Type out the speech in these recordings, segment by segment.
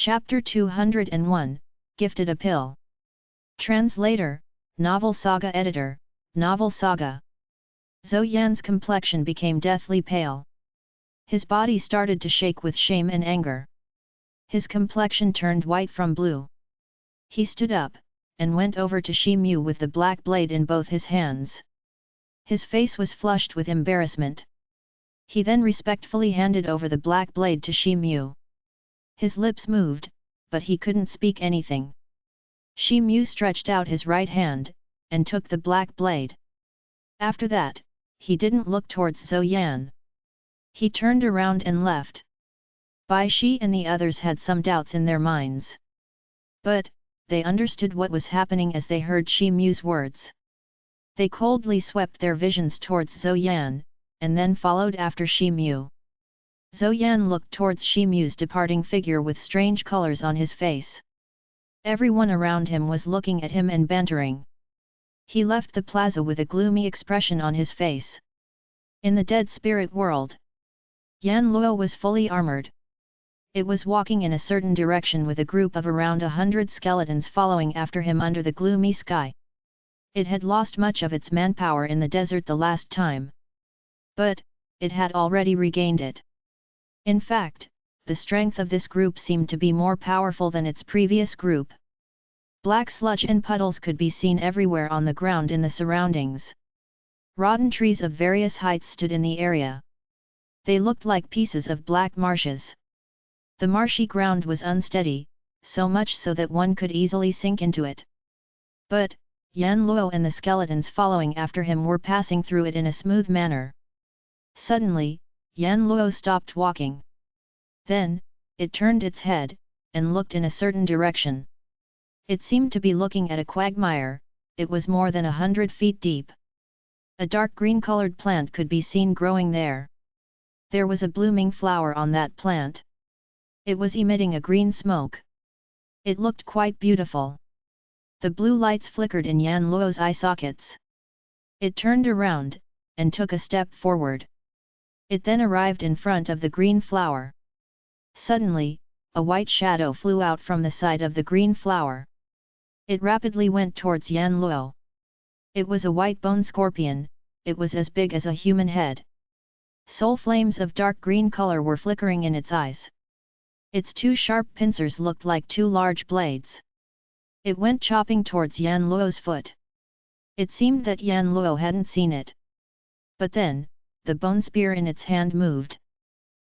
Chapter 201, Gifted a Pill. Translator, Novel Saga Editor, Novel Saga. Zhou Yan's complexion became deathly pale. His body started to shake with shame and anger. His complexion turned white from blue. He stood up, and went over to Shi Mu with the black blade in both his hands. His face was flushed with embarrassment. He then respectfully handed over the black blade to Shi Mu. His lips moved, but he couldn't speak anything. Shi Mu stretched out his right hand, and took the black blade. After that, he didn't look towards Zhou Yan. He turned around and left. Bai Shi and the others had some doubts in their minds. But, they understood what was happening as they heard Shi Mu's words. They coldly swept their visions towards Zhou Yan, and then followed after Shi Mu. Zhou Yan looked towards Shi Mu's departing figure with strange colors on his face. Everyone around him was looking at him and bantering. He left the plaza with a gloomy expression on his face. In the dead spirit world, Yan Luo was fully armored. It was walking in a certain direction with a group of around 100 skeletons following after him under the gloomy sky. It had lost much of its manpower in the desert the last time. But, it had already regained it. In fact, the strength of this group seemed to be more powerful than its previous group. Black sludge and puddles could be seen everywhere on the ground in the surroundings. Rotten trees of various heights stood in the area. They looked like pieces of black marshes. The marshy ground was unsteady, so much so that one could easily sink into it. But, Yan Luo and the skeletons following after him were passing through it in a smooth manner. Suddenly, Yan Luo stopped walking. Then, it turned its head, and looked in a certain direction. It seemed to be looking at a quagmire. It was more than 100 feet deep. A dark green-colored plant could be seen growing there. There was a blooming flower on that plant. It was emitting a green smoke. It looked quite beautiful. The blue lights flickered in Yan Luo's eye sockets. It turned around, and took a step forward. It then arrived in front of the green flower. Suddenly, a white shadow flew out from the side of the green flower. It rapidly went towards Yan Luo. It was a white bone scorpion. It was as big as a human head. Soul flames of dark green color were flickering in its eyes. Its two sharp pincers looked like two large blades. It went chopping towards Yan Luo's foot. It seemed that Yan Luo hadn't seen it. But then, the bone spear in its hand moved.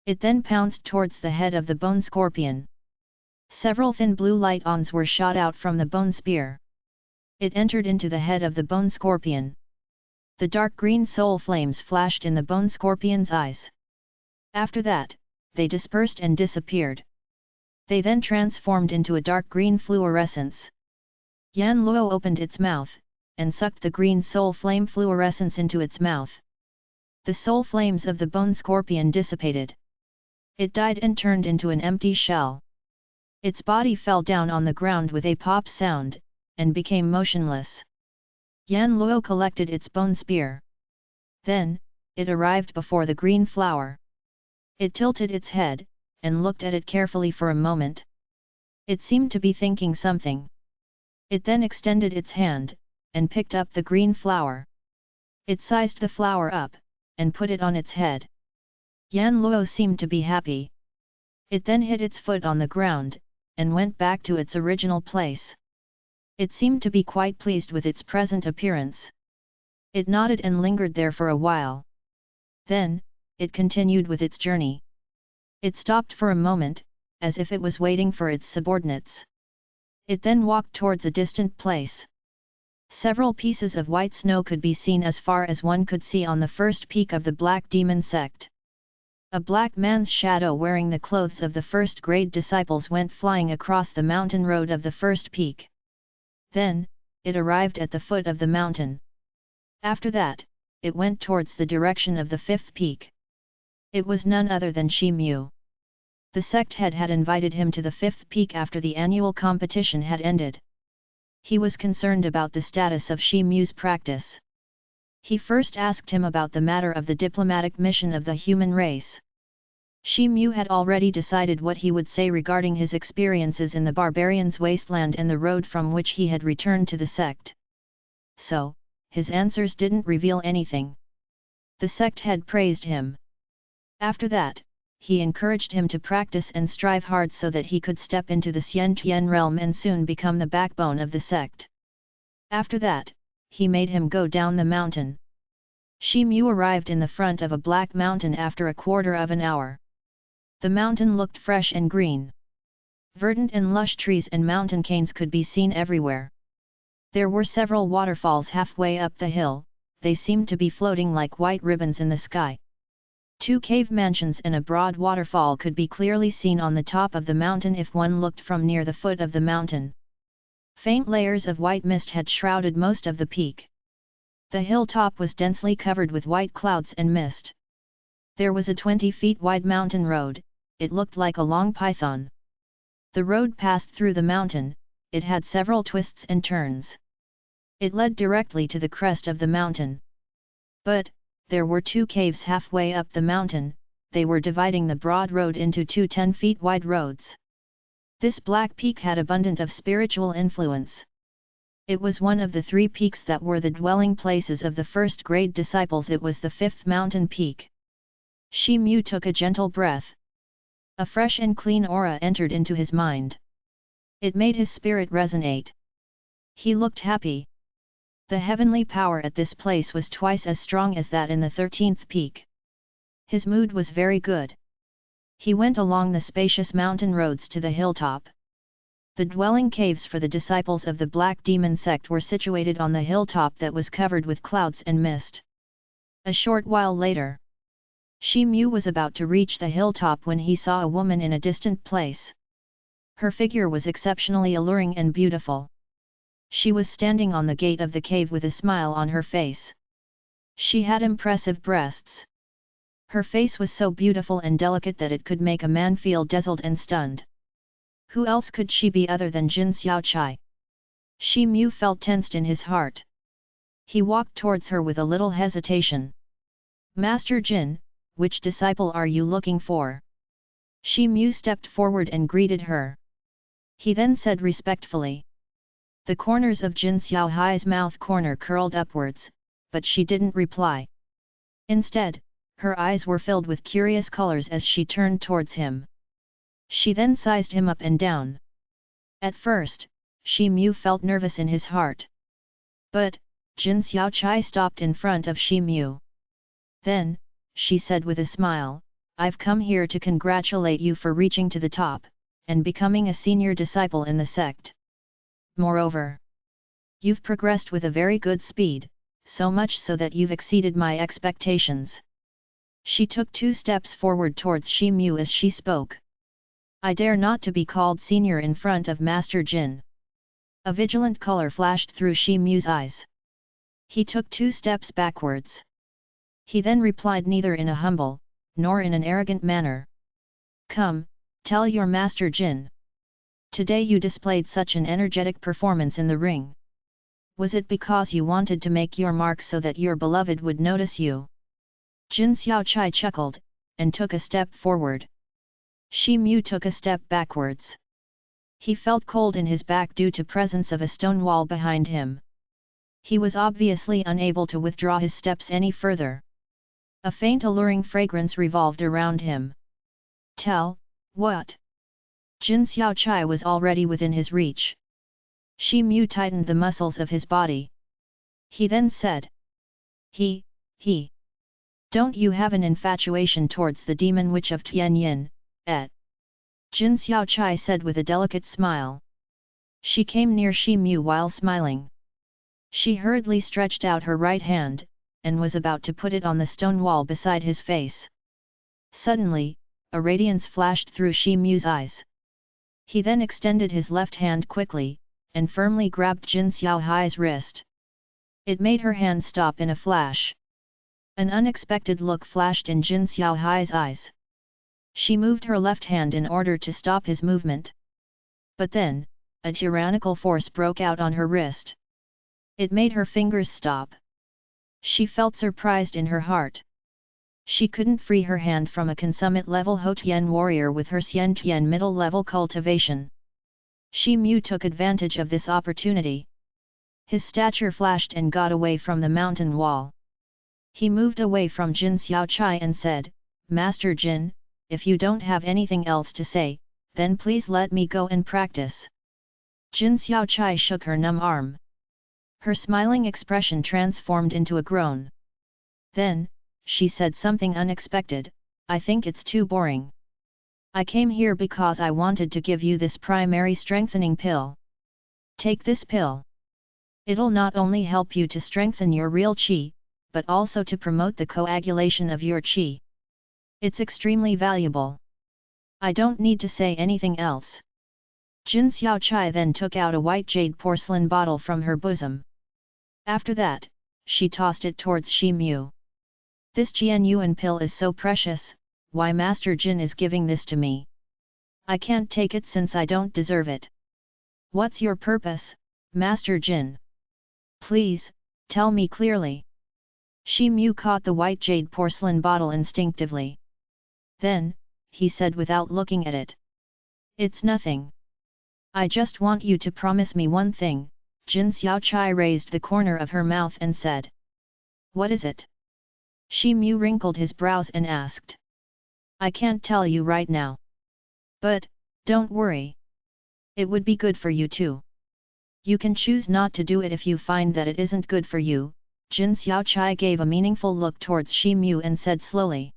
It then pounced towards the head of the bone scorpion. Several thin blue light-ons were shot out from the bone spear. It entered into the head of the bone scorpion. The dark green soul flames flashed in the bone scorpion's eyes. After that, they dispersed and disappeared. They then transformed into a dark green fluorescence. Yan Luo opened its mouth, and sucked the green soul flame fluorescence into its mouth. The soul flames of the bone scorpion dissipated. It died and turned into an empty shell. Its body fell down on the ground with a pop sound, and became motionless. Yan Luo collected its bone spear. Then, it arrived before the green flower. It tilted its head, and looked at it carefully for a moment. It seemed to be thinking something. It then extended its hand, and picked up the green flower. It sized the flower up, and put it on its head. Yan Luo seemed to be happy. It then hit its foot on the ground, and went back to its original place. It seemed to be quite pleased with its present appearance. It nodded and lingered there for a while. Then, it continued with its journey. It stopped for a moment, as if it was waiting for its subordinates. It then walked towards a distant place. Several pieces of white snow could be seen as far as one could see on the first peak of the Black Demon sect. A black man's shadow wearing the clothes of the first-grade disciples went flying across the mountain road of the first peak. Then, it arrived at the foot of the mountain. After that, it went towards the direction of the fifth peak. It was none other than Shi Mu. The sect head had invited him to the fifth peak after the annual competition had ended. He was concerned about the status of Shi Mu's practice. He first asked him about the matter of the diplomatic mission of the human race. Shi Mu had already decided what he would say regarding his experiences in the barbarians' wasteland and the road from which he had returned to the sect. So, his answers didn't reveal anything. The sect had praised him. After that, he encouraged him to practice and strive hard so that he could step into the Xian realm and soon become the backbone of the sect. After that, he made him go down the mountain. Shi Mu arrived in the front of a black mountain after a quarter of an hour. The mountain looked fresh and green. Verdant and lush trees and mountain canes could be seen everywhere. There were several waterfalls halfway up the hill, they seemed to be floating like white ribbons in the sky. 2 cave mansions and a broad waterfall could be clearly seen on the top of the mountain if one looked from near the foot of the mountain. Faint layers of white mist had shrouded most of the peak. The hilltop was densely covered with white clouds and mist. There was a 20 feet wide mountain road, it looked like a long python. The road passed through the mountain, it had several twists and turns. It led directly to the crest of the mountain. But, there were 2 caves halfway up the mountain, they were dividing the broad road into 2 10 feet wide roads. This black peak had abundant of spiritual influence. It was one of the 3 peaks that were the dwelling places of the first-grade disciples. It was the 5th mountain peak. Shi Mu took a gentle breath. A fresh and clean aura entered into his mind. It made his spirit resonate. He looked happy. The heavenly power at this place was twice as strong as that in the 13th peak. His mood was very good. He went along the spacious mountain roads to the hilltop. The dwelling caves for the disciples of the Black Demon sect were situated on the hilltop that was covered with clouds and mist. A short while later, Shi Mu was about to reach the hilltop when he saw a woman in a distant place. Her figure was exceptionally alluring and beautiful. She was standing on the gate of the cave with a smile on her face. She had impressive breasts. Her face was so beautiful and delicate that it could make a man feel dazzled and stunned. Who else could she be other than Jin Xiaochai? Shi Mu felt tensed in his heart. He walked towards her with a little hesitation. Master Jin, which disciple are you looking for? Shi Mu stepped forward and greeted her. He then said respectfully. The corners of Jin Xiaohai's mouth corner curled upwards, but she didn't reply. Instead, her eyes were filled with curious colors as she turned towards him. She then sized him up and down. At first, Shi Mu felt nervous in his heart. But, Jin Xiaochai stopped in front of Shi Mu. Then, she said with a smile, I've come here to congratulate you for reaching to the top, and becoming a senior disciple in the sect. Moreover, you've progressed with a very good speed, so much so that you've exceeded my expectations. She took 2 steps forward towards Shi Mu as she spoke. I dare not to be called senior in front of Master Jin. A vigilant color flashed through Shi Mu's eyes. He took 2 steps backwards. He then replied neither in a humble, nor in an arrogant manner. Come, tell your Master Jin. Today you displayed such an energetic performance in the ring. Was it because you wanted to make your mark so that your beloved would notice you? Jin Xiaochai chuckled, and took a step forward. Shi Mu took a step backwards. He felt cold in his back due to presence of a stone wall behind him. He was obviously unable to withdraw his steps any further. A faint alluring fragrance revolved around him. Tell, what? Jin Xiaochai was already within his reach. Shi Mu tightened the muscles of his body. He then said. He. Don't you have an infatuation towards the demon witch of Tianyin, et? Jin Xiaochai said with a delicate smile. She came near Shi Mu while smiling. She hurriedly stretched out her right hand, and was about to put it on the stone wall beside his face. Suddenly, a radiance flashed through Shi Mu's eyes. He then extended his left hand quickly, and firmly grabbed Jin Xiaohai's wrist. It made her hand stop in a flash. An unexpected look flashed in Jin Xiaohai's eyes. She moved her left hand in order to stop his movement. But then, a tyrannical force broke out on her wrist. It made her fingers stop. She felt surprised in her heart. She couldn't free her hand from a consummate level Houtian warrior with her Xiantian middle level cultivation. Shi Mu took advantage of this opportunity. His stature flashed and got away from the mountain wall. He moved away from Jin Xiaochai and said, "Master Jin, if you don't have anything else to say, then please let me go and practice." Jin Xiaochai shook her numb arm. Her smiling expression transformed into a groan. Then, she said something unexpected, "I think it's too boring. I came here because I wanted to give you this primary strengthening pill. Take this pill. It'll not only help you to strengthen your real qi, but also to promote the coagulation of your qi. It's extremely valuable. I don't need to say anything else." Jin Xiaochai then took out a white jade porcelain bottle from her bosom. After that, she tossed it towards Shi Mu. "This Jianyuan pill is so precious, why Master Jin is giving this to me? I can't take it since I don't deserve it. What's your purpose, Master Jin? Please, tell me clearly." Shi Mu caught the white jade porcelain bottle instinctively. Then, he said without looking at it, "It's nothing. I just want you to promise me one thing." Jin Xiaochai raised the corner of her mouth and said, "What is it?" Shi Mu wrinkled his brows and asked, "I can't tell you right now. But, don't worry. It would be good for you too. You can choose not to do it if you find that it isn't good for you." Jin Xiaochai gave a meaningful look towards Shi Mu and said slowly.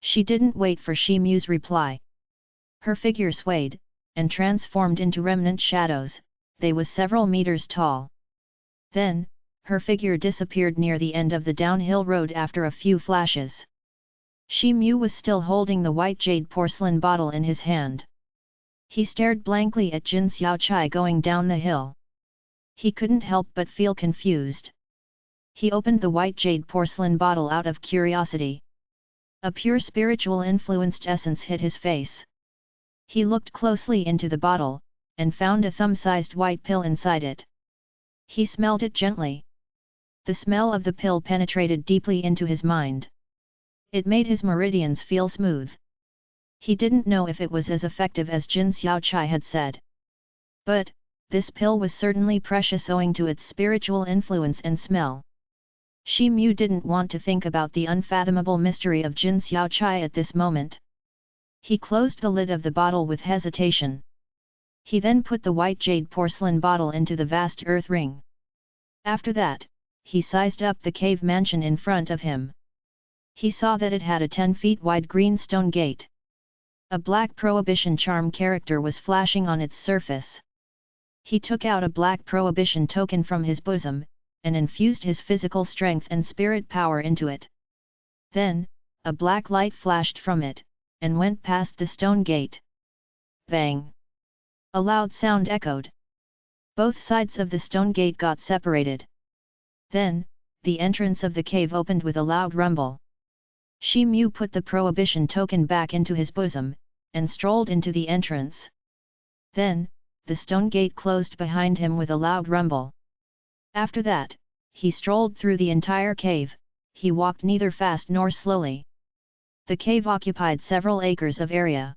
She didn't wait for Shi Mu's reply. Her figure swayed, and transformed into remnant shadows. They was several meters tall. Then, her figure disappeared near the end of the downhill road after a few flashes. Shi Mu was still holding the white jade porcelain bottle in his hand. He stared blankly at Jin Xiaochai going down the hill. He couldn't help but feel confused. He opened the white jade porcelain bottle out of curiosity. A pure spiritual influenced essence hit his face. He looked closely into the bottle, and found a thumb-sized white pill inside it. He smelled it gently. The smell of the pill penetrated deeply into his mind. It made his meridians feel smooth. He didn't know if it was as effective as Jin Xiaochai had said. But, this pill was certainly precious owing to its spiritual influence and smell. Shi Mu didn't want to think about the unfathomable mystery of Jin Xiaochai at this moment. He closed the lid of the bottle with hesitation. He then put the white jade porcelain bottle into the vast earth ring. After that, he sized up the cave mansion in front of him. He saw that it had a 10 feet wide green stone gate. A black prohibition charm character was flashing on its surface. He took out a black prohibition token from his bosom, and infused his physical strength and spirit power into it. Then, a black light flashed from it, and went past the stone gate. Bang! A loud sound echoed. Both sides of the stone gate got separated. Then, the entrance of the cave opened with a loud rumble. Shi Mu put the prohibition token back into his bosom, and strolled into the entrance. Then, the stone gate closed behind him with a loud rumble. After that, he strolled through the entire cave. He walked neither fast nor slowly. The cave occupied several acres of area.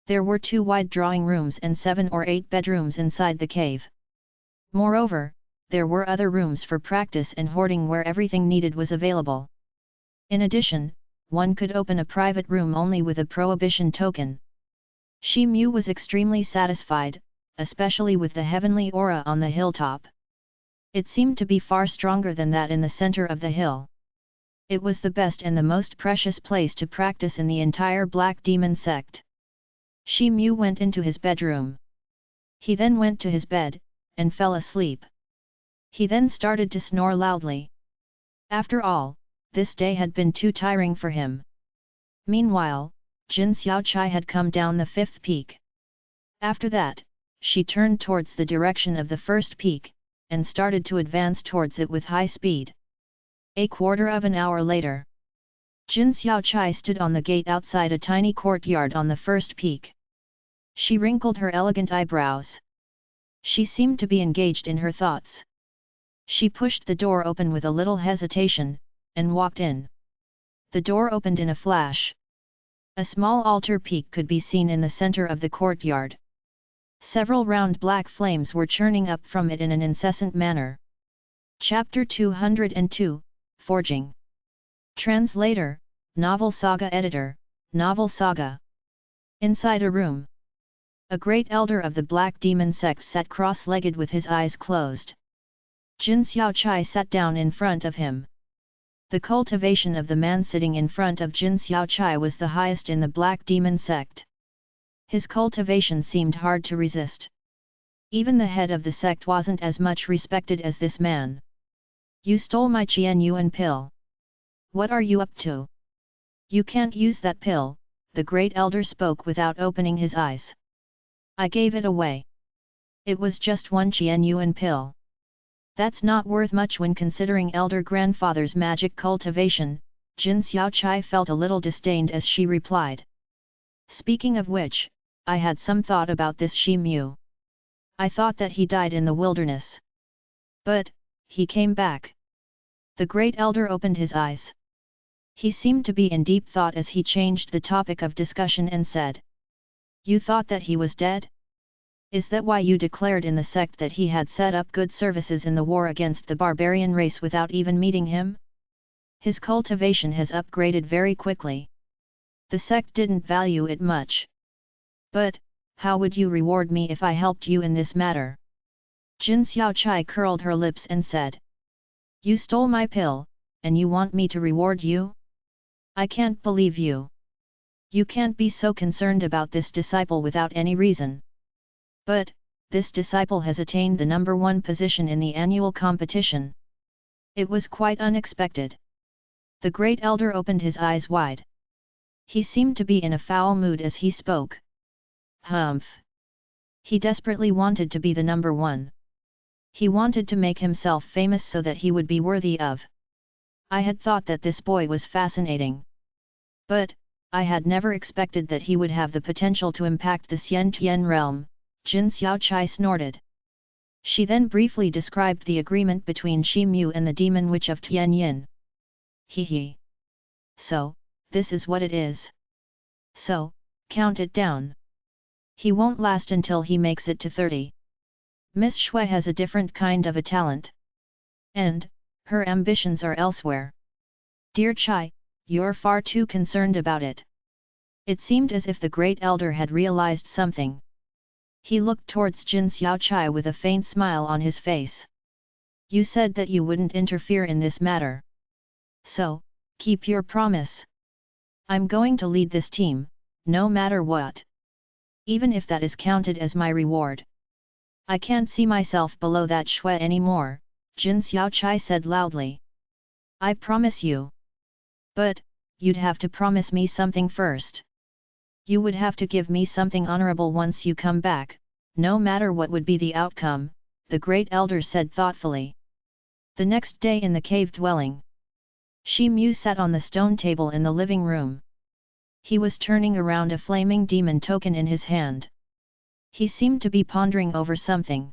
There were 2 wide drawing rooms and 7 or 8 bedrooms inside the cave. Moreover, there were other rooms for practice and hoarding where everything needed was available. In addition, one could open a private room only with a prohibition token. Shi Mu was extremely satisfied, especially with the heavenly aura on the hilltop. It seemed to be far stronger than that in the center of the hill. It was the best and the most precious place to practice in the entire Black Demon sect. Shi Mu went into his bedroom. He then went to his bed, and fell asleep. He then started to snore loudly. After all, this day had been too tiring for him. Meanwhile, Jin Xiaochai had come down the 5th peak. After that, she turned towards the direction of the first peak, and started to advance towards it with high speed. A quarter of an hour later, Jin Xiaochai stood on the gate outside a tiny courtyard on the first peak. She wrinkled her elegant eyebrows. She seemed to be engaged in her thoughts. She pushed the door open with a little hesitation, and walked in. The door opened in a flash. A small altar peak could be seen in the center of the courtyard. Several round black flames were churning up from it in an incessant manner. Chapter 202, Forging. Translator, Novel Saga Editor, Novel Saga. Inside a room. A great elder of the Black Demon sect sat cross-legged with his eyes closed. Jin Xiaochai sat down in front of him. The cultivation of the man sitting in front of Jin Xiaochai was the highest in the Black Demon sect. His cultivation seemed hard to resist. Even the head of the sect wasn't as much respected as this man. You stole my Qian Yuan pill. What are you up to? You can't use that pill, the great elder spoke without opening his eyes. I gave it away. It was just one Qian Yuan pill. That's not worth much when considering elder grandfather's magic cultivation. Jin Xiaochai felt a little disdained as she replied. Speaking of which, I had some thought about this Shi Mu. I thought that he died in the wilderness. But, he came back. The great elder opened his eyes. He seemed to be in deep thought as he changed the topic of discussion and said. You thought that he was dead? Is that why you declared in the sect that he had set up good services in the war against the barbarian race without even meeting him? His cultivation has upgraded very quickly. The sect didn't value it much. But, how would you reward me if I helped you in this matter? Jin Xiaochai curled her lips and said. You stole my pill, and you want me to reward you? I can't believe you. You can't be so concerned about this disciple without any reason. But, this disciple has attained the number 1 position in the annual competition. It was quite unexpected. The great elder opened his eyes wide. He seemed to be in a foul mood as he spoke. Humph! He desperately wanted to be the number 1. He wanted to make himself famous so that he would be worthy of. I had thought that this boy was fascinating. But, I had never expected that he would have the potential to impact the Xian Tian realm. Jin Xiaochai snorted. She then briefly described the agreement between Shi Mu and the demon witch of Tianyin. He. So, this is what it is. So, count it down. He won't last until he makes it to 30. Miss Shui has a different kind of a talent. And, her ambitions are elsewhere. Dear Chai, you're far too concerned about it. It seemed as if the great elder had realized something. He looked towards Jin Xiaochai with a faint smile on his face. You said that you wouldn't interfere in this matter. So, keep your promise. I'm going to lead this team, no matter what. Even if that is counted as my reward. I can't see myself below that Shui anymore, Jin Xiaochai said loudly. I promise you. But, you'd have to promise me something first. You would have to give me something honorable once you come back, no matter what would be the outcome, the great elder said thoughtfully. The next day in the cave dwelling. Shi Mu sat on the stone table in the living room. He was turning around a flaming demon token in his hand. He seemed to be pondering over something.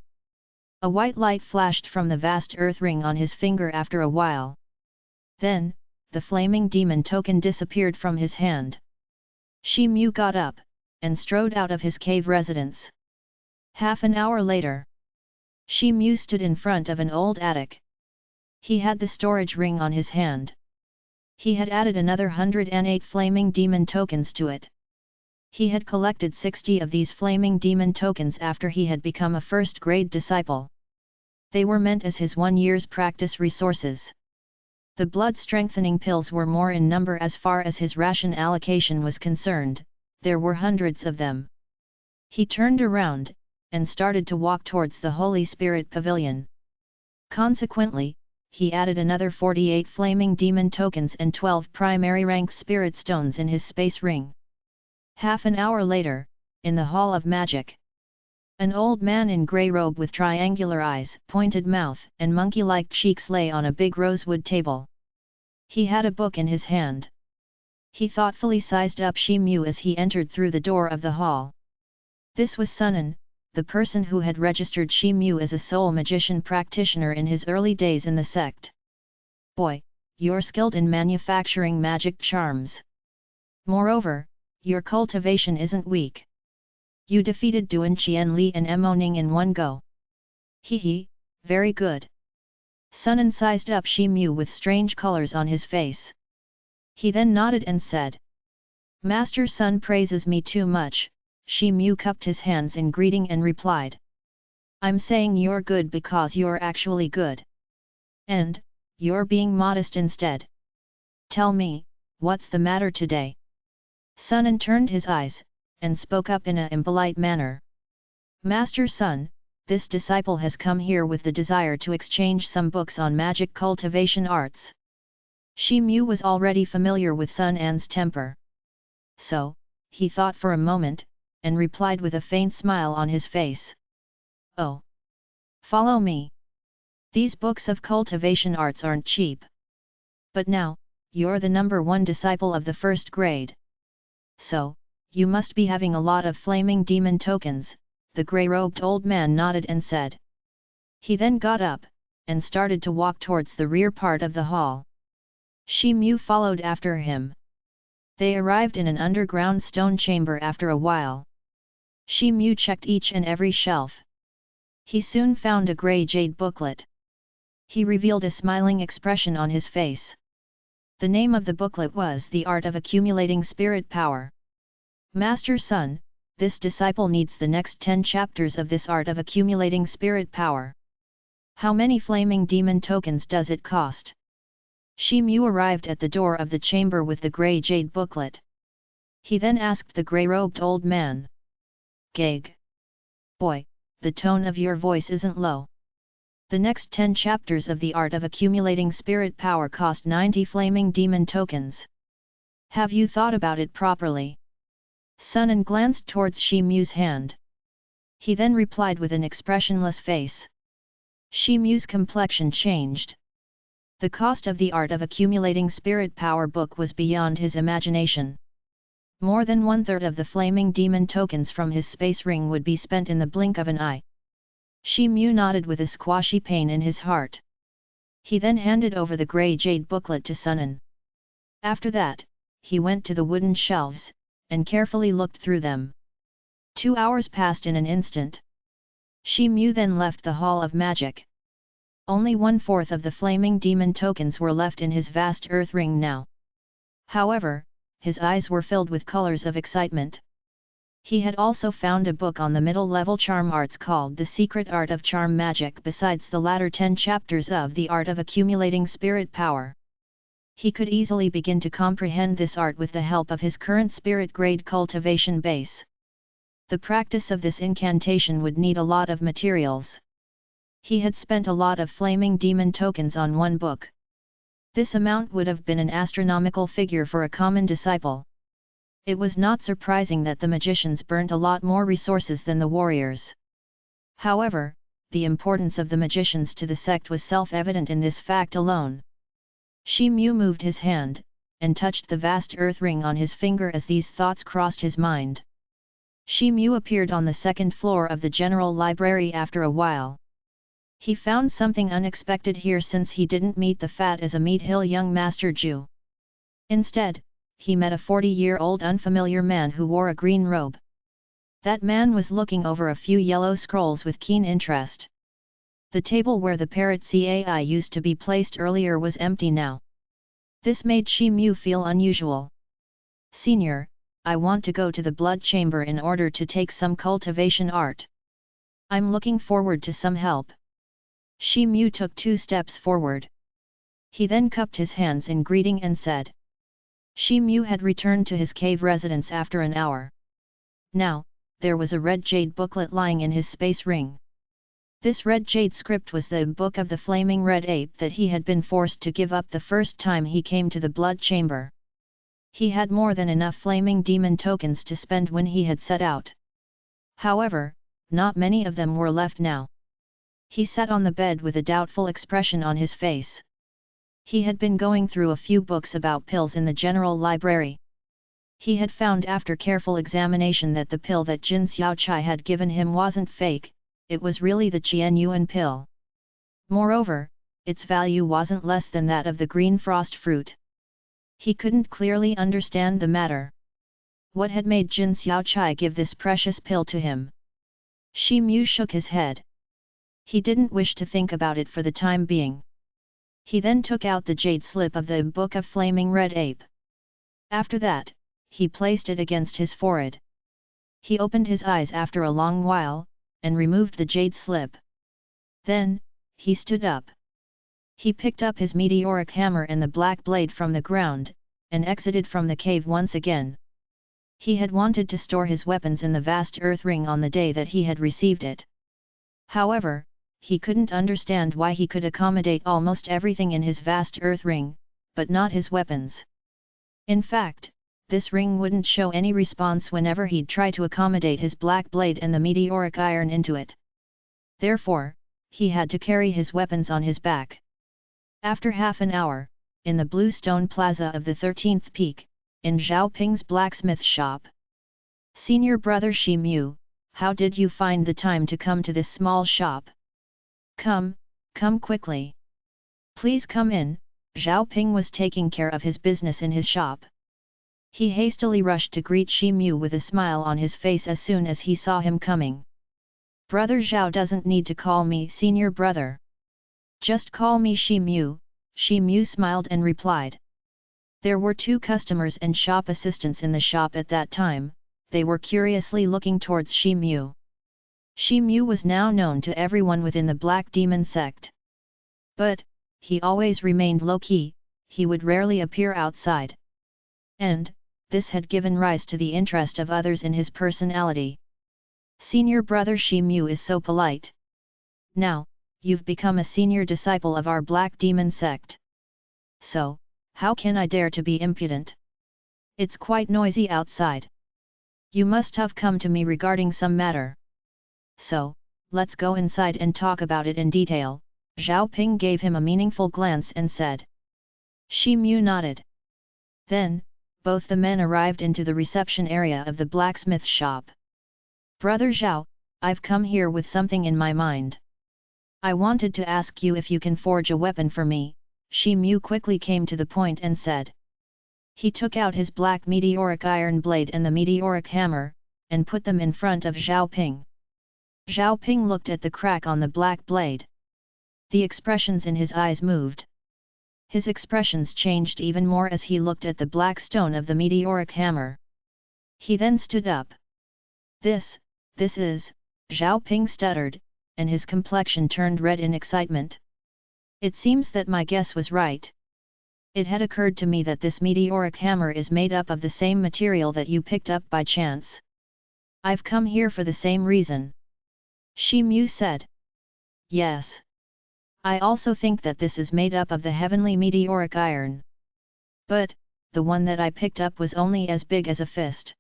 A white light flashed from the vast earth ring on his finger after a while. Then, the flaming demon token disappeared from his hand. Shi Mu got up, and strode out of his cave residence. Half an hour later, Shi Mu stood in front of an old attic. He had the storage ring on his hand. He had added another 108 flaming demon tokens to it. He had collected 60 of these flaming demon tokens after he had become a first-grade disciple. They were meant as his 1 year's practice resources. The blood-strengthening pills were more in number as far as his ration allocation was concerned, there were hundreds of them. He turned around, and started to walk towards the Holy Spirit Pavilion. Consequently, he added another 48 flaming demon tokens and 12 primary rank spirit stones in his space ring. Half an hour later, in the Hall of Magic. An old man in grey robe with triangular eyes, pointed mouth and monkey-like cheeks lay on a big rosewood table. He had a book in his hand. He thoughtfully sized up Shi Mu as he entered through the door of the hall. This was Sunan, the person who had registered Shi Mu as a soul magician practitioner in his early days in the sect. Boy, you're skilled in manufacturing magic charms. Moreover, your cultivation isn't weak. You defeated Duan Qianli and Mo Ning in one go. Hee, very good. Sun An sized up Shi Mu with strange colors on his face. He then nodded and said, Master Sun praises me too much. Shi Mu cupped his hands in greeting and replied, I'm saying you're good because you're actually good. And, you're being modest instead. Tell me, what's the matter today? Sun An turned his eyes, and spoke up in an impolite manner. Master Sun, this disciple has come here with the desire to exchange some books on magic cultivation arts. Shi Mu was already familiar with Sun An's temper. So, he thought for a moment, and replied with a faint smile on his face. Oh! Follow me. These books of cultivation arts aren't cheap. But now, you're the number one disciple of the first grade. So, you must be having a lot of flaming demon tokens, the grey-robed old man nodded and said. He then got up, and started to walk towards the rear part of the hall. Shi Mu followed after him. They arrived in an underground stone chamber after a while. Shi Mu checked each and every shelf. He soon found a grey jade booklet. He revealed a smiling expression on his face. The name of the booklet was The Art of Accumulating Spirit Power. Master Sun, this disciple needs the next 10 chapters of this art of accumulating spirit power. How many flaming demon tokens does it cost? Shi Mu arrived at the door of the chamber with the grey jade booklet. He then asked the grey-robed old man. Gag. Boy, the tone of your voice isn't low. The next 10 chapters of the art of accumulating spirit power cost 90 flaming demon tokens. Have you thought about it properly? Sun An glanced towards Shi Mu's hand. He then replied with an expressionless face. Shi Mu's complexion changed. The cost of the art of accumulating spirit power book was beyond his imagination. More than 1/3 of the flaming demon tokens from his space ring would be spent in the blink of an eye. Shi Mu nodded with a squashy pain in his heart. He then handed over the grey jade booklet to Sun An. After that, he went to the wooden shelves, and carefully looked through them. 2 hours passed in an instant. Shi Mu then left the Hall of Magic. Only 1/4 of the flaming demon tokens were left in his vast earth ring now. However, his eyes were filled with colors of excitement. He had also found a book on the middle-level charm arts called The Secret Art of Charm Magic besides the latter 10 chapters of The Art of Accumulating Spirit Power. He could easily begin to comprehend this art with the help of his current spirit grade cultivation base. The practice of this incantation would need a lot of materials. He had spent a lot of flaming demon tokens on one book. This amount would have been an astronomical figure for a common disciple. It was not surprising that the magicians burnt a lot more resources than the warriors. However, the importance of the magicians to the sect was self-evident in this fact alone. Shi Mu moved his hand, and touched the vast earth ring on his finger as these thoughts crossed his mind. Shi Mu appeared on the second floor of the general library after a while. He found something unexpected here since he didn't meet the fat as a meat hill young master Jew. Instead, he met a 40-year-old unfamiliar man who wore a green robe. That man was looking over a few yellow scrolls with keen interest. The table where the parrot cai used to be placed earlier was empty now. This made Shi Mu feel unusual. Senior, I want to go to the blood chamber in order to take some cultivation art. I'm looking forward to some help. Shi Mu took 2 steps forward. He then cupped his hands in greeting and said. Shi Mu had returned to his cave residence after an hour. Now, there was a red jade booklet lying in his space ring. This red jade script was the book of the flaming red ape that he had been forced to give up the first time he came to the blood chamber. He had more than enough flaming demon tokens to spend when he had set out. However, not many of them were left now. He sat on the bed with a doubtful expression on his face. He had been going through a few books about pills in the general library. He had found after careful examination that the pill that Jin Xiaochai had given him wasn't fake, it was really the Qian Yuan pill. Moreover, its value wasn't less than that of the green frost fruit. He couldn't clearly understand the matter. What had made Jin Xiaochai give this precious pill to him? Shi Mu shook his head. He didn't wish to think about it for the time being. He then took out the jade slip of the Book of Flaming Red Ape. After that, he placed it against his forehead. He opened his eyes after a long while, and removed the jade slip. Then, he stood up. He picked up his meteoric hammer and the black blade from the ground, and exited from the cave once again. He had wanted to store his weapons in the vast earth ring on the day that he had received it. However, he couldn't understand why he could accommodate almost everything in his vast earth ring, but not his weapons. In fact, this ring wouldn't show any response whenever he'd try to accommodate his black blade and the meteoric iron into it. Therefore, he had to carry his weapons on his back. After half an hour, in the blue stone plaza of the 13th peak, in Zhao Ping's blacksmith shop. Senior brother Shi Mu, how did you find the time to come to this small shop? Come quickly. Please come in. Zhao Ping was taking care of his business in his shop. He hastily rushed to greet Shi Mu with a smile on his face as soon as he saw him coming. Brother Zhao doesn't need to call me senior brother. Just call me Shi Mu, Shi Mu smiled and replied. There were 2 customers and shop assistants in the shop at that time. They were curiously looking towards Shi Mu. Shi Mu was now known to everyone within the Black Demon sect. But, he always remained low-key, he would rarely appear outside. And, this had given rise to the interest of others in his personality. Senior brother Shi Mu is so polite. Now, you've become a senior disciple of our Black Demon sect. So, how can I dare to be impudent? It's quite noisy outside. You must have come to me regarding some matter. So, let's go inside and talk about it in detail. Zhao Ping gave him a meaningful glance and said. Shi Mu nodded. Then, both the men arrived into the reception area of the blacksmith shop. Brother Zhao, I've come here with something in my mind. I wanted to ask you if you can forge a weapon for me. Shi Mu quickly came to the point and said. He took out his black meteoric iron blade and the meteoric hammer, and put them in front of Zhao Ping. Zhao Ping looked at the crack on the black blade. The expressions in his eyes moved. His expressions changed even more as he looked at the black stone of the meteoric hammer. He then stood up. This is, Zhao Ping stuttered, and his complexion turned red in excitement. It seems that my guess was right. It had occurred to me that this meteoric hammer is made up of the same material that you picked up by chance. I've come here for the same reason. Shi Mu said. Yes. I also think that this is made up of the heavenly meteoric iron. But, the one that I picked up was only as big as a fist.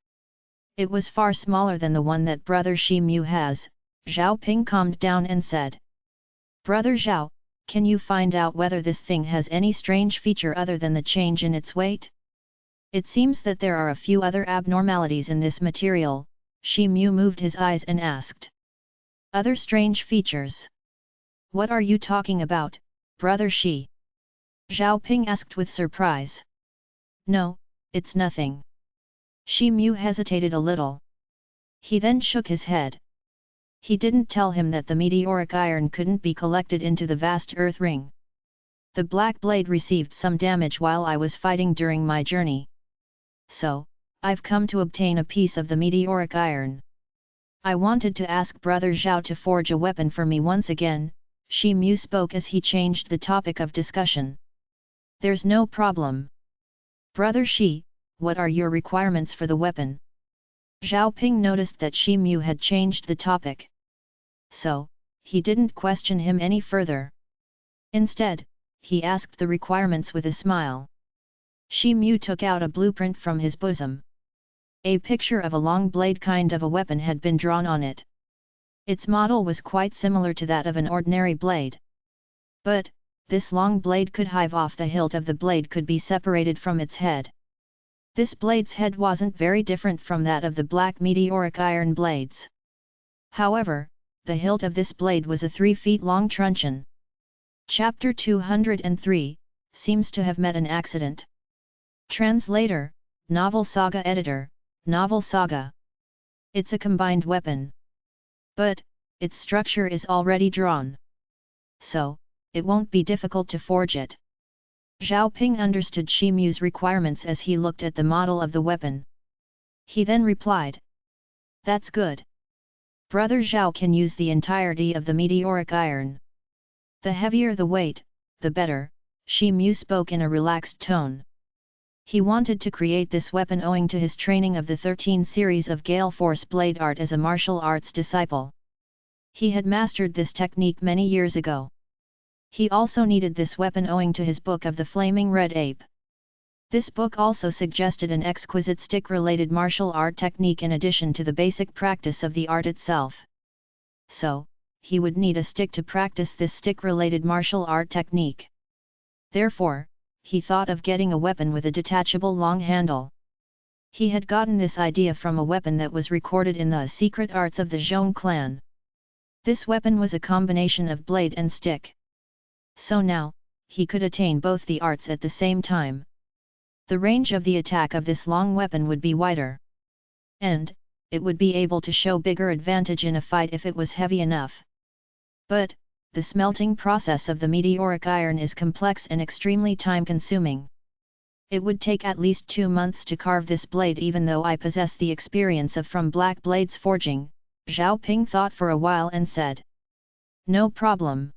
It was far smaller than the one that brother Shi Mu has. Zhao Ping calmed down and said. Brother Zhao, can you find out whether this thing has any strange feature other than the change in its weight? It seems that there are a few other abnormalities in this material. Shi Mu moved his eyes and asked. Other strange features? What are you talking about, brother Shi? Zhao Ping asked with surprise. No, it's nothing. Shi Mu hesitated a little. He then shook his head. He didn't tell him that the meteoric iron couldn't be collected into the vast earth ring. The black blade received some damage while I was fighting during my journey. So, I've come to obtain a piece of the meteoric iron. I wanted to ask brother Zhao to forge a weapon for me once again. Shi Mu spoke as he changed the topic of discussion. There's no problem. Brother Shi, what are your requirements for the weapon? Zhao Ping noticed that Shi Mu had changed the topic. So, he didn't question him any further. Instead, he asked the requirements with a smile. Shi Mu took out a blueprint from his bosom. A picture of a long blade kind of a weapon had been drawn on it. Its model was quite similar to that of an ordinary blade. But, this long blade could hive off the hilt of the blade could be separated from its head. This blade's head wasn't very different from that of the black meteoric iron blades. However, the hilt of this blade was a 3 feet long truncheon. Chapter 203, seems to have met an accident. Translator, Novel Saga Editor, Novel Saga. It's a combined weapon. But, its structure is already drawn. So, it won't be difficult to forge it. Zhao Ping understood Shi Mu's requirements as he looked at the model of the weapon. He then replied, "That's good. Brother Zhao can use the entirety of the meteoric iron. The heavier the weight, the better," Shi Mu spoke in a relaxed tone. He wanted to create this weapon owing to his training of the 13 series of Gale Force blade art as a martial arts disciple. He had mastered this technique many years ago. He also needed this weapon owing to his book of the Flaming Red Ape. This book also suggested an exquisite stick-related martial art technique in addition to the basic practice of the art itself. So, he would need a stick to practice this stick-related martial art technique. Therefore, he thought of getting a weapon with a detachable long handle. He had gotten this idea from a weapon that was recorded in the secret arts of the Zhong clan. This weapon was a combination of blade and stick. So now, he could attain both the arts at the same time. The range of the attack of this long weapon would be wider. And, it would be able to show bigger advantage in a fight if it was heavy enough. But, the smelting process of the meteoric iron is complex and extremely time-consuming. It would take at least 2 months to carve this blade even though I possess the experience of from black blades forging, Zhao Ping thought for a while and said. "No problem.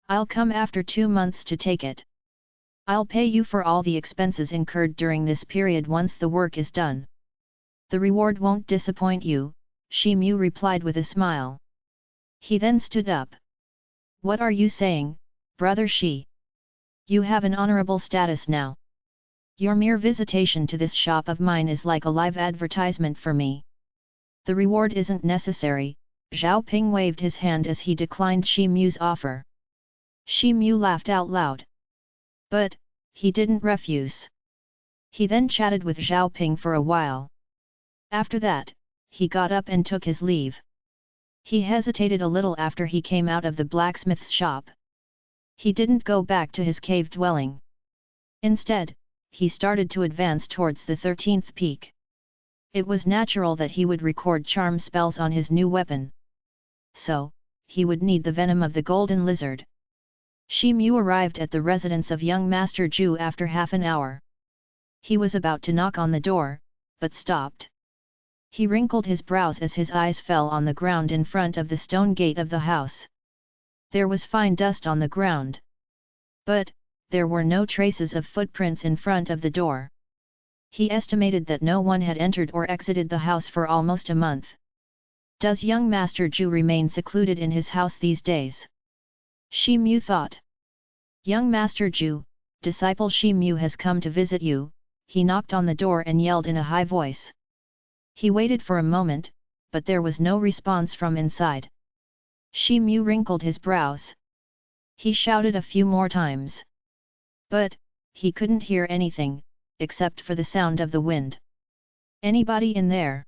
I'll come after 2 months to take it. I'll pay you for all the expenses incurred during this period once the work is done. The reward won't disappoint you," Shi Mu replied with a smile. He then stood up. "What are you saying, Brother Shi? You have an honorable status now. Your mere visitation to this shop of mine is like a live advertisement for me. The reward isn't necessary," Zhao Ping waved his hand as he declined Shi Mu's offer. Shi Mu laughed out loud. But, he didn't refuse. He then chatted with Zhao Ping for a while. After that, he got up and took his leave. He hesitated a little after he came out of the blacksmith's shop. He didn't go back to his cave dwelling. Instead, he started to advance towards the 13th peak. It was natural that he would record charm spells on his new weapon. So, he would need the venom of the golden lizard. Shi Mu arrived at the residence of young Master Zhu after half an hour. He was about to knock on the door, but stopped. He wrinkled his brows as his eyes fell on the ground in front of the stone gate of the house. There was fine dust on the ground. But, there were no traces of footprints in front of the door. He estimated that no one had entered or exited the house for almost a month. Does young Master Zhu remain secluded in his house these days? Shi Mu thought. "Young Master Zhu, disciple Shi Mu has come to visit you," he knocked on the door and yelled in a high voice. He waited for a moment, but there was no response from inside. Shi Mu wrinkled his brows. He shouted a few more times. But, he couldn't hear anything, except for the sound of the wind. "Anybody in there?"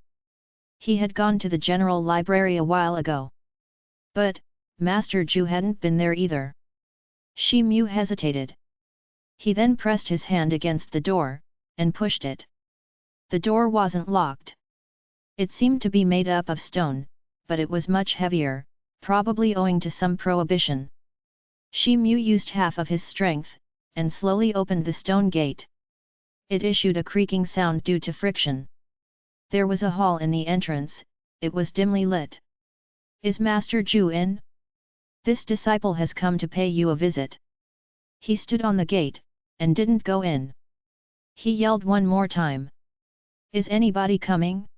He had gone to the general library a while ago. But, Master Zhu hadn't been there either. Shi Mu hesitated. He then pressed his hand against the door, and pushed it. The door wasn't locked. It seemed to be made up of stone, but it was much heavier, probably owing to some prohibition. Shi Mu used half of his strength, and slowly opened the stone gate. It issued a creaking sound due to friction. There was a hall in the entrance, it was dimly lit. "Is Master Zhu in? This disciple has come to pay you a visit." He stood on the gate, and didn't go in. He yelled one more time. "Is anybody coming?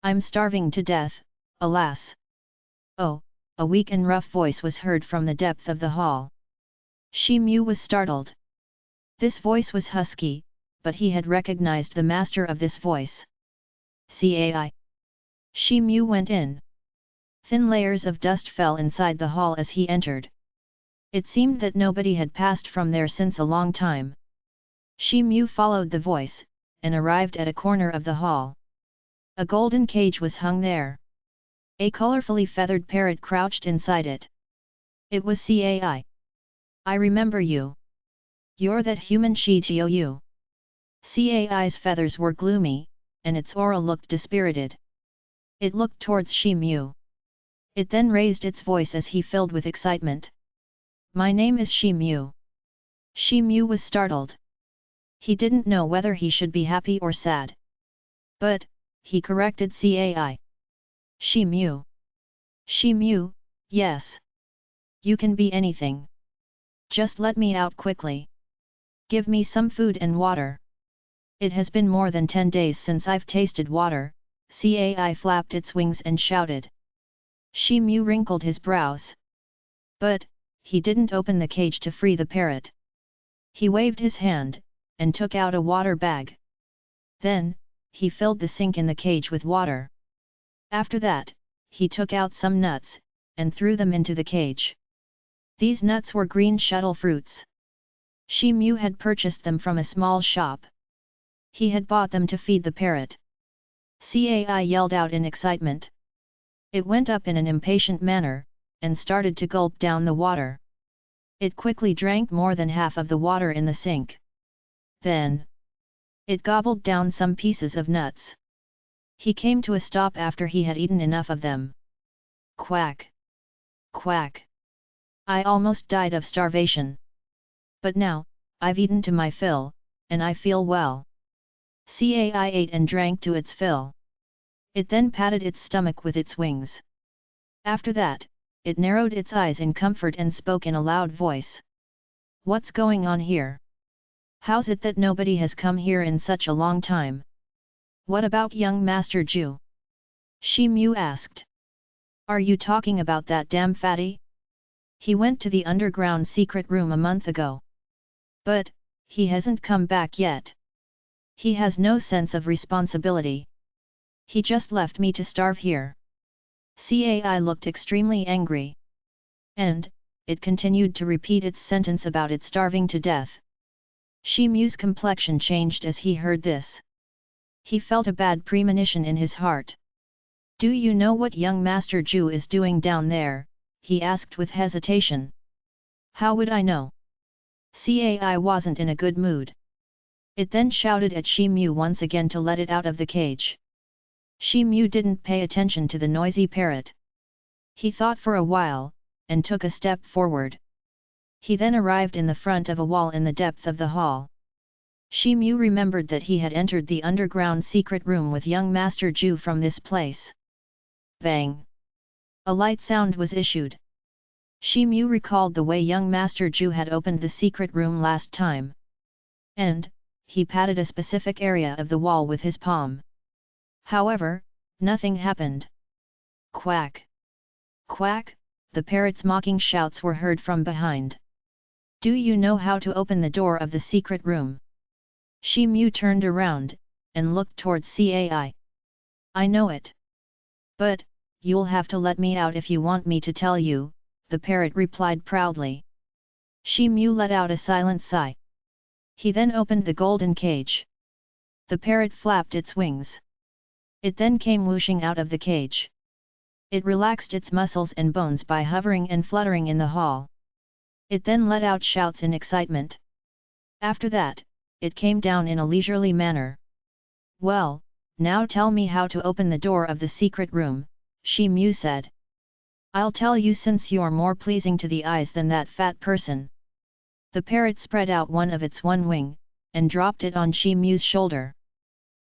I'm starving to death, alas." "Oh," a weak and rough voice was heard from the depth of the hall. Shi Mu was startled. This voice was husky, but he had recognized the master of this voice. "Cai." Shi Mu went in. Thin layers of dust fell inside the hall as he entered. It seemed that nobody had passed from there since a long time. Shi Mu followed the voice, and arrived at a corner of the hall. A golden cage was hung there. A colorfully feathered parrot crouched inside it. It was Cai. I remember you. You're that human Shi Tiu. Cai's feathers were gloomy, and its aura looked dispirited. It looked towards Shi Mu. It then raised its voice as he filled with excitement. My name is Shi Mu. Shi Mu was startled. He didn't know whether he should be happy or sad. But, he corrected Cai. Shi Mu. Shi Mu, yes. You can be anything. Just let me out quickly. Give me some food and water. It has been more than 10 days since I've tasted water. Cai flapped its wings and shouted. Shi Mu wrinkled his brows. But, he didn't open the cage to free the parrot. He waved his hand, and took out a water bag. Then, he filled the sink in the cage with water. After that, he took out some nuts, and threw them into the cage. These nuts were green shuttle fruits. Shi Mu had purchased them from a small shop. He had bought them to feed the parrot. Cai yelled out in excitement. It went up in an impatient manner, and started to gulp down the water. It quickly drank more than half of the water in the sink. Then, it gobbled down some pieces of nuts. He came to a stop after he had eaten enough of them. Quack! Quack! I almost died of starvation. But now, I've eaten to my fill, and I feel well. Cai ate and drank to its fill. It then patted its stomach with its wings. After that, it narrowed its eyes in comfort and spoke in a loud voice. What's going on here? How's it that nobody has come here in such a long time? What about young Master Ju? Shi Mu asked. Are you talking about that damn fatty? He went to the underground secret room a month ago. But, he hasn't come back yet. He has no sense of responsibility. He just left me to starve here. Cai looked extremely angry. And, it continued to repeat its sentence about it starving to death. Shi Mu's complexion changed as he heard this. He felt a bad premonition in his heart. Do you know what young Master Ju is doing down there? He asked with hesitation. How would I know? Cai wasn't in a good mood. It then shouted at Shi Mu once again to let it out of the cage. Shi Mu didn't pay attention to the noisy parrot. He thought for a while, and took a step forward. He then arrived in the front of a wall in the depth of the hall. Shi Mu remembered that he had entered the underground secret room with young Master Ju from this place. Bang! A light sound was issued. Shi Mu recalled the way young Master Ju had opened the secret room last time. And, he patted a specific area of the wall with his palm. However, nothing happened. Quack! Quack! The parrot's mocking shouts were heard from behind. Do you know how to open the door of the secret room? Shi Mu turned around, and looked towards Cai. I know it. But, you'll have to let me out if you want me to tell you, the parrot replied proudly. Shi Mu let out a silent sigh. He then opened the golden cage. The parrot flapped its wings. It then came whooshing out of the cage. It relaxed its muscles and bones by hovering and fluttering in the hall. It then let out shouts in excitement. After that, it came down in a leisurely manner. Well, now tell me how to open the door of the secret room, Shi Mu said. I'll tell you since you're more pleasing to the eyes than that fat person. The parrot spread out one of its one wing, and dropped it on Shi Mu's shoulder.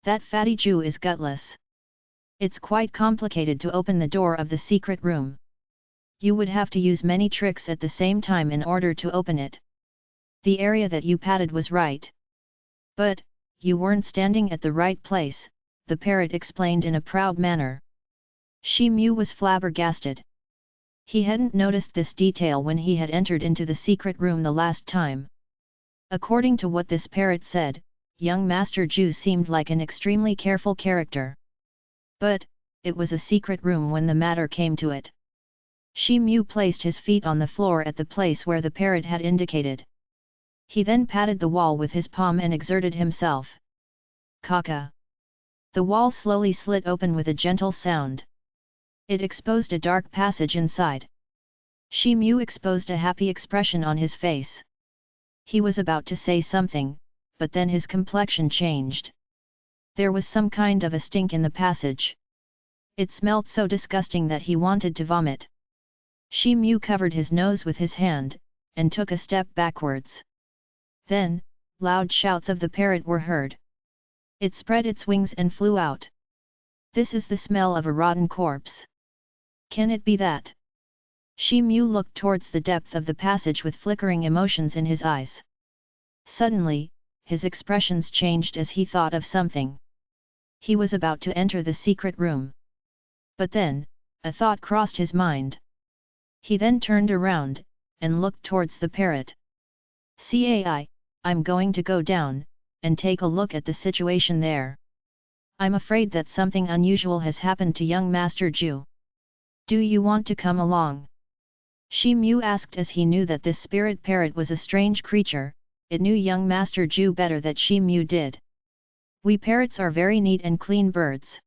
That fatty Jew is gutless. It's quite complicated to open the door of the secret room. You would have to use many tricks at the same time in order to open it. The area that you patted was right. But, you weren't standing at the right place, the parrot explained in a proud manner. Shi Mu was flabbergasted. He hadn't noticed this detail when he had entered into the secret room the last time. According to what this parrot said, young Master Ju seemed like an extremely careful character. But, it was a secret room when the matter came to it. Shi Mu placed his feet on the floor at the place where the parrot had indicated. He then patted the wall with his palm and exerted himself. Kaka! The wall slowly slit open with a gentle sound. It exposed a dark passage inside. Shi Mu exposed a happy expression on his face. He was about to say something, but then his complexion changed. There was some kind of a stink in the passage. It smelt so disgusting that he wanted to vomit. Shi Mu covered his nose with his hand, and took a step backwards. Then, loud shouts of the parrot were heard. It spread its wings and flew out. This is the smell of a rotten corpse. Can it be that? Shi Mu looked towards the depth of the passage with flickering emotions in his eyes. Suddenly, his expressions changed as he thought of something. He was about to enter the secret room. But then, a thought crossed his mind. He then turned around, and looked towards the parrot. I'm going to go down, and take a look at the situation there. I'm afraid that something unusual has happened to young Master Ju. Do you want to come along? Shi Mu asked as he knew that this spirit parrot was a strange creature. It knew young Master Ju better than Shi Mu did. We parrots are very neat and clean birds.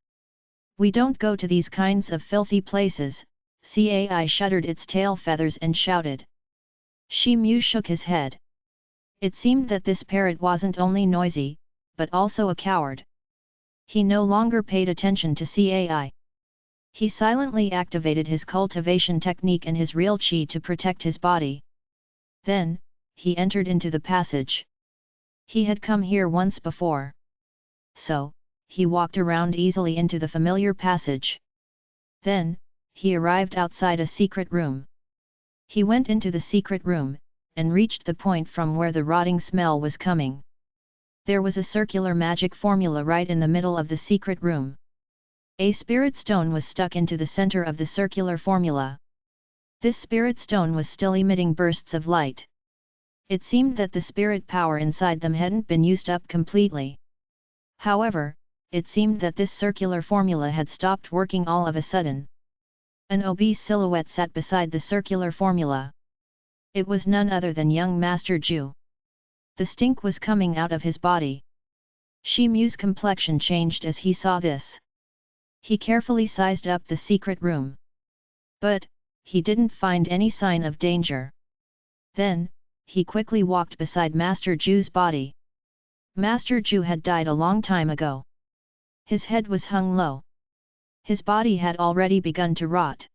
We don't go to these kinds of filthy places. Cai shuddered its tail feathers and shouted. Shi Mu shook his head. It seemed that this parrot wasn't only noisy, but also a coward. He no longer paid attention to Cai. He silently activated his cultivation technique and his real chi to protect his body. Then, he entered into the passage. He had come here once before. So, he walked around easily into the familiar passage. Then, he arrived outside a secret room. He went into the secret room, and reached the point from where the rotting smell was coming. There was a circular magic formula right in the middle of the secret room. A spirit stone was stuck into the center of the circular formula. This spirit stone was still emitting bursts of light. It seemed that the spirit power inside them hadn't been used up completely. However, it seemed that this circular formula had stopped working all of a sudden. An obese silhouette sat beside the circular formula. It was none other than young Master Ju. The stink was coming out of his body. Shi Mu's complexion changed as he saw this. He carefully sized up the secret room. But, he didn't find any sign of danger. Then, he quickly walked beside Master Ju's body. Master Ju had died a long time ago. His head was hung low. His body had already begun to rot.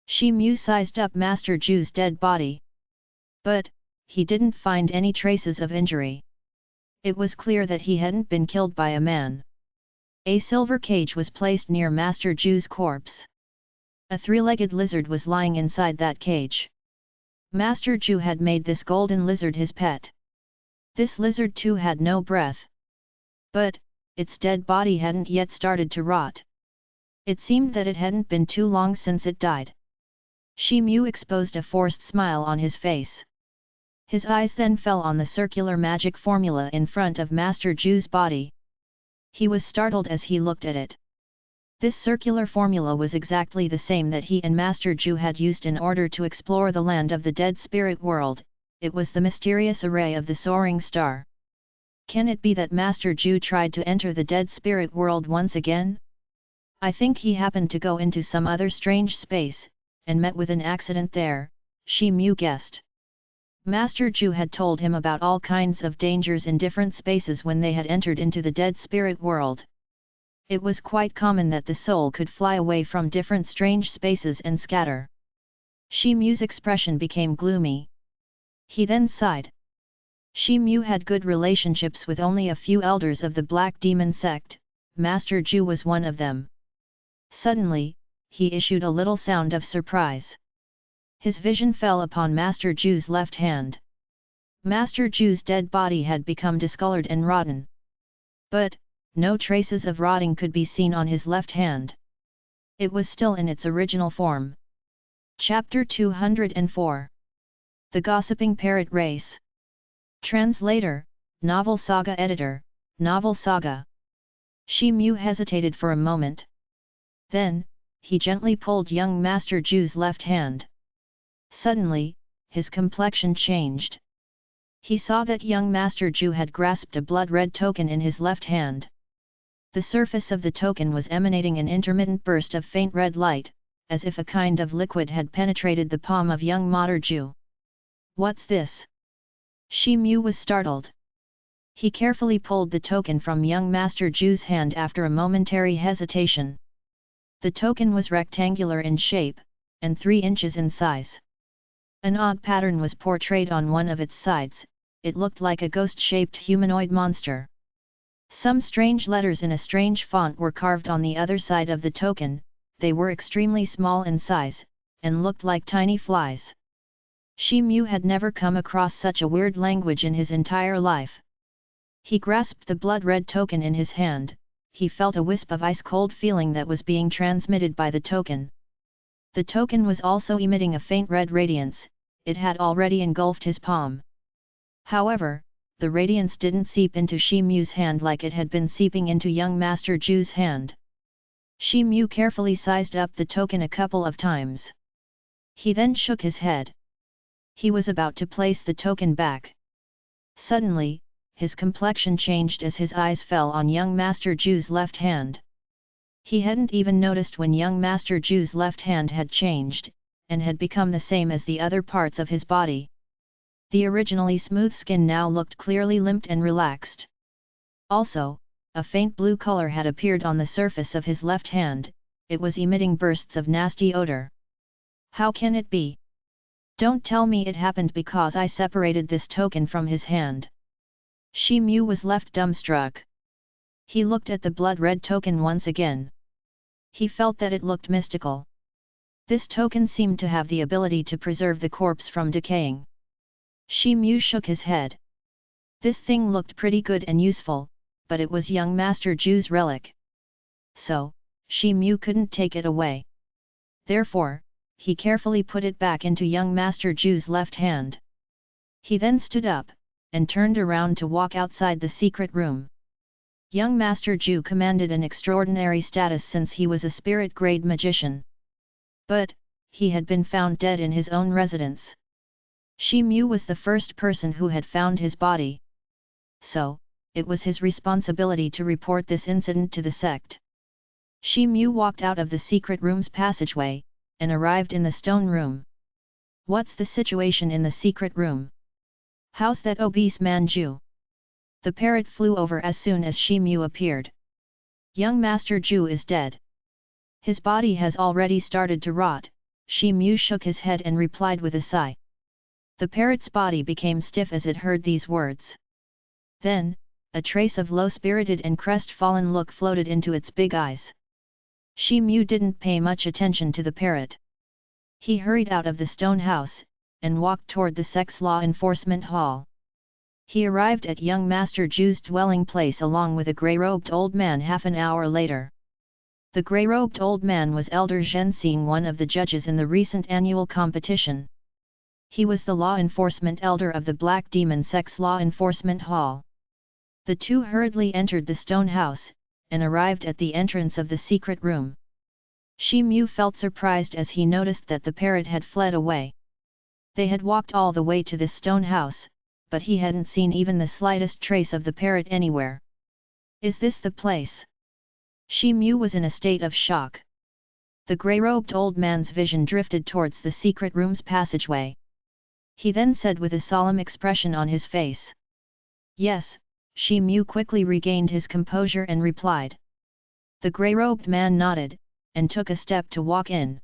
Shi Mu sized up Master Ju's dead body. But, he didn't find any traces of injury. It was clear that he hadn't been killed by a man. A silver cage was placed near Master Ju's corpse. A three-legged lizard was lying inside that cage. Master Ju had made this golden lizard his pet. This lizard too had no breath. But, its dead body hadn't yet started to rot. It seemed that it hadn't been too long since it died. Shi Mu exposed a forced smile on his face. His eyes then fell on the circular magic formula in front of Master Ju's body. He was startled as he looked at it. This circular formula was exactly the same that he and Master Ju had used in order to explore the land of the dead spirit world. It was the mysterious array of the soaring star. Can it be that Master Ju tried to enter the dead spirit world once again? I think he happened to go into some other strange space, and met with an accident there, Shi Mu guessed. Master Ju had told him about all kinds of dangers in different spaces when they had entered into the dead spirit world. It was quite common that the soul could fly away from different strange spaces and scatter. Shi Mu's expression became gloomy. He then sighed. Shi Mu had good relationships with only a few elders of the Black Demon sect. Master Ju was one of them. Suddenly, he issued a little sound of surprise. His vision fell upon Master Ju's left hand. Master Ju's dead body had become discolored and rotten. But, no traces of rotting could be seen on his left hand. It was still in its original form. Chapter 204. The Gossiping Parrot Race. Translator, Novel Saga Editor, Novel Saga. Shi Mu hesitated for a moment. Then, he gently pulled young Master Ju's left hand. Suddenly, his complexion changed. He saw that young Master Ju had grasped a blood-red token in his left hand. The surface of the token was emanating an intermittent burst of faint red light, as if a kind of liquid had penetrated the palm of young Master Ju. "What's this?" Shi Mu was startled. He carefully pulled the token from young Master Ju's hand after a momentary hesitation. The token was rectangular in shape, and 3 inches in size. An odd pattern was portrayed on one of its sides. It looked like a ghost-shaped humanoid monster. Some strange letters in a strange font were carved on the other side of the token. They were extremely small in size, and looked like tiny flies. Shi Mu had never come across such a weird language in his entire life. He grasped the blood-red token in his hand. He felt a wisp of ice-cold feeling that was being transmitted by the token. The token was also emitting a faint red radiance. It had already engulfed his palm. However, the radiance didn't seep into Shi Mu's hand like it had been seeping into young Master Ju's hand. Shi Mu carefully sized up the token a couple of times. He then shook his head. He was about to place the token back. Suddenly, his complexion changed as his eyes fell on young Master Ju's left hand. He hadn't even noticed when young Master Ju's left hand had changed, and had become the same as the other parts of his body. The originally smooth skin now looked clearly limped and relaxed. Also, a faint blue color had appeared on the surface of his left hand. It was emitting bursts of nasty odor. How can it be? Don't tell me it happened because I separated this token from his hand. Shi Mu was left dumbstruck. He looked at the blood-red token once again. He felt that it looked mystical. This token seemed to have the ability to preserve the corpse from decaying. Shi Mu shook his head. This thing looked pretty good and useful, but it was young Master Ju's relic. So, Shi Mu couldn't take it away. Therefore, he carefully put it back into young Master Ju's left hand. He then stood up, and turned around to walk outside the secret room. Young Master Ju commanded an extraordinary status since he was a spirit-grade magician. But, he had been found dead in his own residence. Shi Mu was the first person who had found his body. So, it was his responsibility to report this incident to the sect. Shi Mu walked out of the secret room's passageway, and arrived in the stone room. "What's the situation in the secret room? How's that obese man Ju?" The parrot flew over as soon as Shi Mu appeared. "Young Master Ju is dead. His body has already started to rot." Shi Mu shook his head and replied with a sigh. The parrot's body became stiff as it heard these words. Then, a trace of low-spirited and crestfallen look floated into its big eyes. Shi Mu didn't pay much attention to the parrot. He hurried out of the stone house, and walked toward the sect's law enforcement hall. He arrived at young Master Ju's dwelling place along with a grey-robed old man half an hour later. The grey-robed old man was Elder Zhenxing, one of the judges in the recent annual competition. He was the law enforcement elder of the Black Demon Sect's law enforcement hall. The two hurriedly entered the stone house, and arrived at the entrance of the secret room. Shi Mu felt surprised as he noticed that the parrot had fled away. They had walked all the way to this stone house, but he hadn't seen even the slightest trace of the parrot anywhere. "Is this the place?" Shi Mu was in a state of shock. The grey-robed old man's vision drifted towards the secret room's passageway. He then said with a solemn expression on his face. "Yes." Shi Mu quickly regained his composure and replied. The grey-robed man nodded, and took a step to walk in.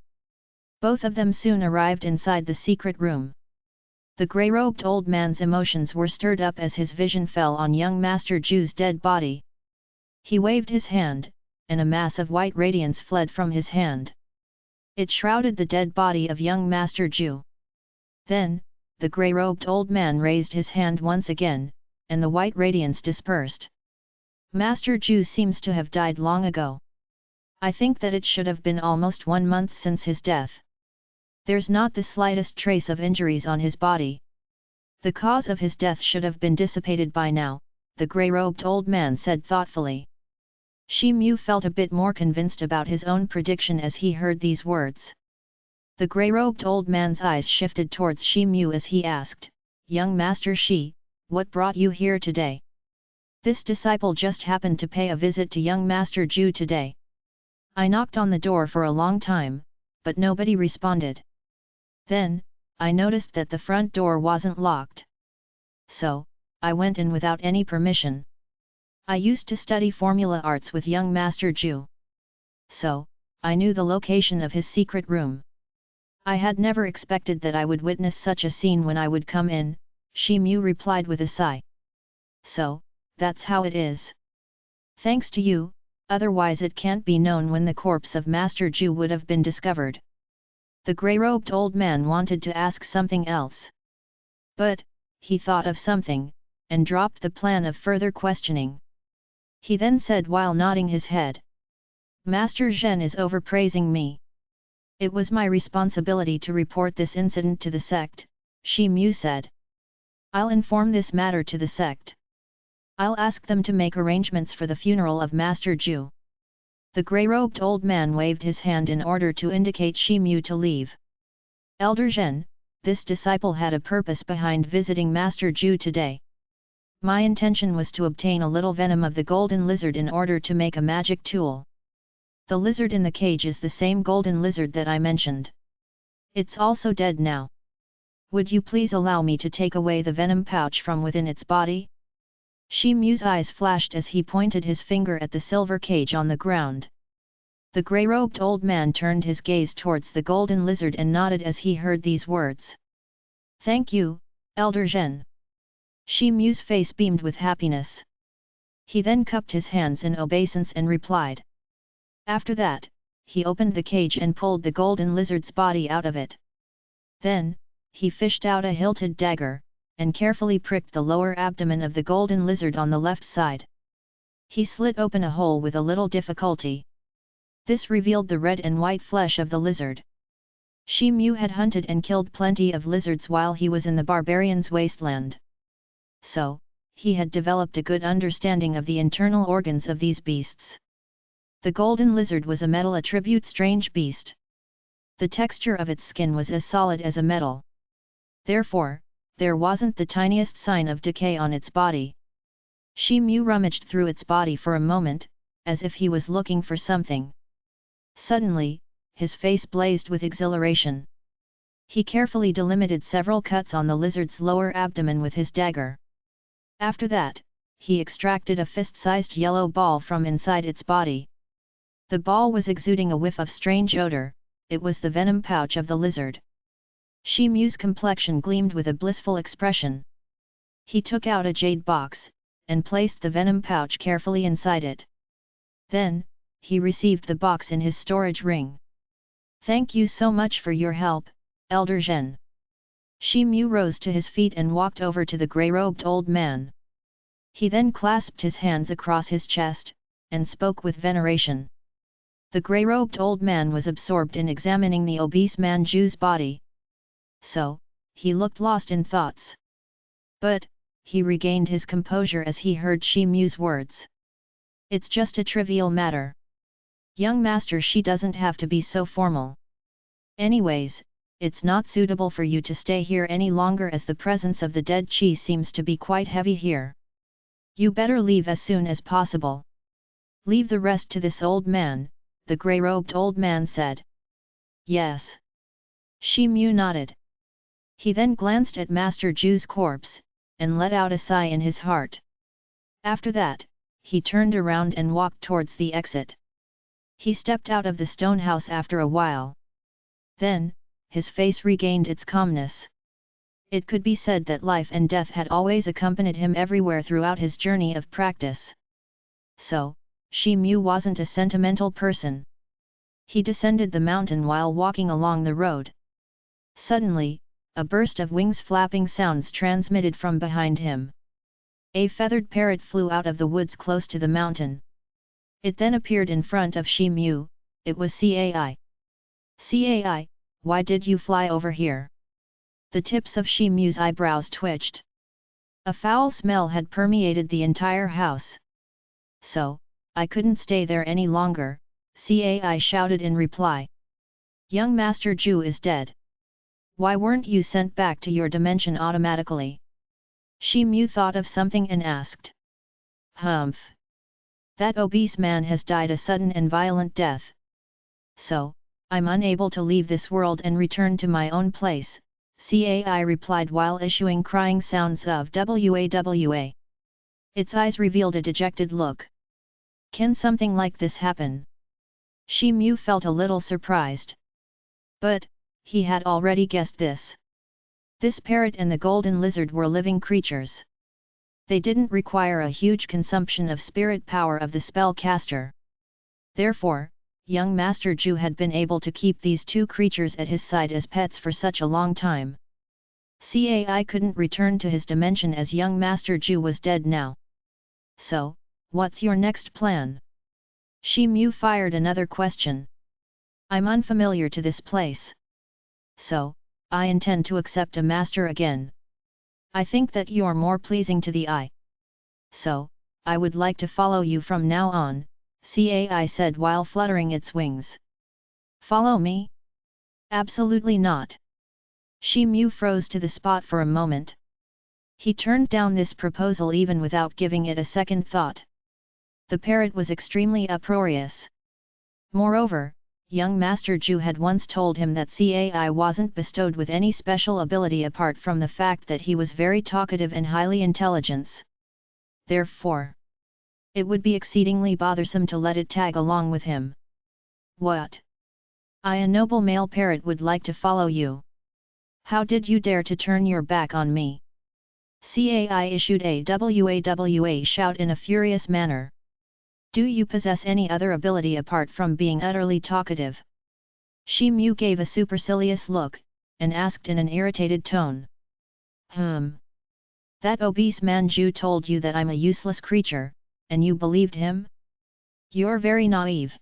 Both of them soon arrived inside the secret room. The grey-robed old man's emotions were stirred up as his vision fell on young Master Ju's dead body. He waved his hand, and a mass of white radiance fled from his hand. It shrouded the dead body of young Master Ju. Then, the grey-robed old man raised his hand once again, and the white radiance dispersed. "Master Ju seems to have died long ago. I think that it should have been almost 1 month since his death. There's not the slightest trace of injuries on his body. The cause of his death should have been dissipated by now," the grey-robed old man said thoughtfully. Shi Mu felt a bit more convinced about his own prediction as he heard these words. The grey-robed old man's eyes shifted towards Shi Mu as he asked, "Young Master Shi, what brought you here today?" "This disciple just happened to pay a visit to young Master Ju today. I knocked on the door for a long time, but nobody responded. Then, I noticed that the front door wasn't locked. So, I went in without any permission. I used to study formula arts with young Master Zhu. So, I knew the location of his secret room. I had never expected that I would witness such a scene when I would come in, Shi Mu replied with a sigh. So, that's how it is. Thanks to you, otherwise it can't be known when the corpse of Master Zhu would have been discovered. The grey-robed old man wanted to ask something else. But, he thought of something, and dropped the plan of further questioning. He then said while nodding his head. Master Zhen is overpraising me. It was my responsibility to report this incident to the sect, Shi Mu said. I'll inform this matter to the sect. I'll ask them to make arrangements for the funeral of Master Zhu. The grey-robed old man waved his hand in order to indicate Shi Mu to leave. Elder Zhen, this disciple had a purpose behind visiting Master Zhu today. My intention was to obtain a little venom of the golden lizard in order to make a magic tool. The lizard in the cage is the same golden lizard that I mentioned. It's also dead now. Would you please allow me to take away the venom pouch from within its body? Shi Mu's eyes flashed as he pointed his finger at the silver cage on the ground. The grey-robed old man turned his gaze towards the golden lizard and nodded as he heard these words. Thank you, Elder Zhen. Shi Mu's face beamed with happiness. He then cupped his hands in obeisance and replied. After that, he opened the cage and pulled the golden lizard's body out of it. Then, he fished out a hilted dagger, and carefully pricked the lower abdomen of the golden lizard on the left side. He slit open a hole with a little difficulty. This revealed the red and white flesh of the lizard. Shi Mu had hunted and killed plenty of lizards while he was in the barbarian's wasteland. So, he had developed a good understanding of the internal organs of these beasts. The golden lizard was a metal attribute strange beast. The texture of its skin was as solid as a metal. Therefore, there wasn't the tiniest sign of decay on its body. Shi Mu rummaged through its body for a moment, as if he was looking for something. Suddenly, his face blazed with exhilaration. He carefully delimited several cuts on the lizard's lower abdomen with his dagger. After that, he extracted a fist-sized yellow ball from inside its body. The ball was exuding a whiff of strange odor, it was the venom pouch of the lizard. Shi Mu's complexion gleamed with a blissful expression. He took out a jade box, and placed the venom pouch carefully inside it. Then, he received the box in his storage ring. Thank you so much for your help, Elder Zhen. Shi Mu rose to his feet and walked over to the grey-robed old man. He then clasped his hands across his chest, and spoke with veneration. The grey-robed old man was absorbed in examining the obese Manju's body. So, he looked lost in thoughts. But, he regained his composure as he heard Shi Mu's words. It's just a trivial matter. Young Master Shi doesn't have to be so formal. Anyways, it's not suitable for you to stay here any longer as the presence of the dead Qi seems to be quite heavy here. You better leave as soon as possible. Leave the rest to this old man, the grey-robed old man said. Yes. Shi Mu nodded. He then glanced at Master Zhu's corpse, and let out a sigh in his heart. After that, he turned around and walked towards the exit. He stepped out of the stone house after a while. Then, his face regained its calmness. It could be said that life and death had always accompanied him everywhere throughout his journey of practice. So, Shi Mu wasn't a sentimental person. He descended the mountain while walking along the road. Suddenly, a burst of wings flapping sounds transmitted from behind him. A feathered parrot flew out of the woods close to the mountain. It then appeared in front of Shi Mu. It was Cai. Cai, why did you fly over here? The tips of Shi Mu's eyebrows twitched. A foul smell had permeated the entire house. So, I couldn't stay there any longer, Cai shouted in reply. Young Master Zhu is dead. Why weren't you sent back to your dimension automatically? Shi Mu thought of something and asked. Humph. That obese man has died a sudden and violent death. So, I'm unable to leave this world and return to my own place, Cai replied while issuing crying sounds of wawa. Its eyes revealed a dejected look. Can something like this happen? Shi Mu felt a little surprised. But, he had already guessed this. This parrot and the golden lizard were living creatures. They didn't require a huge consumption of spirit power of the spellcaster. Therefore, young Master Zhu had been able to keep these two creatures at his side as pets for such a long time. Cai couldn't return to his dimension as young Master Zhu was dead now. So, what's your next plan? Shi Mu fired another question. I'm unfamiliar to this place. So, I intend to accept a master again. I think that you're more pleasing to the eye. So, I would like to follow you from now on, Cai said while fluttering its wings. Follow me? Absolutely not. Shi Mu froze to the spot for a moment. He turned down this proposal even without giving it a second thought. The parrot was extremely uproarious. Moreover, young Master Zhu had once told him that Cai wasn't bestowed with any special ability apart from the fact that he was very talkative and highly intelligent. Therefore, it would be exceedingly bothersome to let it tag along with him. What? I, a noble male parrot, would like to follow you. How did you dare to turn your back on me? Cai issued a wawa shout in a furious manner. Do you possess any other ability apart from being utterly talkative? Shi Mu gave a supercilious look, and asked in an irritated tone. That obese man Zhu told you that I'm a useless creature, and you believed him? You're very naive.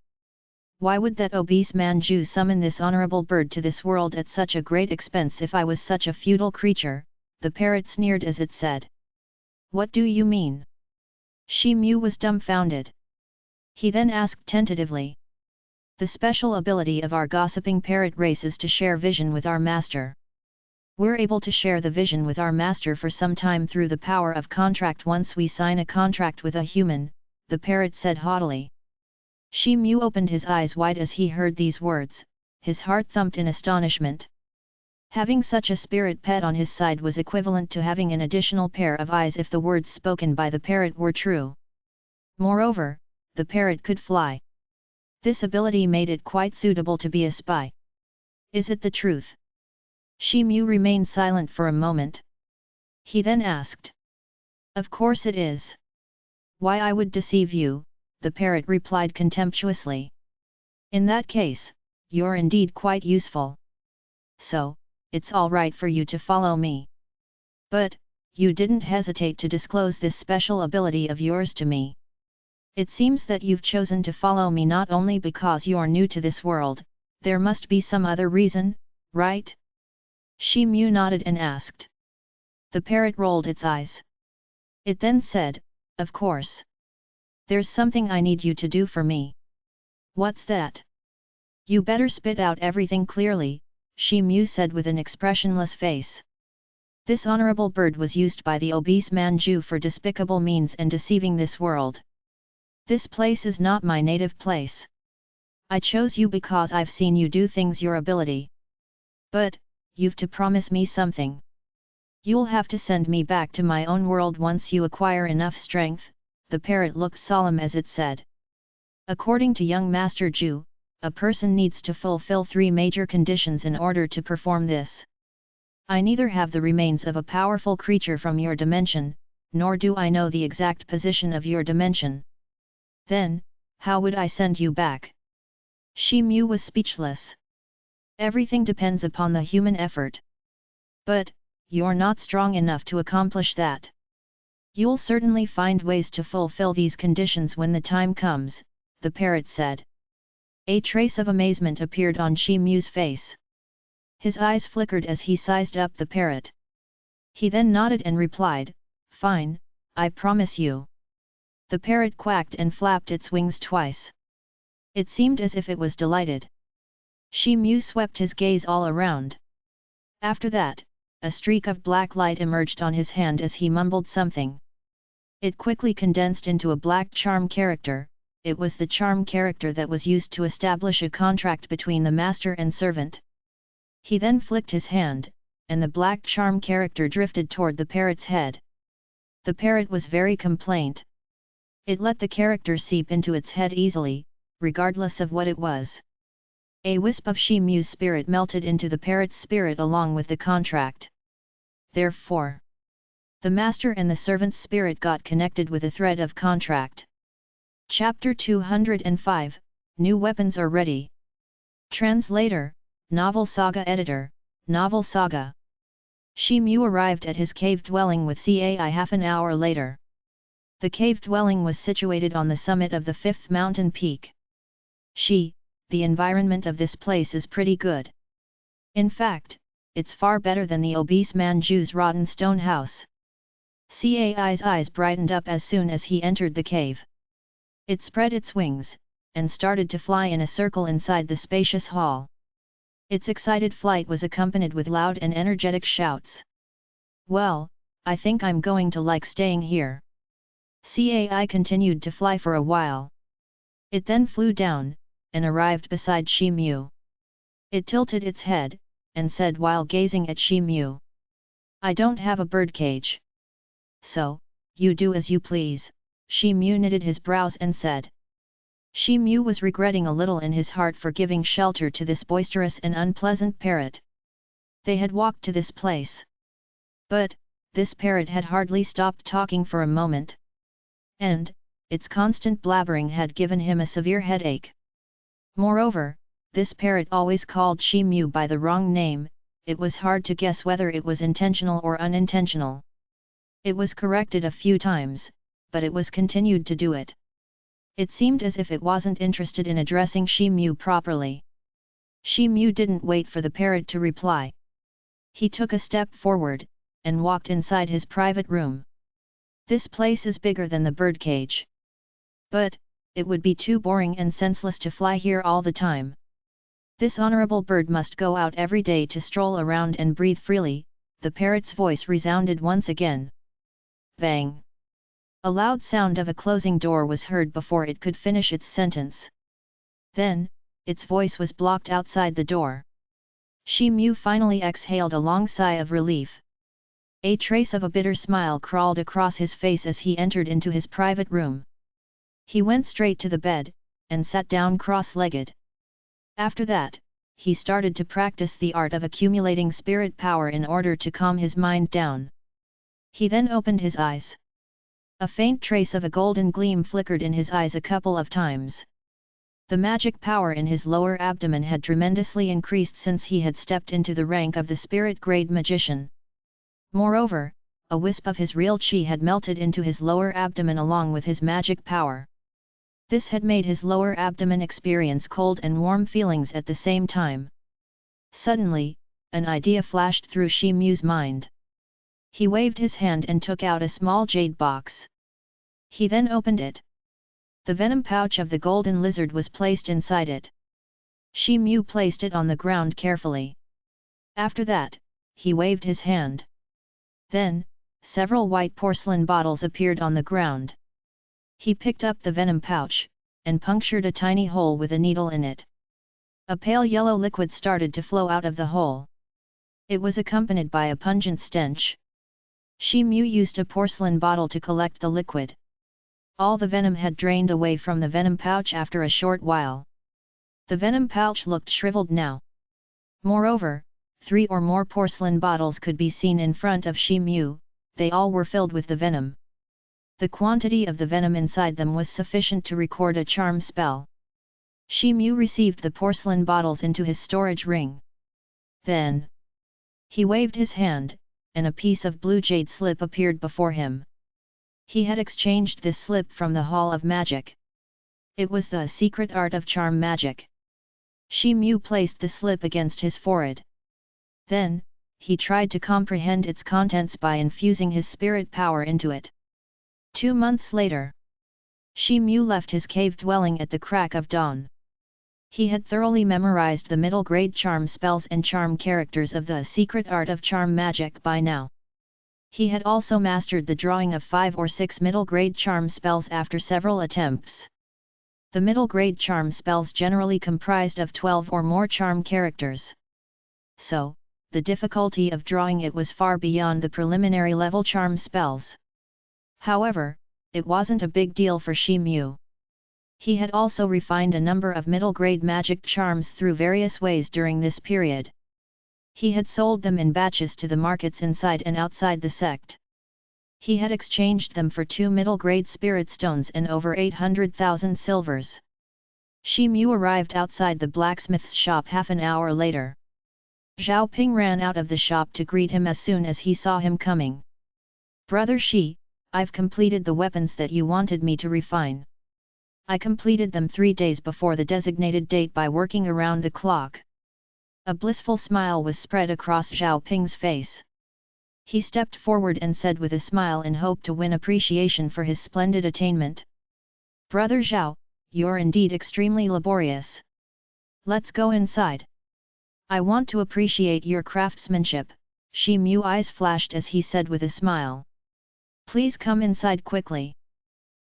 Why would that obese man Zhu summon this honorable bird to this world at such a great expense if I was such a futile creature? The parrot sneered as it said. What do you mean? Shi Mu was dumbfounded. He then asked tentatively. The special ability of our gossiping parrot race is to share vision with our master. We're able to share the vision with our master for some time through the power of contract once we sign a contract with a human, the parrot said haughtily. Shi Mu opened his eyes wide as he heard these words, his heart thumped in astonishment. Having such a spirit pet on his side was equivalent to having an additional pair of eyes if the words spoken by the parrot were true. Moreover, the parrot could fly. This ability made it quite suitable to be a spy. Is it the truth? Shi Mu remained silent for a moment. He then asked. Of course it is. Why I would deceive you, the parrot replied contemptuously. In that case, you're indeed quite useful. So, it's all right for you to follow me. But, you didn't hesitate to disclose this special ability of yours to me. It seems that you've chosen to follow me not only because you're new to this world, there must be some other reason, right? Shi Mu nodded and asked. The parrot rolled its eyes. It then said, of course. There's something I need you to do for me. What's that? You better spit out everything clearly, Shi Mu said with an expressionless face. This honorable bird was used by the obese man Zhu for despicable means and deceiving this world. This place is not my native place. I chose you because I've seen you do things your ability. But, you've to promise me something. You'll have to send me back to my own world once you acquire enough strength, the parrot looked solemn as it said. According to young Master Zhu, a person needs to fulfill 3 major conditions in order to perform this. I neither have the remains of a powerful creature from your dimension, nor do I know the exact position of your dimension. Then, how would I send you back? Shi Mu was speechless. Everything depends upon the human effort. But, you're not strong enough to accomplish that. You'll certainly find ways to fulfill these conditions when the time comes, the parrot said. A trace of amazement appeared on Shi Mu's face. His eyes flickered as he sized up the parrot. He then nodded and replied, Fine, I promise you. The parrot quacked and flapped its wings twice. It seemed as if it was delighted. Shi Mu swept his gaze all around. After that, a streak of black light emerged on his hand as he mumbled something. It quickly condensed into a black charm character, it was the charm character that was used to establish a contract between the master and servant. He then flicked his hand, and the black charm character drifted toward the parrot's head. The parrot was very complaint. It let the character seep into its head easily, regardless of what it was. A wisp of Shimu's spirit melted into the parrot's spirit along with the contract. Therefore, the master and the servant's spirit got connected with a thread of contract. Chapter 205, New Weapons Are Ready. Translator, Novel Saga Editor, Novel Saga. Shimu arrived at his cave dwelling with Cai half an hour later. The cave dwelling was situated on the summit of the fifth mountain peak. The environment of this place is pretty good. In fact, it's far better than the obese Manju's rotten stone house. Cai's eyes brightened up as soon as he entered the cave. It spread its wings, and started to fly in a circle inside the spacious hall. Its excited flight was accompanied with loud and energetic shouts. "Well, I think I'm going to like staying here." Cai continued to fly for a while. It then flew down, and arrived beside Shimu. It tilted its head, and said while gazing at Shimu, "I don't have a birdcage." "So, you do as you please," Shimu knitted his brows and said. Shimu was regretting a little in his heart for giving shelter to this boisterous and unpleasant parrot. They had walked to this place. But, this parrot had hardly stopped talking for a moment. And, its constant blabbering had given him a severe headache. Moreover, this parrot always called Shimu by the wrong name. It was hard to guess whether it was intentional or unintentional. It was corrected a few times, but it was continued to do it. It seemed as if it wasn't interested in addressing Shimu properly. Shimu didn't wait for the parrot to reply. He took a step forward, and walked inside his private room. This place is bigger than the birdcage. But, it would be too boring and senseless to fly here all the time. This honorable bird must go out every day to stroll around and breathe freely. The parrot's voice resounded once again. Bang! A loud sound of a closing door was heard before it could finish its sentence. Then, its voice was blocked outside the door. Shimu finally exhaled a long sigh of relief. A trace of a bitter smile crawled across his face as he entered into his private room. He went straight to the bed, and sat down cross-legged. After that, he started to practice the art of accumulating spirit power in order to calm his mind down. He then opened his eyes. A faint trace of a golden gleam flickered in his eyes a couple of times. The magic power in his lower abdomen had tremendously increased since he had stepped into the rank of the spirit-grade magician. Moreover, a wisp of his real chi had melted into his lower abdomen along with his magic power. This had made his lower abdomen experience cold and warm feelings at the same time. Suddenly, an idea flashed through Shimu's mind. He waved his hand and took out a small jade box. He then opened it. The venom pouch of the golden lizard was placed inside it. Shimu placed it on the ground carefully. After that, he waved his hand. Then, several white porcelain bottles appeared on the ground. He picked up the venom pouch, and punctured a tiny hole with a needle in it. A pale yellow liquid started to flow out of the hole. It was accompanied by a pungent stench. Shimu used a porcelain bottle to collect the liquid. All the venom had drained away from the venom pouch after a short while. The venom pouch looked shriveled now. Moreover, 3 or more porcelain bottles could be seen in front of Shimu. They all were filled with the venom. The quantity of the venom inside them was sufficient to record a charm spell. Shimu received the porcelain bottles into his storage ring. Then, he waved his hand, and a piece of blue jade slip appeared before him. He had exchanged this slip from the Hall of Magic. It was the secret art of charm magic. Shimu placed the slip against his forehead. Then, he tried to comprehend its contents by infusing his spirit power into it. 2 months later, Shimu left his cave dwelling at the crack of dawn. He had thoroughly memorized the middle-grade charm spells and charm characters of the secret art of charm magic by now. He had also mastered the drawing of 5 or 6 middle-grade charm spells after several attempts. The middle-grade charm spells generally comprised of 12 or more charm characters. So, the difficulty of drawing it was far beyond the preliminary level charm spells. However, it wasn't a big deal for Shi Mu. He had also refined a number of middle-grade magic charms through various ways during this period. He had sold them in batches to the markets inside and outside the sect. He had exchanged them for 2 middle-grade spirit stones and over 800,000 silvers. Shi Mu arrived outside the blacksmith's shop half an hour later. Zhao Ping ran out of the shop to greet him as soon as he saw him coming. "Brother Shi, I've completed the weapons that you wanted me to refine. I completed them 3 days before the designated date by working around the clock." A blissful smile was spread across Zhao Ping's face. He stepped forward and said with a smile in hope to win appreciation for his splendid attainment. "Brother Zhao, you're indeed extremely laborious. Let's go inside. I want to appreciate your craftsmanship," Shi Mu's eyes flashed as he said with a smile. "Please come inside quickly."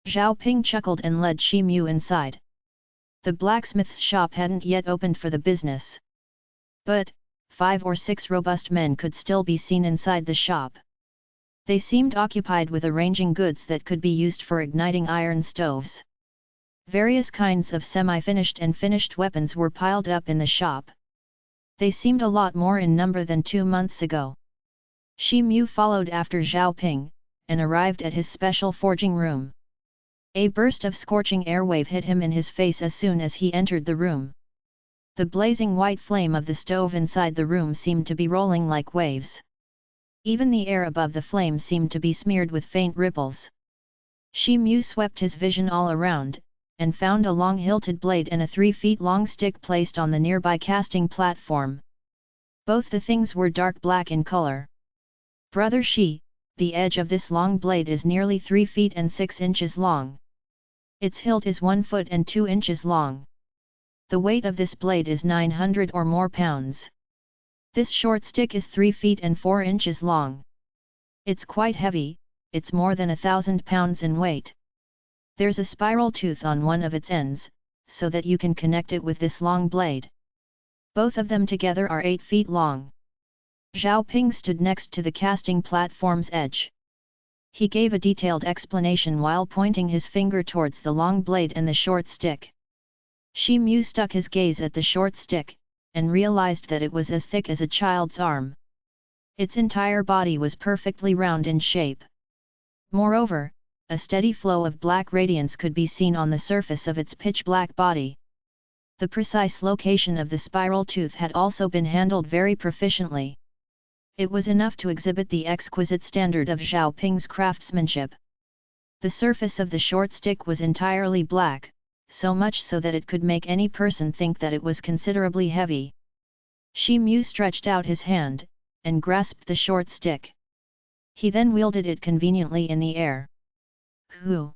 Zhao Ping chuckled and led Shi Mu inside. The blacksmith's shop hadn't yet opened for the business. But 5 or 6 robust men could still be seen inside the shop. They seemed occupied with arranging goods that could be used for igniting iron stoves. Various kinds of semi-finished and finished weapons were piled up in the shop. They seemed a lot more in number than 2 months ago. Shi Mu followed after Zhao Ping, and arrived at his special forging room. A burst of scorching air wave hit him in his face as soon as he entered the room. The blazing white flame of the stove inside the room seemed to be rolling like waves. Even the air above the flame seemed to be smeared with faint ripples. Shi Mu swept his vision all around, and found a long hilted blade and a 3 feet long stick placed on the nearby casting platform. Both the things were dark black in color. "Brother Shi, the edge of this long blade is nearly 3 feet and 6 inches long. Its hilt is 1 foot and 2 inches long. The weight of this blade is 900 or more pounds. This short stick is 3 feet and 4 inches long. It's quite heavy, it's more than 1,000 pounds in weight. There's a spiral tooth on one of its ends, so that you can connect it with this long blade. Both of them together are 8 feet long." Zhao Ping stood next to the casting platform's edge. He gave a detailed explanation while pointing his finger towards the long blade and the short stick. Shi Mu stuck his gaze at the short stick, and realized that it was as thick as a child's arm. Its entire body was perfectly round in shape. Moreover, a steady flow of black radiance could be seen on the surface of its pitch-black body. The precise location of the spiral tooth had also been handled very proficiently. It was enough to exhibit the exquisite standard of Zhao Ping's craftsmanship. The surface of the short stick was entirely black, so much so that it could make any person think that it was considerably heavy. Shi Mu stretched out his hand, and grasped the short stick. He then wielded it conveniently in the air. "Hoo!"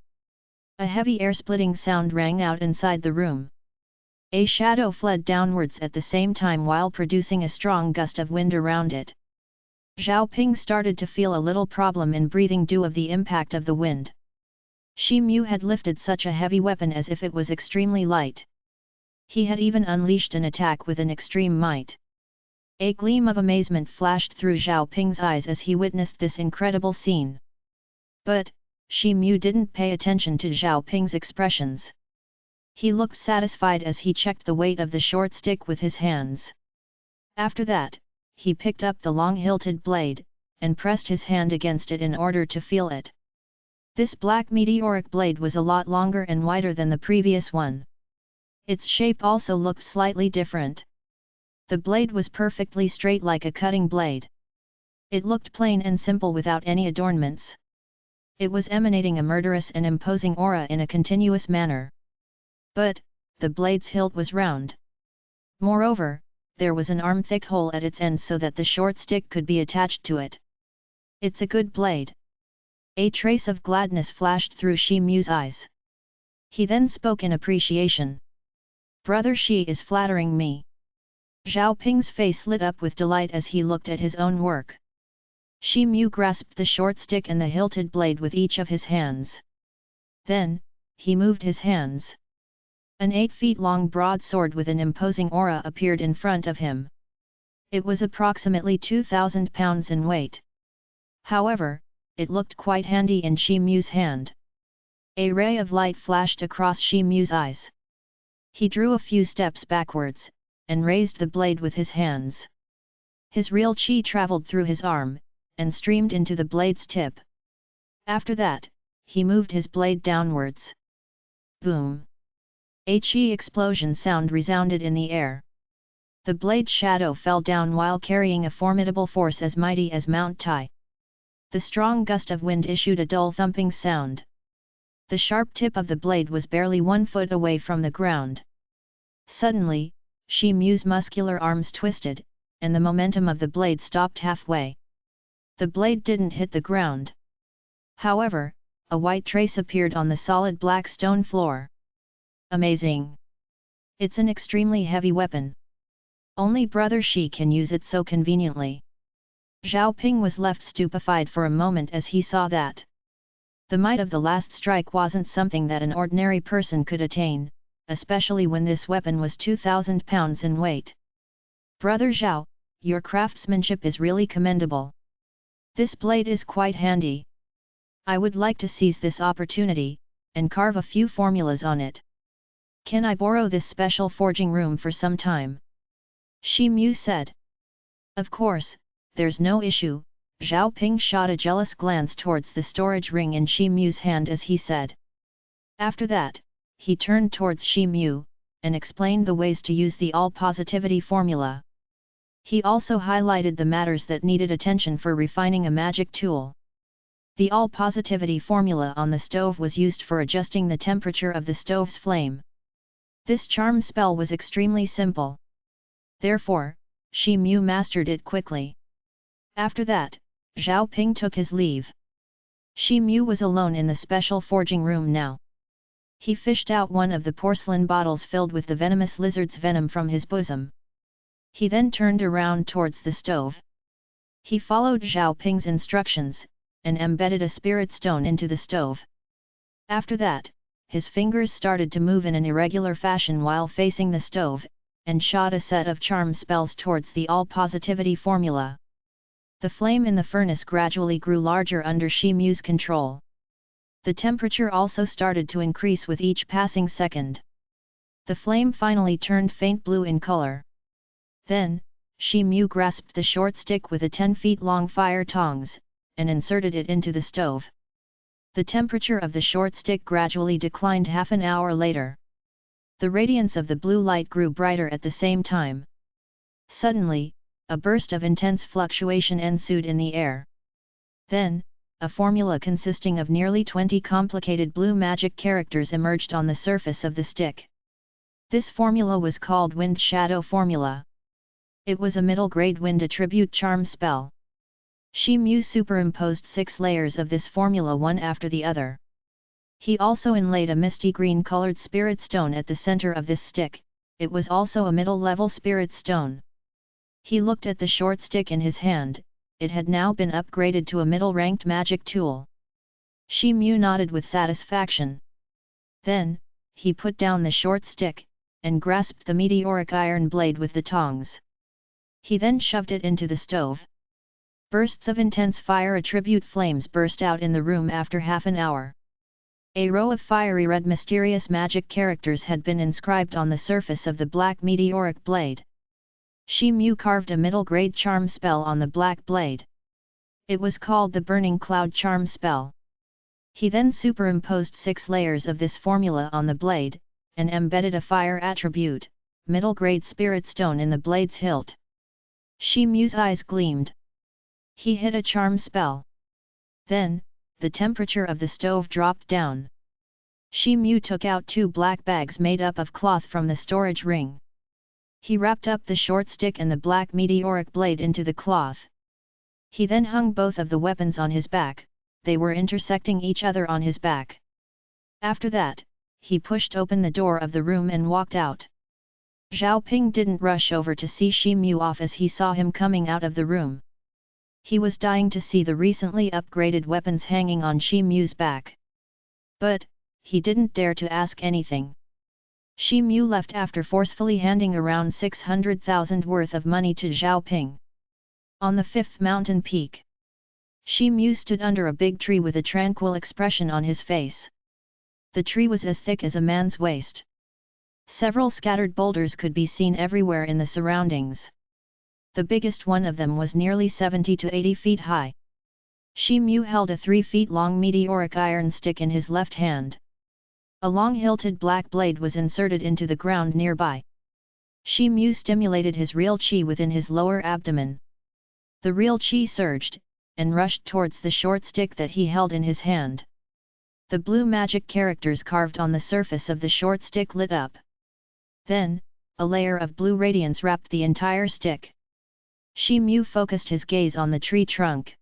A heavy air-splitting sound rang out inside the room. A shadow fled downwards at the same time while producing a strong gust of wind around it. Zhao Ping started to feel a little problem in breathing due of the impact of the wind. Shi Mu had lifted such a heavy weapon as if it was extremely light. He had even unleashed an attack with an extreme might. A gleam of amazement flashed through Zhao Ping's eyes as he witnessed this incredible scene. But, Shi Mu didn't pay attention to Zhao Ping's expressions. He looked satisfied as he checked the weight of the short stick with his hands. After that, he picked up the long-hilted blade, and pressed his hand against it in order to feel it. This black meteoric blade was a lot longer and wider than the previous one. Its shape also looked slightly different. The blade was perfectly straight like a cutting blade. It looked plain and simple without any adornments. It was emanating a murderous and imposing aura in a continuous manner. But, the blade's hilt was round. Moreover, there was an arm-thick hole at its end so that the short stick could be attached to it. "It's a good blade." A trace of gladness flashed through Shi Mu's eyes. He then spoke in appreciation. "Brother Shi is flattering me." Zhao Ping's face lit up with delight as he looked at his own work. Shi Mu grasped the short stick and the hilted blade with each of his hands. Then, he moved his hands. An 8-feet-long broadsword with an imposing aura appeared in front of him. It was approximately 2,000 pounds in weight. However, it looked quite handy in Shi Mu's hand. A ray of light flashed across Shi Mu's eyes. He drew a few steps backwards, and raised the blade with his hands. His real qi traveled through his arm, and streamed into the blade's tip. After that, he moved his blade downwards. Boom! A qi explosion sound resounded in the air. The blade shadow fell down while carrying a formidable force as mighty as Mount Tai. The strong gust of wind issued a dull thumping sound. The sharp tip of the blade was barely 1 foot away from the ground. Suddenly, Shi Mu's muscular arms twisted, and the momentum of the blade stopped halfway. The blade didn't hit the ground. However, a white trace appeared on the solid black stone floor. Amazing! It's an extremely heavy weapon. Only Brother Shi can use it so conveniently. Zhao Ping was left stupefied for a moment as he saw that. The might of the last strike wasn't something that an ordinary person could attain, especially when this weapon was 2,000 pounds in weight. Brother Zhao, your craftsmanship is really commendable. This blade is quite handy. I would like to seize this opportunity, and carve a few formulas on it. Can I borrow this special forging room for some time? Shi Mu said. Of course, there's no issue. Zhao Ping shot a jealous glance towards the storage ring in Shi Mu's hand as he said. After that, he turned towards Shi Mu, and explained the ways to use the all-positivity formula. He also highlighted the matters that needed attention for refining a magic tool. The all-positivity formula on the stove was used for adjusting the temperature of the stove's flame. This charm spell was extremely simple. Therefore, Shi Mu mastered it quickly. After that, Zhao Ping took his leave. Shi Mu was alone in the special forging room now. He fished out one of the porcelain bottles filled with the venomous lizard's venom from his bosom. He then turned around towards the stove. He followed Zhao Ping's instructions, and embedded a spirit stone into the stove. After that, his fingers started to move in an irregular fashion while facing the stove, and shot a set of charm spells towards the all-positivity formula. The flame in the furnace gradually grew larger under Shi Mu's control. The temperature also started to increase with each passing second. The flame finally turned faint blue in color. Then, Shi Mu grasped the short stick with a 10-feet-long fire tongs, and inserted it into the stove. The temperature of the short stick gradually declined half an hour later. The radiance of the blue light grew brighter at the same time. Suddenly, a burst of intense fluctuation ensued in the air. Then, a formula consisting of nearly 20 complicated blue magic characters emerged on the surface of the stick. This formula was called Wind Shadow Formula. It was a middle-grade wind attribute charm spell. Shi Mu superimposed 6 layers of this formula one after the other. He also inlaid a misty green-colored spirit stone at the center of this stick. It was also a middle-level spirit stone. He looked at the short stick in his hand. It had now been upgraded to a middle-ranked magic tool. Shi Mu nodded with satisfaction. Then, he put down the short stick, and grasped the meteoric iron blade with the tongs. He then shoved it into the stove. Bursts of intense fire attribute flames burst out in the room after half an hour. A row of fiery red mysterious magic characters had been inscribed on the surface of the black meteoric blade. Shi Mu carved a middle-grade charm spell on the black blade. It was called the Burning Cloud Charm Spell. He then superimposed 6 layers of this formula on the blade, and embedded a fire attribute, middle-grade spirit stone in the blade's hilt. Shi Mu's eyes gleamed. He hit a charm spell. Then, the temperature of the stove dropped down. Shi Mu took out 2 black bags made up of cloth from the storage ring. He wrapped up the short stick and the black meteoric blade into the cloth. He then hung both of the weapons on his back. They were intersecting each other on his back. After that, he pushed open the door of the room and walked out. Zhao Ping didn't rush over to see Shi Mu off as he saw him coming out of the room. He was dying to see the recently upgraded weapons hanging on Shi Mu's back. But, he didn't dare to ask anything. Shi Mu left after forcefully handing around 600,000 worth of money to Zhao Ping. On the fifth mountain peak, Shi Mu stood under a big tree with a tranquil expression on his face. The tree was as thick as a man's waist. Several scattered boulders could be seen everywhere in the surroundings. The biggest one of them was nearly 70 to 80 feet high. Shi Mu held a 3 feet long meteoric iron stick in his left hand. A long hilted black blade was inserted into the ground nearby. Shi Mu stimulated his real qi within his lower abdomen. The real qi surged, and rushed towards the short stick that he held in his hand. The blue magic characters carved on the surface of the short stick lit up. Then, a layer of blue radiance wrapped the entire stick. Shi Mu focused his gaze on the tree trunk.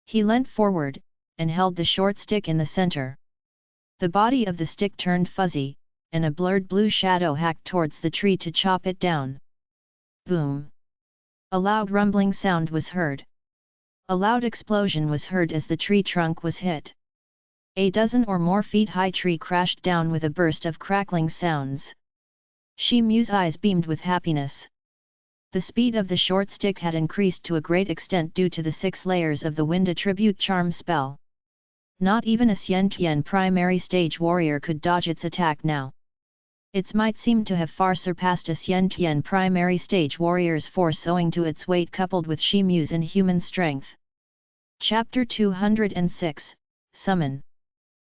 He leant forward, and held the short stick in the center. The body of the stick turned fuzzy, and a blurred blue shadow hacked towards the tree to chop it down. Boom! A loud rumbling sound was heard. A loud explosion was heard as the tree trunk was hit. A dozen or more feet high tree crashed down with a burst of crackling sounds. Shi Mu's eyes beamed with happiness. The speed of the short stick had increased to a great extent due to the 6 layers of the wind attribute charm spell. Not even a Xiantian primary stage warrior could dodge its attack now. Its might seemed to have far surpassed a Xiantian primary stage warrior's force owing to its weight coupled with Shi Mu's inhuman strength. Chapter 206, Summon.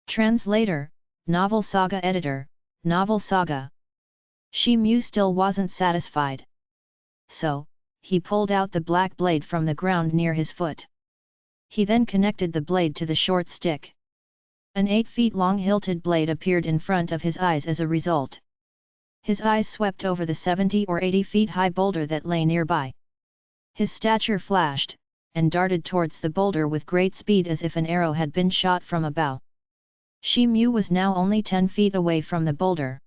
Translator, Novel Saga Editor, Novel Saga. Shi Mu still wasn't satisfied. So, he pulled out the black blade from the ground near his foot. He then connected the blade to the short stick. An 8 feet long hilted blade appeared in front of his eyes as a result. His eyes swept over the 70 or 80 feet high boulder that lay nearby. His stature flashed, and darted towards the boulder with great speed as if an arrow had been shot from a bow. Shi Mu was now only 10 feet away from the boulder.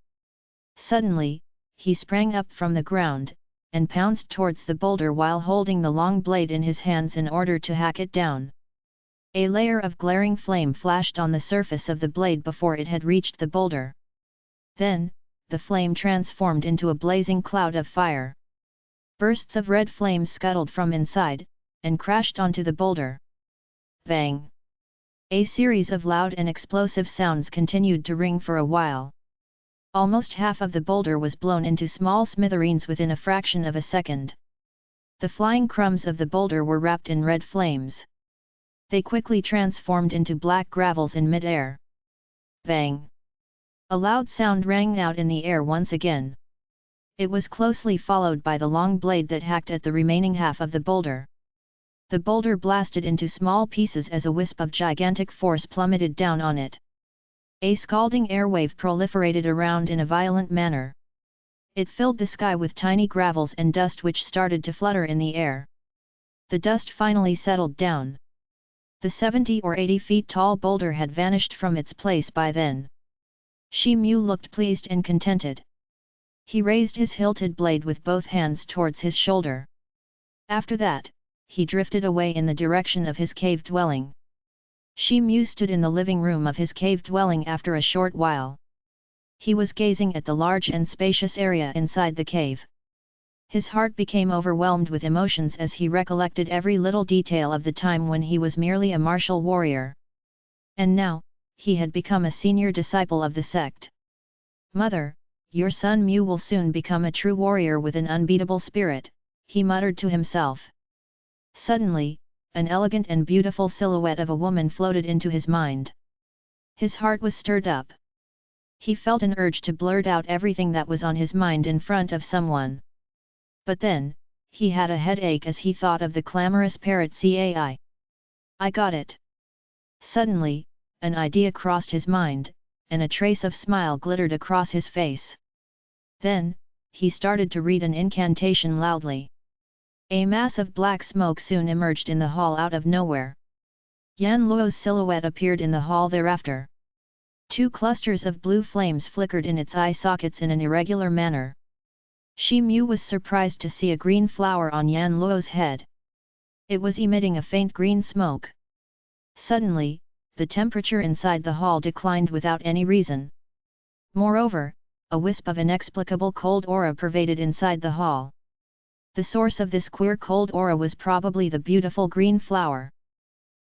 Suddenly, he sprang up from the ground, and pounced towards the boulder while holding the long blade in his hands in order to hack it down. A layer of glaring flame flashed on the surface of the blade before it had reached the boulder. Then, the flame transformed into a blazing cloud of fire. Bursts of red flames scuttled from inside, and crashed onto the boulder. Bang! A series of loud and explosive sounds continued to ring for a while. Almost half of the boulder was blown into small smithereens within a fraction of a second. The flying crumbs of the boulder were wrapped in red flames. They quickly transformed into black gravels in mid-air. Bang! A loud sound rang out in the air once again. It was closely followed by the long blade that hacked at the remaining half of the boulder. The boulder blasted into small pieces as a wisp of gigantic force plummeted down on it. A scalding airwave proliferated around in a violent manner. It filled the sky with tiny gravels and dust which started to flutter in the air. The dust finally settled down. The 70 or 80 feet tall boulder had vanished from its place by then. Shi Mu looked pleased and contented. He raised his hilted blade with both hands towards his shoulder. After that, he drifted away in the direction of his cave dwelling. Shi Mu stood in the living room of his cave dwelling after a short while. He was gazing at the large and spacious area inside the cave. His heart became overwhelmed with emotions as he recollected every little detail of the time when he was merely a martial warrior. And now, he had become a senior disciple of the sect. "Mother, your son Mu will soon become a true warrior with an unbeatable spirit," he muttered to himself. Suddenly, an elegant and beautiful silhouette of a woman floated into his mind. His heart was stirred up. He felt an urge to blurt out everything that was on his mind in front of someone. But then, he had a headache as he thought of the clamorous parrot Cai. "I got it." Suddenly, an idea crossed his mind, and a trace of smile glittered across his face. Then, he started to read an incantation loudly. A mass of black smoke soon emerged in the hall out of nowhere. Yan Luo's silhouette appeared in the hall thereafter. 2 clusters of blue flames flickered in its eye sockets in an irregular manner. Shi Mu was surprised to see a green flower on Yan Luo's head. It was emitting a faint green smoke. Suddenly, the temperature inside the hall declined without any reason. Moreover, a wisp of inexplicable cold aura pervaded inside the hall. The source of this queer cold aura was probably the beautiful green flower.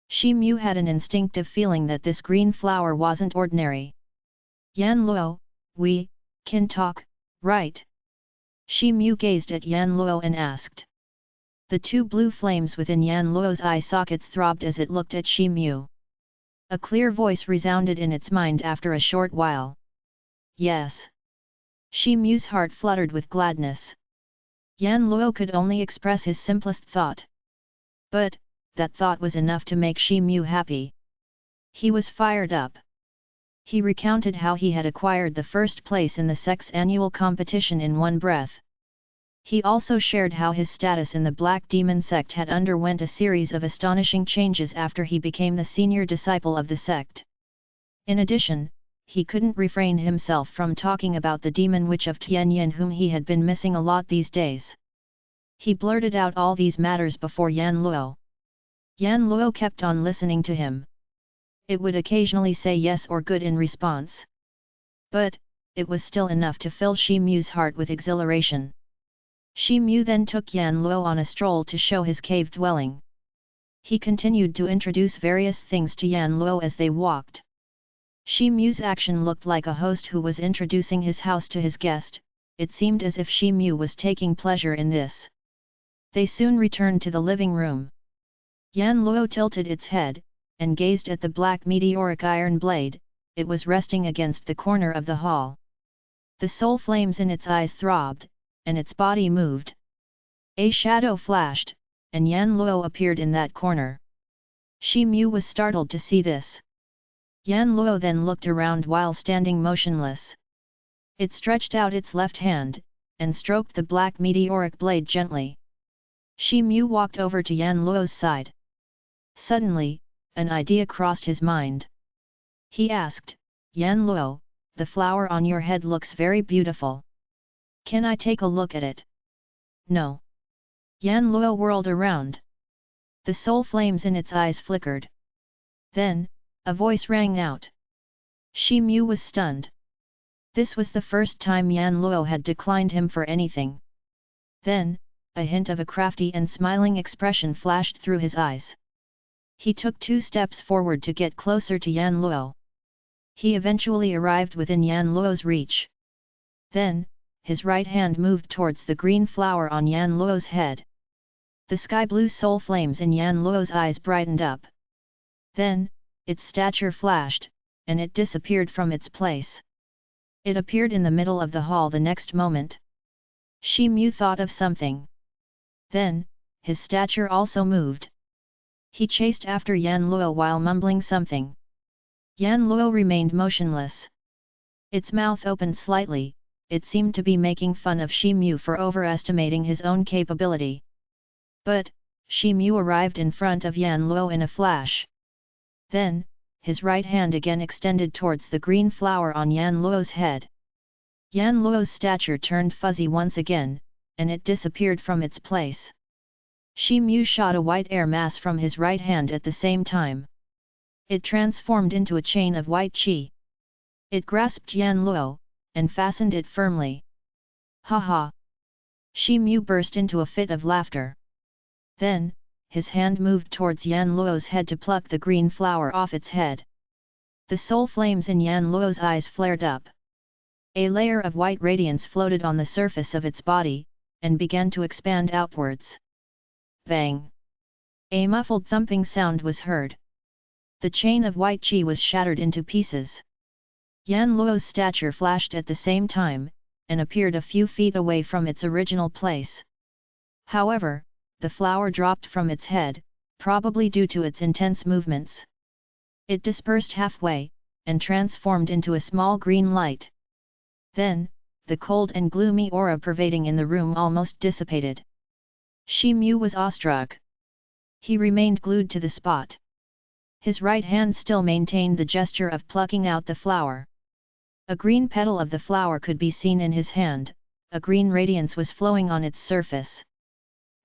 Shi Mu had an instinctive feeling that this green flower wasn't ordinary. Yan Luo, we can talk, right? Shi Mu gazed at Yan Luo and asked. The two blue flames within Yan Luo's eye sockets throbbed as it looked at Shi Mu. A clear voice resounded in its mind after a short while. Yes. Shi Mu's heart fluttered with gladness. Yan Luo could only express his simplest thought. But, that thought was enough to make Shi Mu happy. He was fired up. He recounted how he had acquired the first place in the sect's annual competition in one breath. He also shared how his status in the Black Demon sect had underwent a series of astonishing changes after he became the senior disciple of the sect. In addition, he couldn't refrain himself from talking about the demon witch of Tianyin whom he had been missing a lot these days. He blurted out all these matters before Yan Luo. Yan Luo kept on listening to him. It would occasionally say yes or good in response. But, it was still enough to fill Shi Mu's heart with exhilaration. Shi Mu then took Yan Luo on a stroll to show his cave dwelling. He continued to introduce various things to Yan Luo as they walked. Shi Mu's action looked like a host who was introducing his house to his guest. It seemed as if Shi Mu was taking pleasure in this. They soon returned to the living room. Yan Luo tilted its head, and gazed at the black meteoric iron blade. It was resting against the corner of the hall. The soul flames in its eyes throbbed, and its body moved. A shadow flashed, and Yan Luo appeared in that corner. Shi Mu was startled to see this. Yan Luo then looked around while standing motionless. It stretched out its left hand, and stroked the black meteoric blade gently. Shi Mu walked over to Yan Luo's side. Suddenly, an idea crossed his mind. He asked, Yan Luo, the flower on your head looks very beautiful. Can I take a look at it? No. Yan Luo whirled around. The soul flames in its eyes flickered. Then, a voice rang out. Shi Mu was stunned. This was the first time Yan Luo had declined him for anything. Then, a hint of a crafty and smiling expression flashed through his eyes. He took 2 steps forward to get closer to Yan Luo. He eventually arrived within Yan Luo's reach. Then, his right hand moved towards the green flower on Yan Luo's head. The sky-blue soul flames in Yan Luo's eyes brightened up. Then, its stature flashed, and it disappeared from its place. It appeared in the middle of the hall the next moment. Shi Mu thought of something. Then, his stature also moved. He chased after Yan Luo while mumbling something. Yan Luo remained motionless. Its mouth opened slightly. It seemed to be making fun of Shi Mu for overestimating his own capability. But, Shi Mu arrived in front of Yan Luo in a flash. Then, his right hand again extended towards the green flower on Yan Luo's head. Yan Luo's stature turned fuzzy once again, and it disappeared from its place. Shi Mu shot a white air mass from his right hand at the same time. It transformed into a chain of white qi. It grasped Yan Luo, and fastened it firmly. Ha ha! Shi Mu burst into a fit of laughter. Then, his hand moved towards Yan Luo's head to pluck the green flower off its head. The soul flames in Yan Luo's eyes flared up. A layer of white radiance floated on the surface of its body, and began to expand outwards. Bang! A muffled thumping sound was heard. The chain of white qi was shattered into pieces. Yan Luo's stature flashed at the same time, and appeared a few feet away from its original place. However, the flower dropped from its head, probably due to its intense movements. It dispersed halfway, and transformed into a small green light. Then, the cold and gloomy aura pervading in the room almost dissipated. Shi Mu was awestruck. He remained glued to the spot. His right hand still maintained the gesture of plucking out the flower. A green petal of the flower could be seen in his hand, a green radiance was flowing on its surface.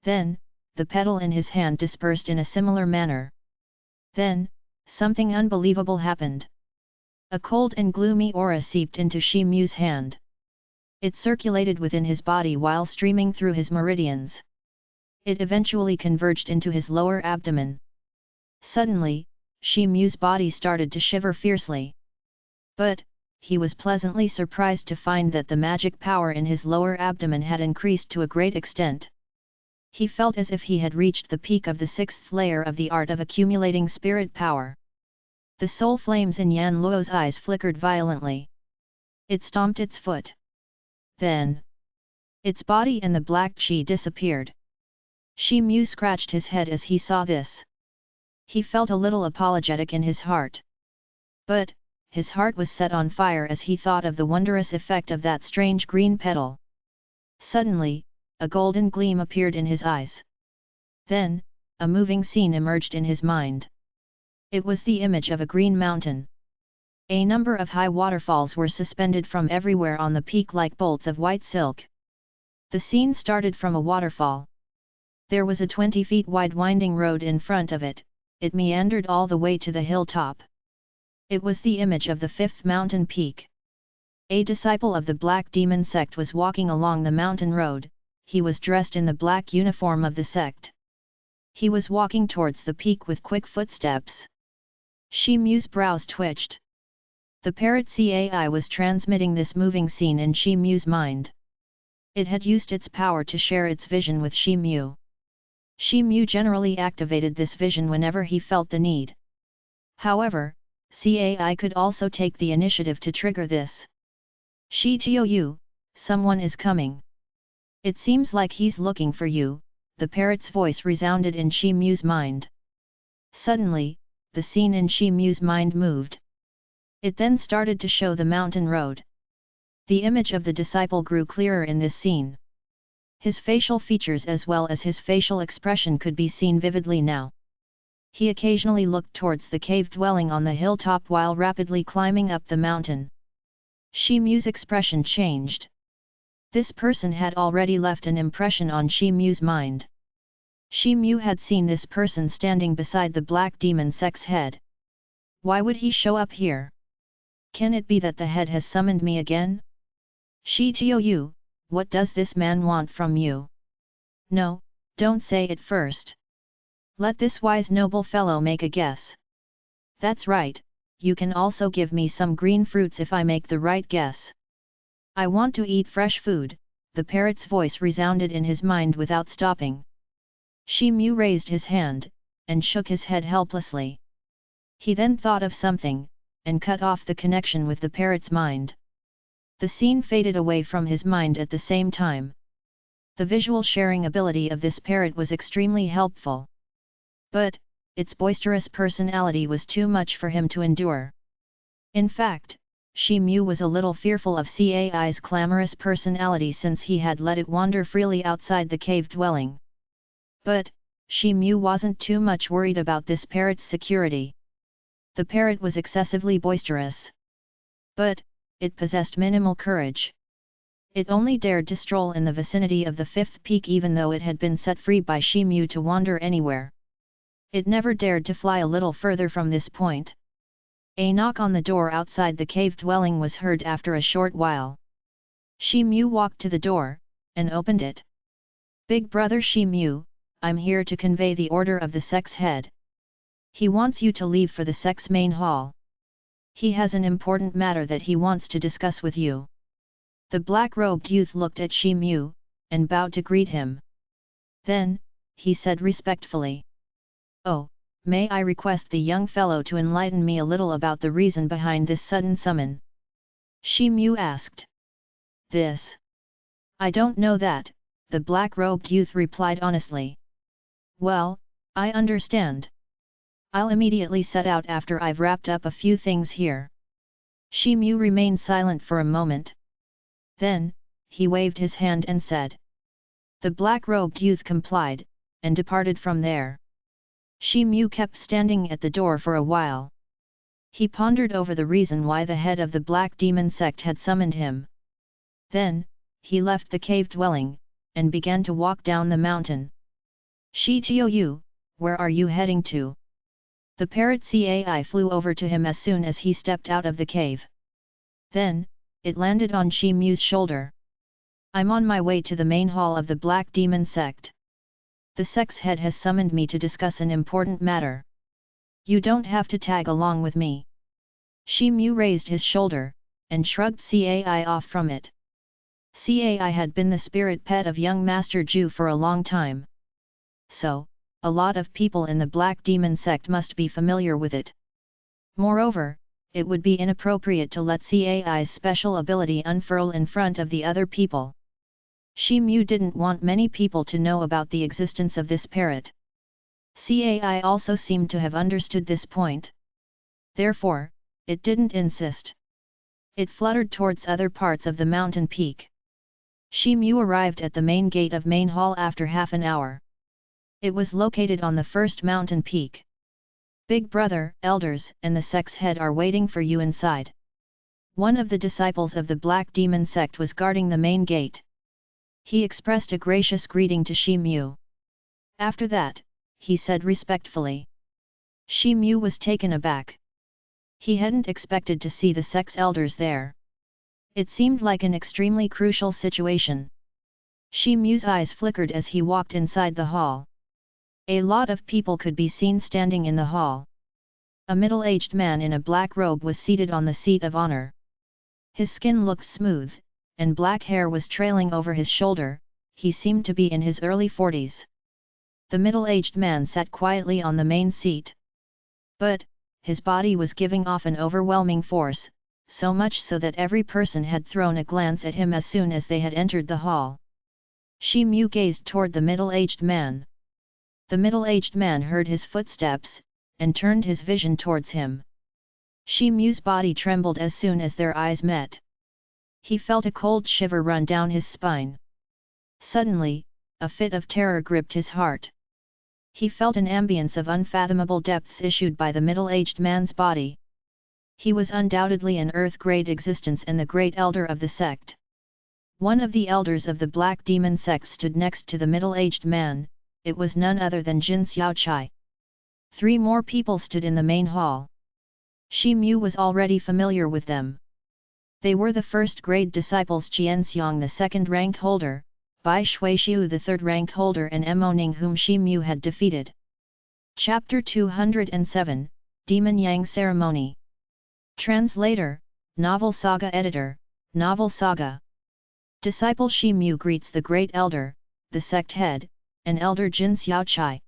Then, the petal in his hand dispersed in a similar manner. Then, something unbelievable happened. A cold and gloomy aura seeped into Shi Mu's hand. It circulated within his body while streaming through his meridians. It eventually converged into his lower abdomen. Suddenly, Shi Mu's body started to shiver fiercely. But, he was pleasantly surprised to find that the magic power in his lower abdomen had increased to a great extent. He felt as if he had reached the peak of the sixth layer of the art of accumulating spirit power. The soul flames in Yan Luo's eyes flickered violently. It stomped its foot. Then, its body and the black chi disappeared. Shi Mu scratched his head as he saw this. He felt a little apologetic in his heart. But, his heart was set on fire as he thought of the wondrous effect of that strange green petal. Suddenly, a golden gleam appeared in his eyes. Then, a moving scene emerged in his mind. It was the image of a green mountain. A number of high waterfalls were suspended from everywhere on the peak like bolts of white silk. The scene started from a waterfall. There was a 20 feet wide winding road in front of it. It meandered all the way to the hilltop. It was the image of the fifth mountain peak. A disciple of the Black Demon sect was walking along the mountain road. He was dressed in the black uniform of the sect. He was walking towards the peak with quick footsteps. Shi Mu's brows twitched. The parrot CAI was transmitting this moving scene in Shi Mu's mind. It had used its power to share its vision with Shi Mu. Shi Mu generally activated this vision whenever he felt the need. However, CAI could also take the initiative to trigger this. Shi Tou, someone is coming. It seems like he's looking for you, the parrot's voice resounded in Shi Mu's mind. Suddenly, the scene in Shi Mu's mind moved. It then started to show the mountain road. The image of the disciple grew clearer in this scene. His facial features as well as his facial expression could be seen vividly now. He occasionally looked towards the cave dwelling on the hilltop while rapidly climbing up the mountain. Shi Mu's expression changed. This person had already left an impression on Shi Mu's mind. Shi Mu had seen this person standing beside the Black Demon sect's head. Why would he show up here? Can it be that the head has summoned me again? Shi Tou, what does this man want from you? No, don't say it first. Let this wise noble fellow make a guess. That's right, you can also give me some green fruits if I make the right guess. I want to eat fresh food, the parrot's voice resounded in his mind without stopping. Shi Mu raised his hand, and shook his head helplessly. He then thought of something, and cut off the connection with the parrot's mind. The scene faded away from his mind at the same time. The visual sharing ability of this parrot was extremely helpful. But, its boisterous personality was too much for him to endure. In fact, Shi Mu was a little fearful of CAI's clamorous personality since he had let it wander freely outside the cave dwelling. But, Shi Mu wasn't too much worried about this parrot's security. The parrot was excessively boisterous. But, it possessed minimal courage. It only dared to stroll in the vicinity of the fifth peak even though it had been set free by Shi Mu to wander anywhere. It never dared to fly a little further from this point. A knock on the door outside the cave dwelling was heard after a short while. Shi Mu walked to the door, and opened it. Big brother Shi Mu, I'm here to convey the order of the sect's head. He wants you to leave for the sect's main hall. He has an important matter that he wants to discuss with you. The black-robed youth looked at Shi Mu, and bowed to greet him. Then, he said respectfully. Oh, may I request the young fellow to enlighten me a little about the reason behind this sudden summon? Shi Mu asked. This? I don't know that, the black-robed youth replied honestly. Well, I understand. I'll immediately set out after I've wrapped up a few things here. Shi Mu remained silent for a moment. Then, he waved his hand and said. The black-robed youth complied, and departed from there. Shi Mu kept standing at the door for a while. He pondered over the reason why the head of the Black Demon sect had summoned him. Then, he left the cave dwelling, and began to walk down the mountain. Shi Tou, where are you heading to? The parrot CAI flew over to him as soon as he stepped out of the cave. Then, it landed on Shi Mu's shoulder. I'm on my way to the main hall of the Black Demon sect. The sect's head has summoned me to discuss an important matter. You don't have to tag along with me. Shi Mu raised his shoulder, and shrugged Cai off from it. Cai had been the spirit pet of young Master Ju for a long time. So, a lot of people in the Black Demon sect must be familiar with it. Moreover, it would be inappropriate to let Cai's special ability unfurl in front of the other people. Shi Mu didn't want many people to know about the existence of this parrot. Cai also seemed to have understood this point. Therefore, it didn't insist. It fluttered towards other parts of the mountain peak. Shi Mu arrived at the main gate of main hall after half an hour. It was located on the first mountain peak. Big brother, elders, and the sect's head are waiting for you inside. One of the disciples of the Black Demon sect was guarding the main gate. He expressed a gracious greeting to Shi Mu. After that, he said respectfully. Shi Mu was taken aback. He hadn't expected to see the sect's elders there. It seemed like an extremely crucial situation. Shi Mu's eyes flickered as he walked inside the hall. A lot of people could be seen standing in the hall. A middle-aged man in a black robe was seated on the seat of honor. His skin looked smooth, and black hair was trailing over his shoulder. He seemed to be in his early 40s. The middle-aged man sat quietly on the main seat. But, his body was giving off an overwhelming force, so much so that every person had thrown a glance at him as soon as they had entered the hall. Shi Mu gazed toward the middle-aged man. The middle-aged man heard his footsteps, and turned his vision towards him. Shi Mu's body trembled as soon as their eyes met. He felt a cold shiver run down his spine. Suddenly, a fit of terror gripped his heart. He felt an ambience of unfathomable depths issued by the middle-aged man's body. He was undoubtedly an earth-grade existence and the great elder of the sect. One of the elders of the Black Demon sect stood next to the middle-aged man. It was none other than Jin Xiaochai. 3 more people stood in the main hall. Shi Mu was already familiar with them. They were the first-grade disciples Qianxiang, the second-rank holder, Bai Shuixiu, the third-rank holder, and Emoning, whom Shi Mu had defeated. Chapter 207, Demon Yang Ceremony. Translator, Novel Saga Editor, Novel Saga. Disciple Shi Mu greets the Great Elder, the sect head, and Elder Jin Xiaochai.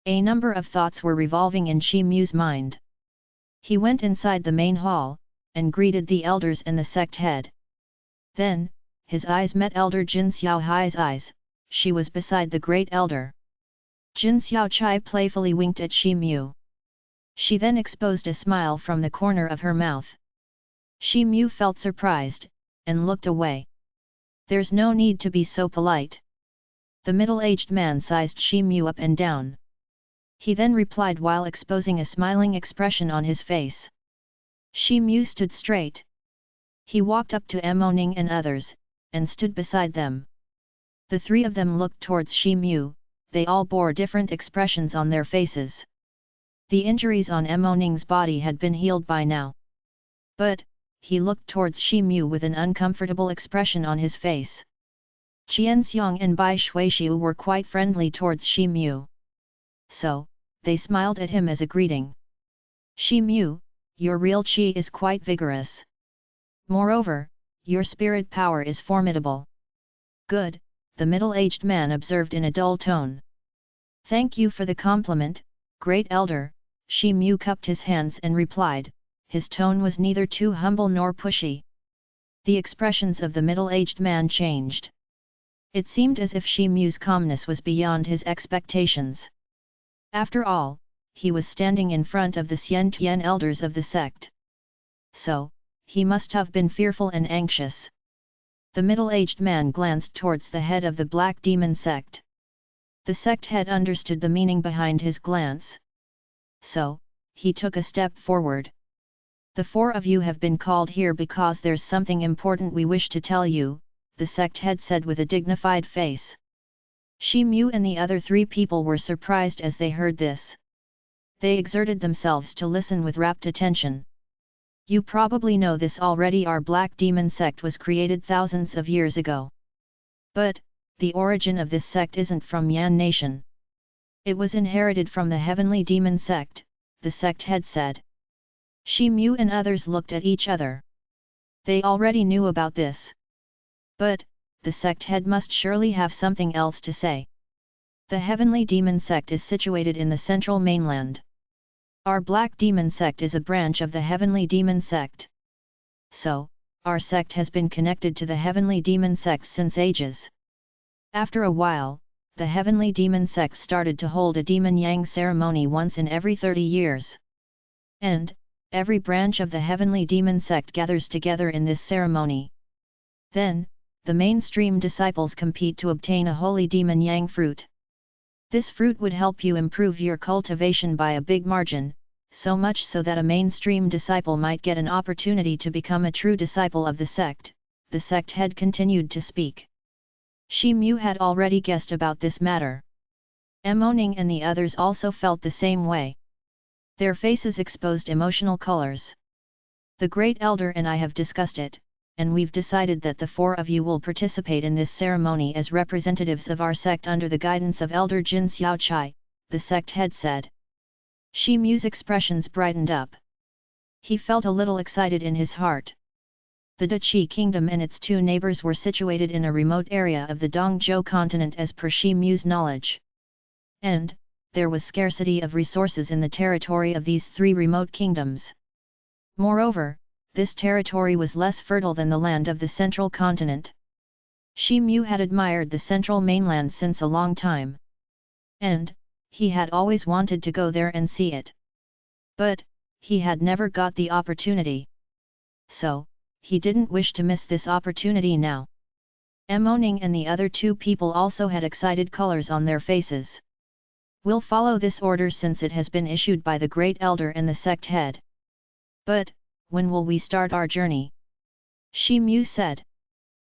A number of thoughts were revolving in Shi Mu's mind. He went inside the main hall, and greeted the elders and the sect head. Then, his eyes met Elder Jin Xiaohai's eyes. She was beside the Great Elder. Jin Xiaochai playfully winked at Shi Mu. She then exposed a smile from the corner of her mouth. Shi Mu felt surprised, and looked away. There's no need to be so polite. The middle-aged man sized Shi Mu up and down. He then replied while exposing a smiling expression on his face. Shi Mu stood straight. He walked up to Emoning and others, and stood beside them. The 3 of them looked towards Shi Mu. They all bore different expressions on their faces. The injuries on Emoning's body had been healed by now. But, he looked towards Shi Mu with an uncomfortable expression on his face. Qianxiang and Bai Shuixiu were quite friendly towards Shi Mu. So, they smiled at him as a greeting. Shi Mu, your real qi is quite vigorous. Moreover, your spirit power is formidable. Good, the middle-aged man observed in a dull tone. Thank you for the compliment, Great Elder. Shi Mu cupped his hands and replied. His tone was neither too humble nor pushy. The expressions of the middle-aged man changed. It seemed as if Shi Mu's calmness was beyond his expectations. After all, he was standing in front of the Xian Tian elders of the sect. So, he must have been fearful and anxious. The middle-aged man glanced towards the head of the Black Demon sect. The sect head understood the meaning behind his glance. So, he took a step forward. The 4 of you have been called here because there's something important we wish to tell you, the sect head said with a dignified face. Shi Mu and the other 3 people were surprised as they heard this. They exerted themselves to listen with rapt attention. You probably know this already. Our Black Demon sect was created thousands of years ago. But, the origin of this sect isn't from Yan nation. It was inherited from the heavenly demon sect, the sect head said. Shi Mu and others looked at each other. They already knew about this. But, the sect head must surely have something else to say. The heavenly demon sect is situated in the central mainland. Our black demon sect is a branch of the heavenly demon sect. So, our sect has been connected to the heavenly demon sect since ages. After a while, the heavenly demon sect started to hold a demon yang ceremony once in every 30 years. And, every branch of the heavenly demon sect gathers together in this ceremony. Then, the mainstream disciples compete to obtain a holy demon yang fruit. This fruit would help you improve your cultivation by a big margin, so much so that a mainstream disciple might get an opportunity to become a true disciple of the sect, the sect head continued to speak. Shi Mu had already guessed about this matter. Moning and the others also felt the same way. Their faces exposed emotional colors. The Great Elder and I have discussed it, and we've decided that the 4 of you will participate in this ceremony as representatives of our sect under the guidance of Elder Jin Xiaochai, the sect head said. Shi Mu's expressions brightened up. He felt a little excited in his heart. The Dachi kingdom and its 2 neighbors were situated in a remote area of the Dongzhou continent as per Shi Mu's knowledge. And, there was scarcity of resources in the territory of these 3 remote kingdoms. Moreover, this territory was less fertile than the land of the central continent. Shi Mu had admired the central mainland since a long time. And, he had always wanted to go there and see it. But, he had never got the opportunity. So, he didn't wish to miss this opportunity now. Moning and the other 2 people also had excited colors on their faces. We'll follow this order since it has been issued by the Great Elder and the sect head. But, when will we start our journey? Shi Mu said.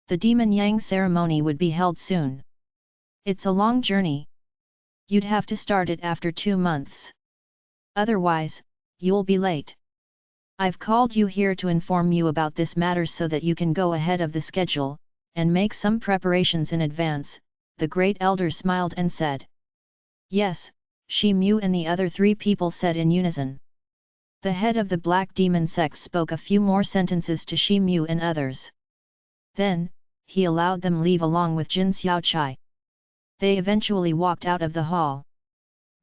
The Demon Yang ceremony would be held soon. It's a long journey. You'd have to start it after 2 months. Otherwise, you'll be late. I've called you here to inform you about this matter so that you can go ahead of the schedule, and make some preparations in advance, the Great Elder smiled and said. Yes, Shi Mu and the other 3 people said in unison. The head of the Black Demon sect spoke a few more sentences to Shi Mu and others. Then, he allowed them leave along with Jin Xiaochai. They eventually walked out of the hall.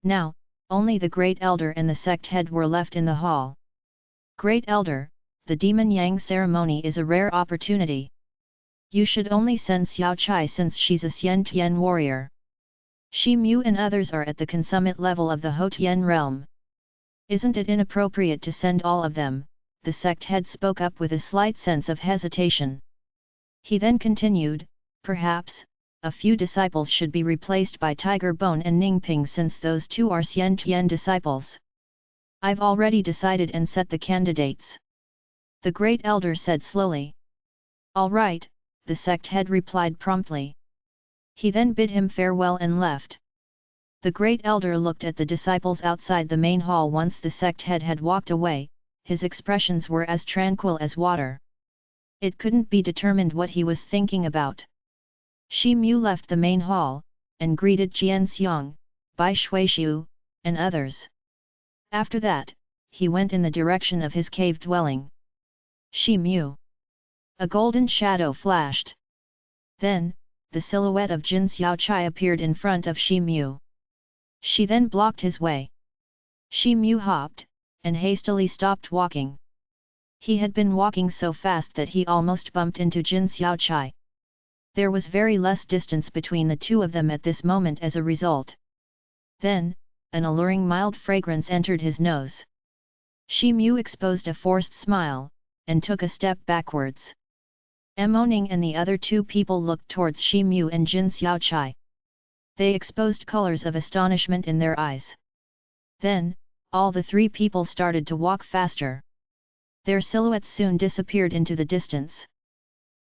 Now, only the Great Elder and the sect head were left in the hall. Great Elder, the Demon Yang ceremony is a rare opportunity. You should only send Xiaochai since she's a Xian Tian warrior. Shi Mu and others are at the consummate level of the Ho Tian realm. Isn't it inappropriate to send all of them? The sect head spoke up with a slight sense of hesitation. He then continued, perhaps, a few disciples should be replaced by Tiger Bone and Ningping since those 2 are Xian Tian disciples. I've already decided and set the candidates. The Great Elder said slowly. All right, the sect head replied promptly. He then bid him farewell and left. The Great Elder looked at the disciples outside the main hall once the sect head had walked away, his expressions were as tranquil as water. It couldn't be determined what he was thinking about. Shi Mu left the main hall, and greeted Jian Xiong, Bai Shuixiu, and others. After that, he went in the direction of his cave dwelling. Shi Mu. A golden shadow flashed. Then, the silhouette of Jin Xiaochai appeared in front of Shi Mu. She then blocked his way. Shi Mu hopped, and hastily stopped walking. He had been walking so fast that he almost bumped into Jin Xiaochai. There was very less distance between the 2 of them at this moment as a result. Then, an alluring mild fragrance entered his nose. Shi Mu exposed a forced smile, and took a step backwards. Moning and the other 2 people looked towards Shi Mu and Jin Xiaochai. They exposed colors of astonishment in their eyes. Then, all the 3 people started to walk faster. Their silhouettes soon disappeared into the distance.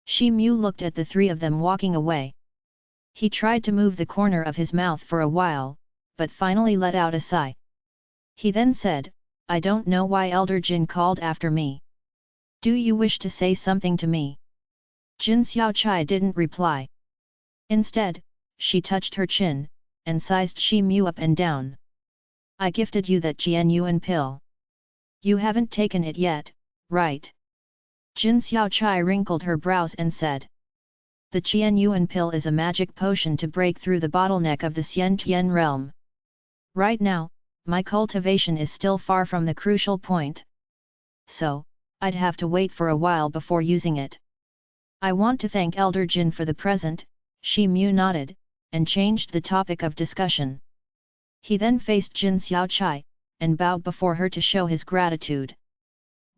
Shi Mu looked at the 3 of them walking away. He tried to move the corner of his mouth for a while, but finally let out a sigh. He then said, I don't know why Elder Jin called after me. Do you wish to say something to me? Jin Xiaochai didn't reply. Instead, she touched her chin, and sized Shi Mu up and down. I gifted you that Jianyuan pill. You haven't taken it yet, right? Jin Xiaochai wrinkled her brows and said. The Jianyuan pill is a magic potion to break through the bottleneck of the Xian realm. Right now, my cultivation is still far from the crucial point. So, I'd have to wait for a while before using it. I want to thank Elder Jin for the present. Shi Mu nodded, and changed the topic of discussion. He then faced Jin Xiaochai, and bowed before her to show his gratitude.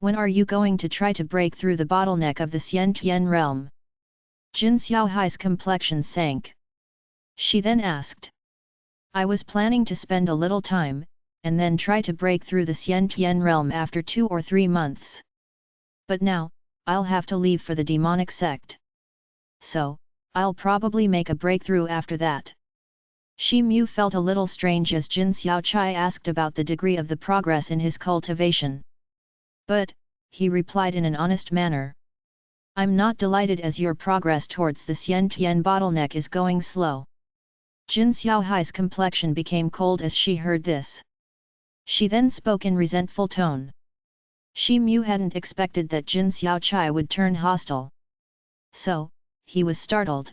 When are you going to try to break through the bottleneck of the Xian realm? Jin Xiaochai's complexion sank. She then asked. I was planning to spend a little time, and then try to break through the Xian realm after 2 or 3 months. But now, I'll have to leave for the demonic sect. So, I'll probably make a breakthrough after that. Shi Mu felt a little strange as Jin Xiaochai asked about the degree of the progress in his cultivation. But, he replied in an honest manner. I'm not delighted as your progress towards the Xian bottleneck is going slow. Jin Xiaochai's complexion became cold as she heard this. She then spoke in resentful tone. Shi Mu hadn't expected that Jin Xiaochai would turn hostile. So, he was startled.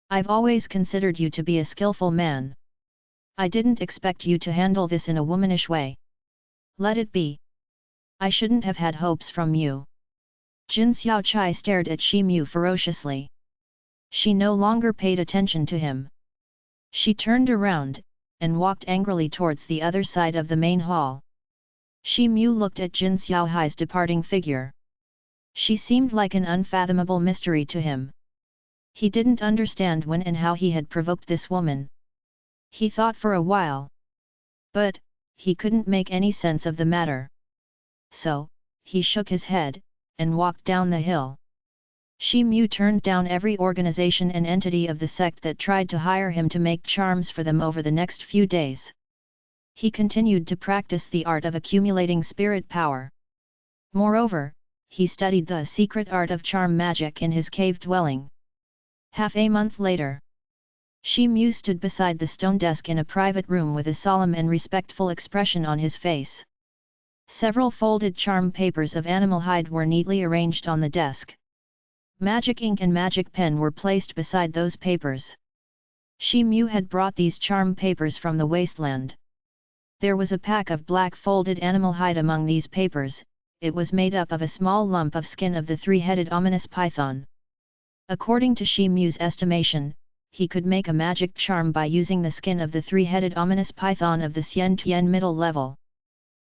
I've always considered you to be a skillful man. I didn't expect you to handle this in a womanish way. Let it be. I shouldn't have had hopes from you. Jin Xiaochai stared at Shi Mu ferociously. She no longer paid attention to him. She turned around, and walked angrily towards the other side of the main hall. Shi Mu looked at Jin Xiaochai's departing figure. She seemed like an unfathomable mystery to him. He didn't understand when and how he had provoked this woman. He thought for a while. But, he couldn't make any sense of the matter. So, he shook his head, and walked down the hill. Shi Mu turned down every organization and entity of the sect that tried to hire him to make charms for them over the next few days. He continued to practice the art of accumulating spirit power. Moreover, he studied the secret art of charm magic in his cave dwelling. Half a month later, Shi Mu stood beside the stone desk in a private room with a solemn and respectful expression on his face. Several folded charm papers of animal hide were neatly arranged on the desk. Magic ink and magic pen were placed beside those papers. Shi Mu had brought these charm papers from the wasteland. There was a pack of black folded animal hide among these papers. It was made up of a small lump of skin of the three-headed ominous python. According to Shi Mu's estimation, he could make a magic charm by using the skin of the three-headed ominous python of the Xian middle level.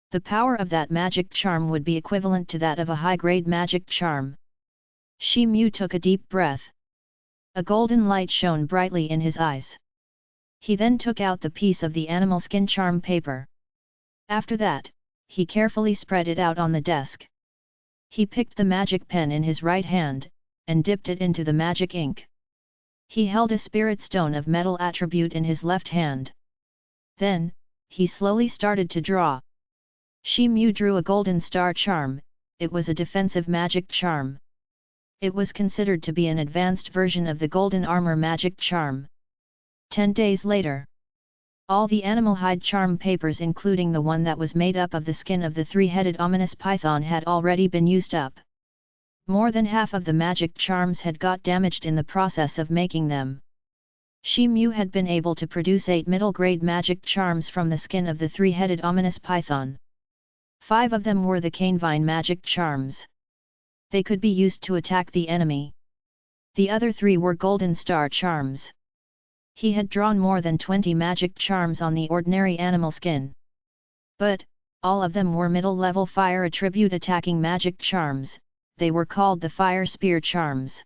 The power of that magic charm would be equivalent to that of a high-grade magic charm. Shi Mu took a deep breath. A golden light shone brightly in his eyes. He then took out the piece of the animal skin charm paper. After that, he carefully spread it out on the desk. He picked the magic pen in his right hand, and dipped it into the magic ink. He held a spirit stone of metal attribute in his left hand. Then, he slowly started to draw. Shi Mu drew a golden star charm. It was a defensive magic charm. It was considered to be an advanced version of the golden armor magic charm. 10 days later, all the animal hide charm papers including the one that was made up of the skin of the three-headed ominous python had already been used up. More than half of the magic charms had got damaged in the process of making them. Shi Mu had been able to produce 8 middle-grade magic charms from the skin of the three-headed ominous python. 5 of them were the canevine magic charms. They could be used to attack the enemy. The other 3 were golden star charms. He had drawn more than 20 magic charms on the ordinary animal skin. But, all of them were middle-level fire attribute attacking magic charms. They were called the fire spear charms.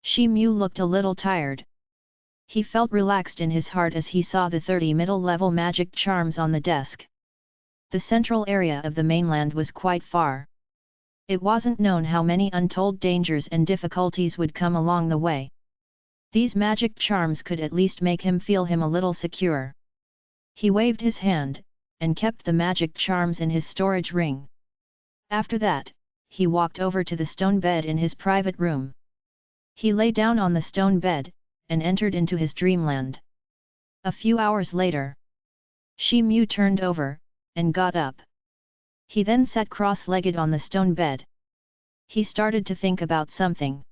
Shi Mu looked a little tired. He felt relaxed in his heart as he saw the 30 middle-level magic charms on the desk. The central area of the mainland was quite far. It wasn't known how many untold dangers and difficulties would come along the way. These magic charms could at least make him feel him a little secure. He waved his hand, and kept the magic charms in his storage ring. After that, he walked over to the stone bed in his private room. He lay down on the stone bed, and entered into his dreamland. A few hours later, Shi Mu turned over, and got up. He then sat cross-legged on the stone bed. He started to think about something.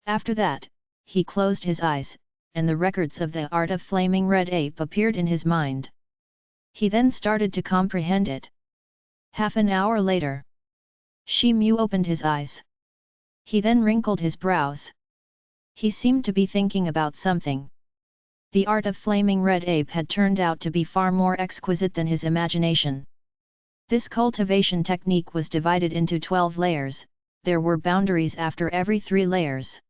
After that, he closed his eyes, and the records of the art of flaming red ape appeared in his mind. He then started to comprehend it. Half an hour later, Shi Mu opened his eyes. He then wrinkled his brows. He seemed to be thinking about something. The art of flaming red ape had turned out to be far more exquisite than his imagination. This cultivation technique was divided into 12 layers, there were boundaries after every 3 layers.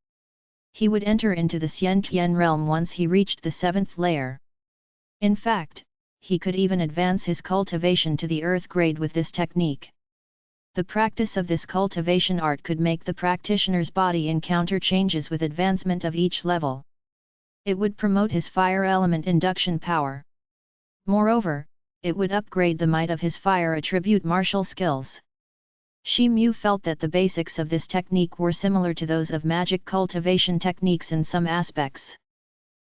He would enter into the Xian realm once he reached the 7th layer. In fact, he could even advance his cultivation to the earth grade with this technique. The practice of this cultivation art could make the practitioner's body encounter changes with advancement of each level. It would promote his fire element induction power. Moreover, it would upgrade the might of his fire attribute martial skills. Shi Mu felt that the basics of this technique were similar to those of magic cultivation techniques in some aspects.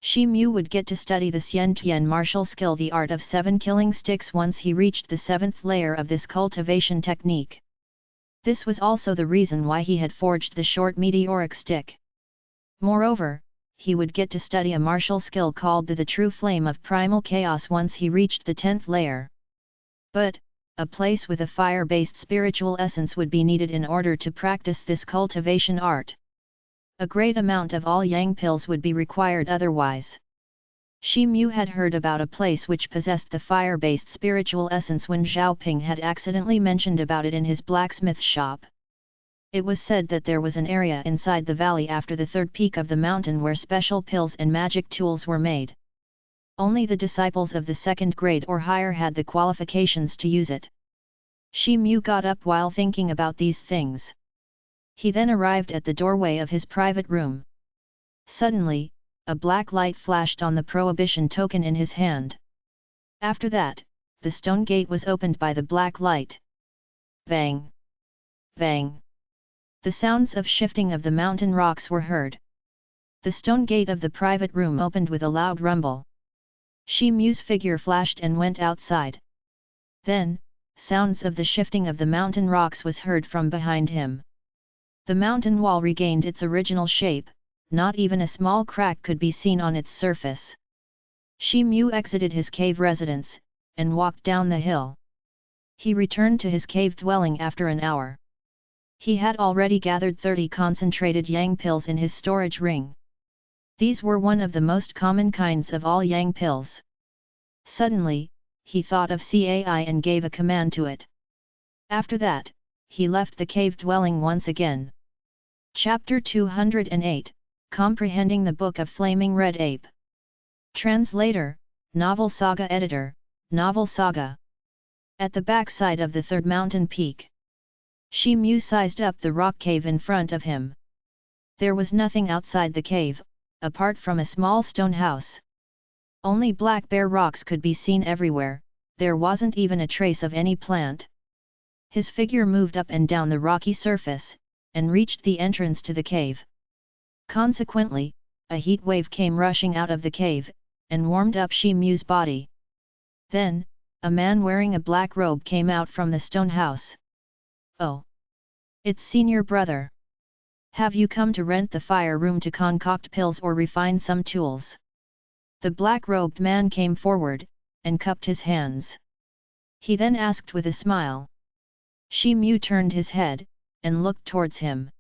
Shi Mu would get to study the Xian martial skill, the art of 7 killing sticks, once he reached the 7th layer of this cultivation technique. This was also the reason why he had forged the short meteoric stick. Moreover, he would get to study a martial skill called the true flame of primal chaos once he reached the 10th layer. But, a place with a fire-based spiritual essence would be needed in order to practice this cultivation art. A great amount of all yang pills would be required otherwise. Shi Mu had heard about a place which possessed the fire-based spiritual essence when Zhaoping had accidentally mentioned about it in his blacksmith shop. It was said that there was an area inside the valley after the 3rd peak of the mountain where special pills and magic tools were made. Only the disciples of the 2nd grade or higher had the qualifications to use it. Shi Mu got up while thinking about these things. He then arrived at the doorway of his private room. Suddenly, a black light flashed on the prohibition token in his hand. After that, the stone gate was opened by the black light. Bang! Bang! The sounds of shifting of the mountain rocks were heard. The stone gate of the private room opened with a loud rumble. Shi Mu's figure flashed and went outside. Then, sounds of the shifting of the mountain rocks was heard from behind him. The mountain wall regained its original shape, not even a small crack could be seen on its surface. Shi Mu exited his cave residence, and walked down the hill. He returned to his cave dwelling after an hour. He had already gathered 30 concentrated yang pills in his storage ring. These were one of the most common kinds of all yang pills. Suddenly, he thought of Cai and gave a command to it. After that, he left the cave dwelling once again. Chapter 208, Comprehending the Book of Flaming Red Ape. Translator, Novel Saga Editor, Novel Saga. At the backside of the 3rd mountain peak, Shi Mu sized up the rock cave in front of him. There was nothing outside the cave, apart from a small stone house. Only black bare rocks could be seen everywhere, there wasn't even a trace of any plant. His figure moved up and down the rocky surface, and reached the entrance to the cave. Consequently, a heat wave came rushing out of the cave, and warmed up Shi Mu's body. Then, a man wearing a black robe came out from the stone house. Oh! It's senior brother. Have you come to rent the fire room to concoct pills or refine some tools? The black-robed man came forward, and cupped his hands. He then asked with a smile. Shi Mu turned his head, and looked towards him.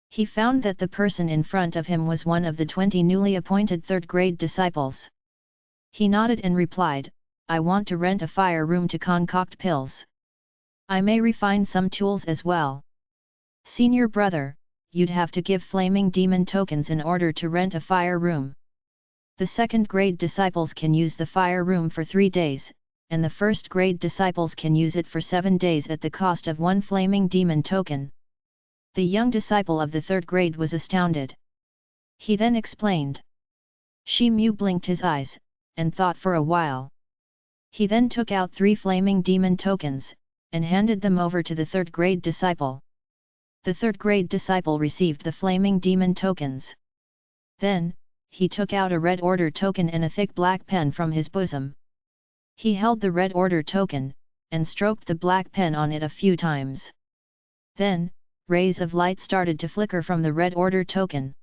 He found that the person in front of him was one of the 20 newly appointed 3rd grade disciples. He nodded and replied, I want to rent a fire room to concoct pills. I may refine some tools as well. Senior brother, you'd have to give flaming demon tokens in order to rent a fire room. The 2nd grade disciples can use the fire room for 3 days, and the 1st grade disciples can use it for 7 days at the cost of 1 flaming demon token. The young disciple of the 3rd grade was astounded. He then explained. Shi Mu blinked his eyes, and thought for a while. He then took out 3 flaming demon tokens, and handed them over to the 3rd grade disciple. The 3rd grade disciple received the flaming demon tokens. Then, he took out a red order token and a thick black pen from his bosom. He held the red order token, and stroked the black pen on it a few times. Then, rays of light started to flicker from the red order token.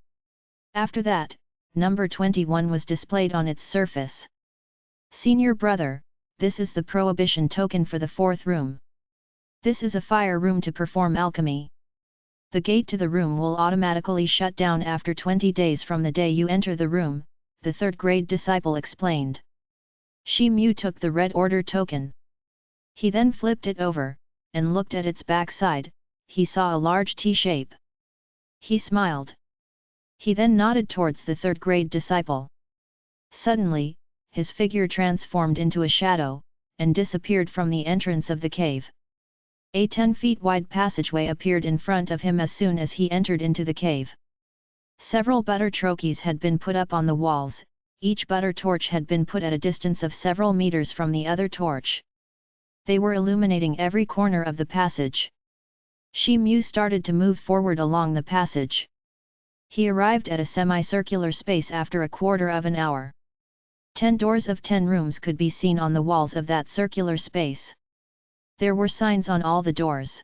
After that, number 21 was displayed on its surface. Senior brother, this is the prohibition token for the fourth room. This is a fire room to perform alchemy. The gate to the room will automatically shut down after 20 days from the day you enter the room, the third-grade disciple explained. Shi Mu took the red order token. He then flipped it over, and looked at its backside. He saw a large T-shape. He smiled. He then nodded towards the third-grade disciple. Suddenly, his figure transformed into a shadow, and disappeared from the entrance of the cave. A 10 feet wide passageway appeared in front of him as soon as he entered into the cave. Several butter trochees had been put up on the walls, each butter torch had been put at a distance of several meters from the other torch. They were illuminating every corner of the passage. Shi Mu started to move forward along the passage. He arrived at a semicircular space after a quarter of an hour. 10 doors of 10 rooms could be seen on the walls of that circular space. There were signs on all the doors.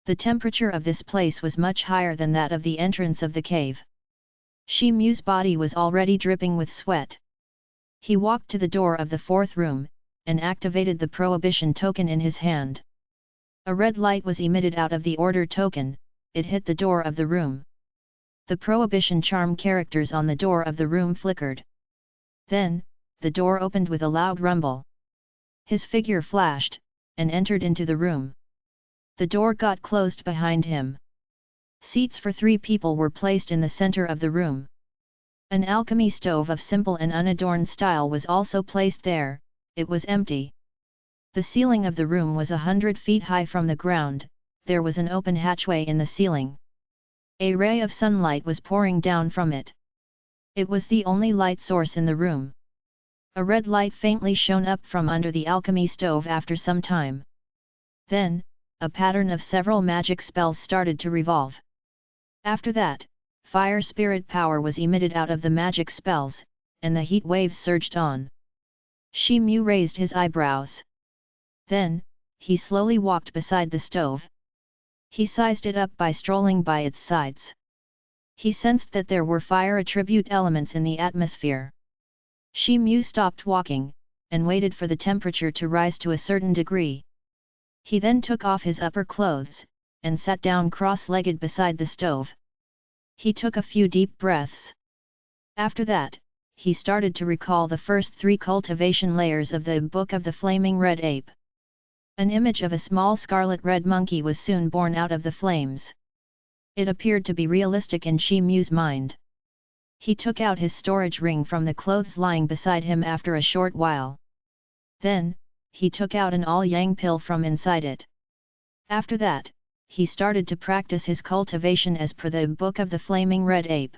The temperature of this place was much higher than that of the entrance of the cave. Shi Mu's body was already dripping with sweat. He walked to the door of the fourth room, and activated the prohibition token in his hand. A red light was emitted out of the order token, it hit the door of the room. The prohibition charm characters on the door of the room flickered. Then, the door opened with a loud rumble. His figure flashed, and entered into the room. The door got closed behind him. Seats for 3 people were placed in the center of the room. An alchemy stove of simple and unadorned style was also placed there. It was empty. The ceiling of the room was 100 feet high from the ground. There was an open hatchway in the ceiling. A ray of sunlight was pouring down from it. It was the only light source in the room. A red light faintly shone up from under the alchemy stove after some time. Then, a pattern of several magic spells started to revolve. After that, fire spirit power was emitted out of the magic spells, and the heat waves surged on. Shi Mu raised his eyebrows. Then, he slowly walked beside the stove. He sized it up by strolling by its sides. He sensed that there were fire attribute elements in the atmosphere. Shi Mu stopped walking, and waited for the temperature to rise to a certain degree. He then took off his upper clothes, and sat down cross-legged beside the stove. He took a few deep breaths. After that, he started to recall the first 3 cultivation layers of the Book of the Flaming Red Ape. An image of a small scarlet-red monkey was soon born out of the flames. It appeared to be realistic in Shi Mu's mind. He took out his storage ring from the clothes lying beside him after a short while. Then, he took out an all-yang pill from inside it. After that, he started to practice his cultivation as per the Book of the Flaming Red Ape.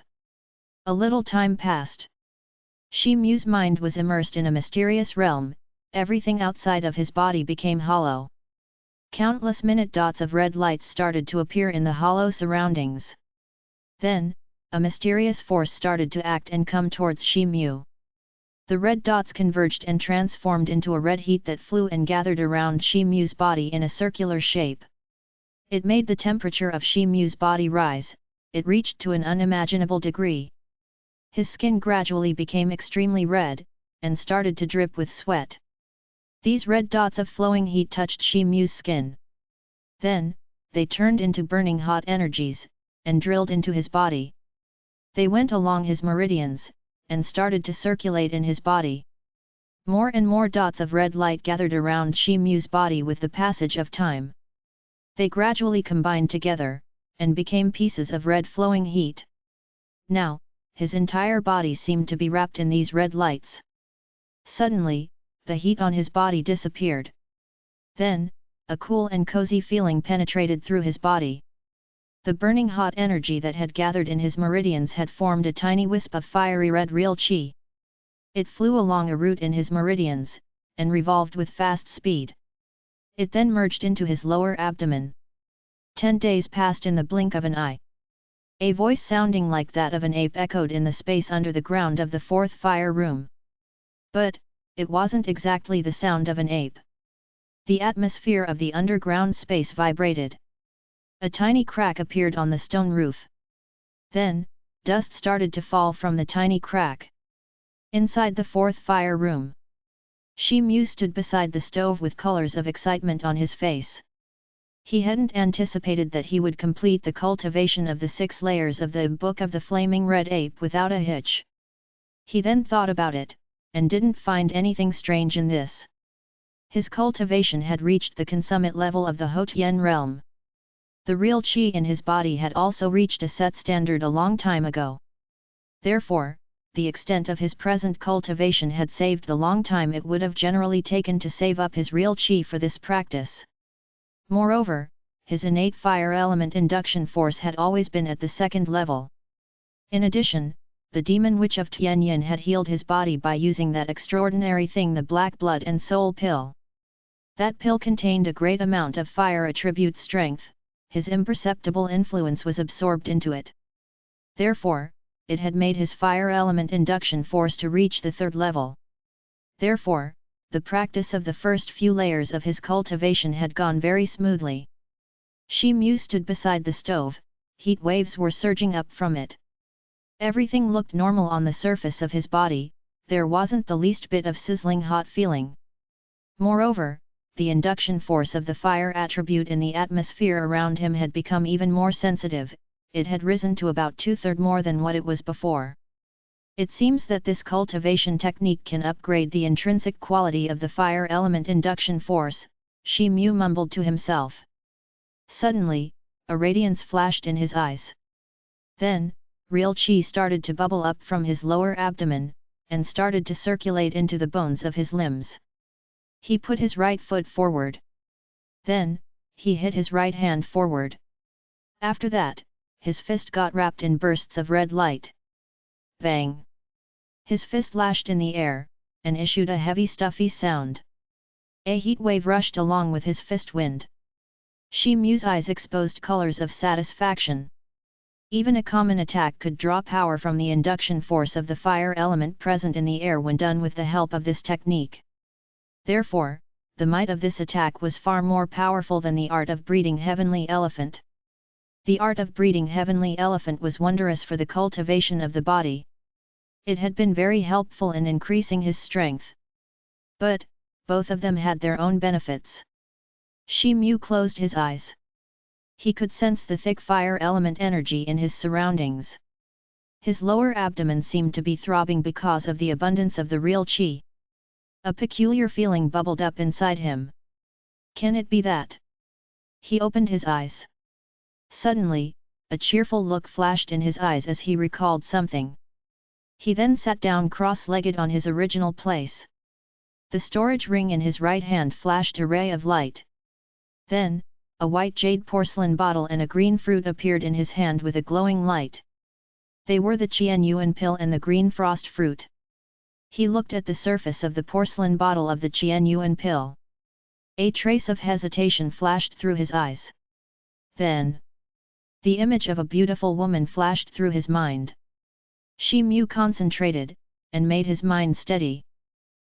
A little time passed. Shi Mu's mind was immersed in a mysterious realm. Everything outside of his body became hollow. Countless minute dots of red lights started to appear in the hollow surroundings. Then, a mysterious force started to act and come towards Shi Mu. The red dots converged and transformed into a red heat that flew and gathered around Shi Mu's body in a circular shape. It made the temperature of Shi Mu's body rise. It reached to an unimaginable degree. His skin gradually became extremely red, and started to drip with sweat. These red dots of flowing heat touched Shi Mu's skin. Then, they turned into burning hot energies, and drilled into his body. They went along his meridians, and started to circulate in his body. More and more dots of red light gathered around Shi Mu's body with the passage of time. They gradually combined together, and became pieces of red flowing heat. Now, his entire body seemed to be wrapped in these red lights. Suddenly, the heat on his body disappeared. Then, a cool and cozy feeling penetrated through his body. The burning hot energy that had gathered in his meridians had formed a tiny wisp of fiery red real qi. It flew along a route in his meridians, and revolved with fast speed. It then merged into his lower abdomen. 10 days passed in the blink of an eye. A voice sounding like that of an ape echoed in the space under the ground of the fourth fire room. But, it wasn't exactly the sound of an ape. The atmosphere of the underground space vibrated. A tiny crack appeared on the stone roof. Then, dust started to fall from the tiny crack. Inside the fourth fire room, Shi Mu stood beside the stove with colors of excitement on his face. He hadn't anticipated that he would complete the cultivation of the 6 layers of the Book of the Flaming Red Ape without a hitch. He then thought about it, and didn't find anything strange in this. His cultivation had reached the consummate level of the Hotian realm. The real qi in his body had also reached a set standard a long time ago. Therefore, the extent of his present cultivation had saved the long time it would have generally taken to save up his real qi for this practice. Moreover, his innate fire element induction force had always been at the 2nd level. In addition, the demon witch of Tianyin had healed his body by using that extraordinary thing, the black blood and soul pill. That pill contained a great amount of fire attribute strength. His imperceptible influence was absorbed into it. Therefore, it had made his fire element induction force to reach the 3rd level. Therefore, the practice of the first few layers of his cultivation had gone very smoothly. Shi Mu stood beside the stove, heat waves were surging up from it. Everything looked normal on the surface of his body, there wasn't the least bit of sizzling hot feeling. Moreover, the induction force of the fire attribute in the atmosphere around him had become even more sensitive, it had risen to about 2/3 more than what it was before. It seems that this cultivation technique can upgrade the intrinsic quality of the fire element induction force, Shi Mu mumbled to himself. Suddenly, a radiance flashed in his eyes. Then, real qi started to bubble up from his lower abdomen, and started to circulate into the bones of his limbs. He put his right foot forward. Then, he hit his right hand forward. After that, his fist got wrapped in bursts of red light. Bang! His fist lashed in the air, and issued a heavy stuffy sound. A heat wave rushed along with his fist wind. Shi Mu's eyes exposed colors of satisfaction. Even a common attack could draw power from the induction force of the fire element present in the air when done with the help of this technique. Therefore, the might of this attack was far more powerful than the art of breeding heavenly elephant. The art of breeding heavenly elephant was wondrous for the cultivation of the body. It had been very helpful in increasing his strength. But, both of them had their own benefits. Shi Mu closed his eyes. He could sense the thick fire element energy in his surroundings. His lower abdomen seemed to be throbbing because of the abundance of the real qi. A peculiar feeling bubbled up inside him. Can it be that? He opened his eyes. Suddenly, a cheerful look flashed in his eyes as he recalled something. He then sat down cross-legged on his original place. The storage ring in his right hand flashed a ray of light. Then, a white jade porcelain bottle and a green fruit appeared in his hand with a glowing light. They were the Qian Yuan pill and the green frost fruit. He looked at the surface of the porcelain bottle of the Qian Yuan pill. A trace of hesitation flashed through his eyes. Then, the image of a beautiful woman flashed through his mind. Shi Mu concentrated, and made his mind steady.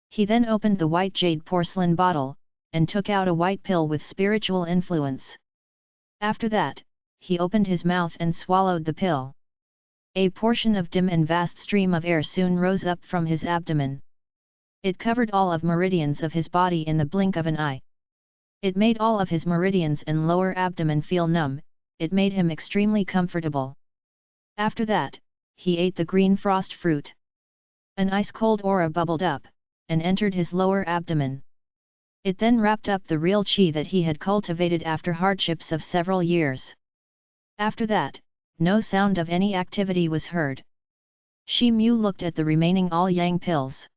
He then opened the white jade porcelain bottle, and took out a white pill with spiritual influence. After that, he opened his mouth and swallowed the pill. A portion of dim and vast stream of air soon rose up from his abdomen. It covered all of meridians of his body in the blink of an eye. It made all of his meridians and lower abdomen feel numb, it made him extremely comfortable. After that, he ate the green frost fruit. An ice-cold aura bubbled up, and entered his lower abdomen. It then wrapped up the real qi that he had cultivated after hardships of several years. After that, no sound of any activity was heard. Shi Mu looked at the remaining all-yang pills.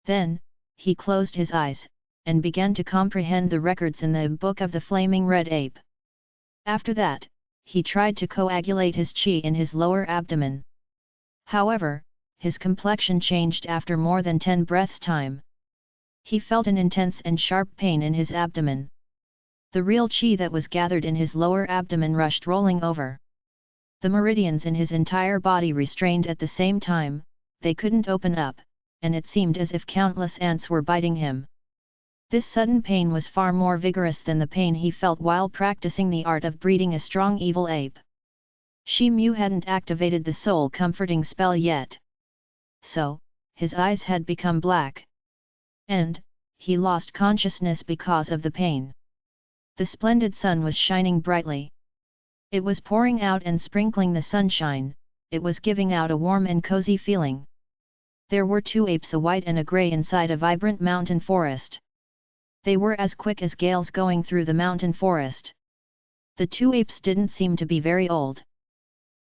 Then, he closed his eyes, and began to comprehend the records in the Book of the Flaming Red Ape. After that, he tried to coagulate his qi in his lower abdomen. However, his complexion changed after more than 10 breaths' time. He felt an intense and sharp pain in his abdomen. The real qi that was gathered in his lower abdomen rushed rolling over. The meridians in his entire body restrained at the same time, they couldn't open up, and it seemed as if countless ants were biting him. This sudden pain was far more vigorous than the pain he felt while practicing the art of breeding a strong evil ape. Shi Mu hadn't activated the soul-comforting spell yet. So, his eyes had become black. And, he lost consciousness because of the pain. The splendid sun was shining brightly. It was pouring out and sprinkling the sunshine, it was giving out a warm and cozy feeling. There were 2 apes, a white and a grey, inside a vibrant mountain forest. They were as quick as gales going through the mountain forest. The 2 apes didn't seem to be very old.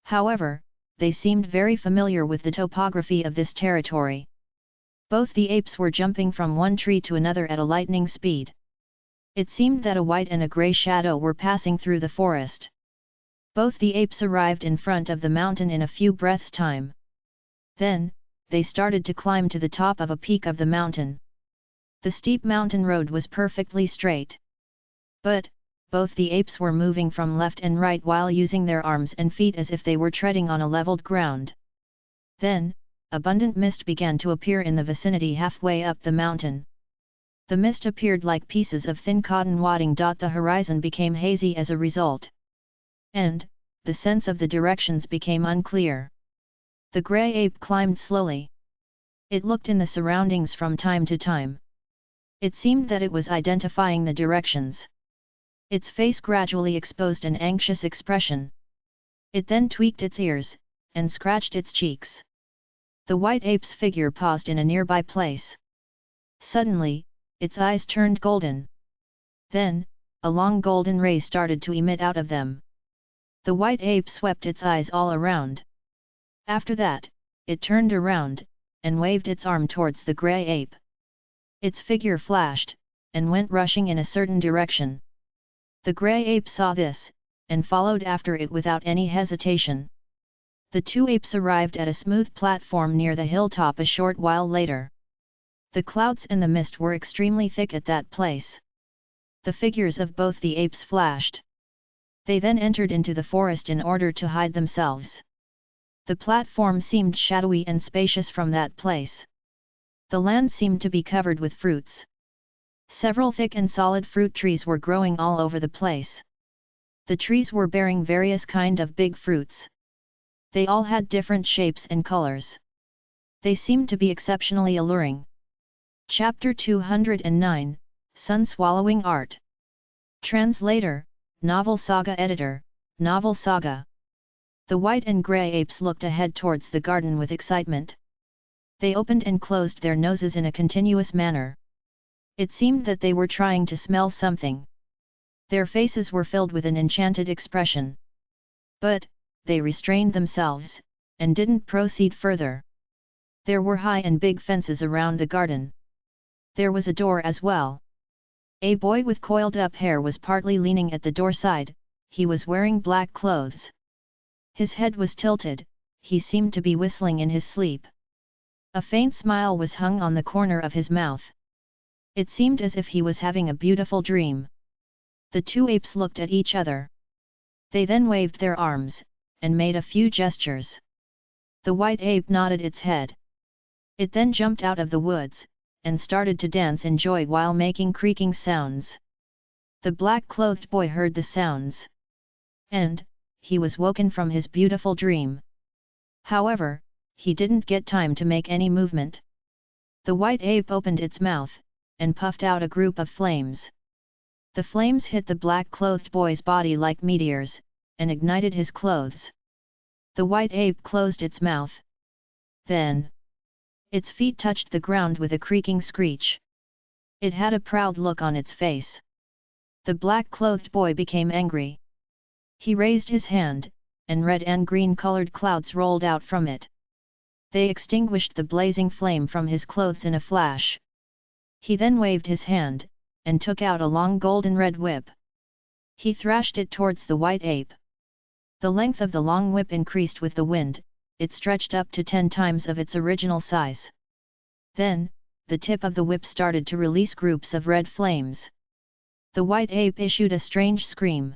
However, they seemed very familiar with the topography of this territory. Both the apes were jumping from one tree to another at a lightning speed. It seemed that a white and a grey shadow were passing through the forest. Both the apes arrived in front of the mountain in a few breaths' time. Then, they started to climb to the top of a peak of the mountain. The steep mountain road was perfectly straight. But, both the apes were moving from left and right while using their arms and feet as if they were treading on a leveled ground. Then, abundant mist began to appear in the vicinity halfway up the mountain. The mist appeared like pieces of thin cotton wadding. The horizon became hazy as a result. And, the sense of the directions became unclear. The grey ape climbed slowly. It looked in the surroundings from time to time. It seemed that it was identifying the directions. Its face gradually exposed an anxious expression. It then tweaked its ears, and scratched its cheeks. The white ape's figure paused in a nearby place. Suddenly, its eyes turned golden. Then, a long golden ray started to emit out of them. The white ape swept its eyes all around. After that, it turned around, and waved its arm towards the grey ape. Its figure flashed, and went rushing in a certain direction. The grey ape saw this, and followed after it without any hesitation. The 2 apes arrived at a smooth platform near the hilltop a short while later. The clouds and the mist were extremely thick at that place. The figures of both the apes flashed. They then entered into the forest in order to hide themselves. The platform seemed shadowy and spacious from that place. The land seemed to be covered with fruits. Several thick and solid fruit trees were growing all over the place. The trees were bearing various kind of big fruits. They all had different shapes and colors. They seemed to be exceptionally alluring. Chapter 209, Sun-Swallowing Art. Translator, Novel Saga Editor, Novel Saga. The white and grey apes looked ahead towards the garden with excitement. They opened and closed their noses in a continuous manner. It seemed that they were trying to smell something. Their faces were filled with an enchanted expression. But, they restrained themselves, and didn't proceed further. There were high and big fences around the garden. There was a door as well. A boy with coiled up hair was partly leaning at the door side. He was wearing black clothes. His head was tilted, he seemed to be whistling in his sleep. A faint smile was hung on the corner of his mouth. It seemed as if he was having a beautiful dream. The 2 apes looked at each other. They then waved their arms, and made a few gestures. The white ape nodded its head. It then jumped out of the woods, and started to dance in joy while making creaking sounds. The black-clothed boy heard the sounds. And, he was woken from his beautiful dream. However, he didn't get time to make any movement. The white ape opened its mouth, and puffed out a group of flames. The flames hit the black-clothed boy's body like meteors, and ignited his clothes. The white ape closed its mouth. Then, its feet touched the ground with a creaking screech. It had a proud look on its face. The black-clothed boy became angry. He raised his hand, and red and green-colored clouds rolled out from it. They extinguished the blazing flame from his clothes in a flash. He then waved his hand, and took out a long golden-red whip. He thrashed it towards the white ape. The length of the long whip increased with the wind, it stretched up to 10 times of its original size. Then, the tip of the whip started to release groups of red flames. The white ape issued a strange scream.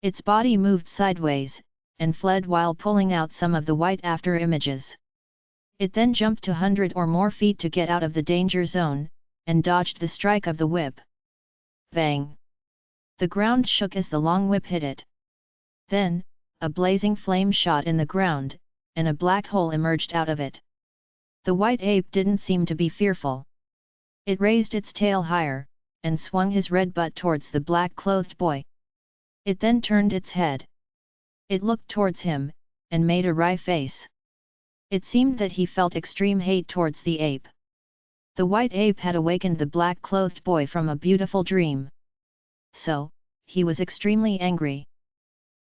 Its body moved sideways, and fled while pulling out some of the white after images. It then jumped to 100 or more feet to get out of the danger zone, and dodged the strike of the whip. Bang! The ground shook as the long whip hit it. Then, a blazing flame shot in the ground, and a black hole emerged out of it. The white ape didn't seem to be fearful. It raised its tail higher, and swung his red butt towards the black-clothed boy. It then turned its head. It looked towards him, and made a wry face. It seemed that he felt extreme hate towards the ape. The white ape had awakened the black-clothed boy from a beautiful dream. So, he was extremely angry.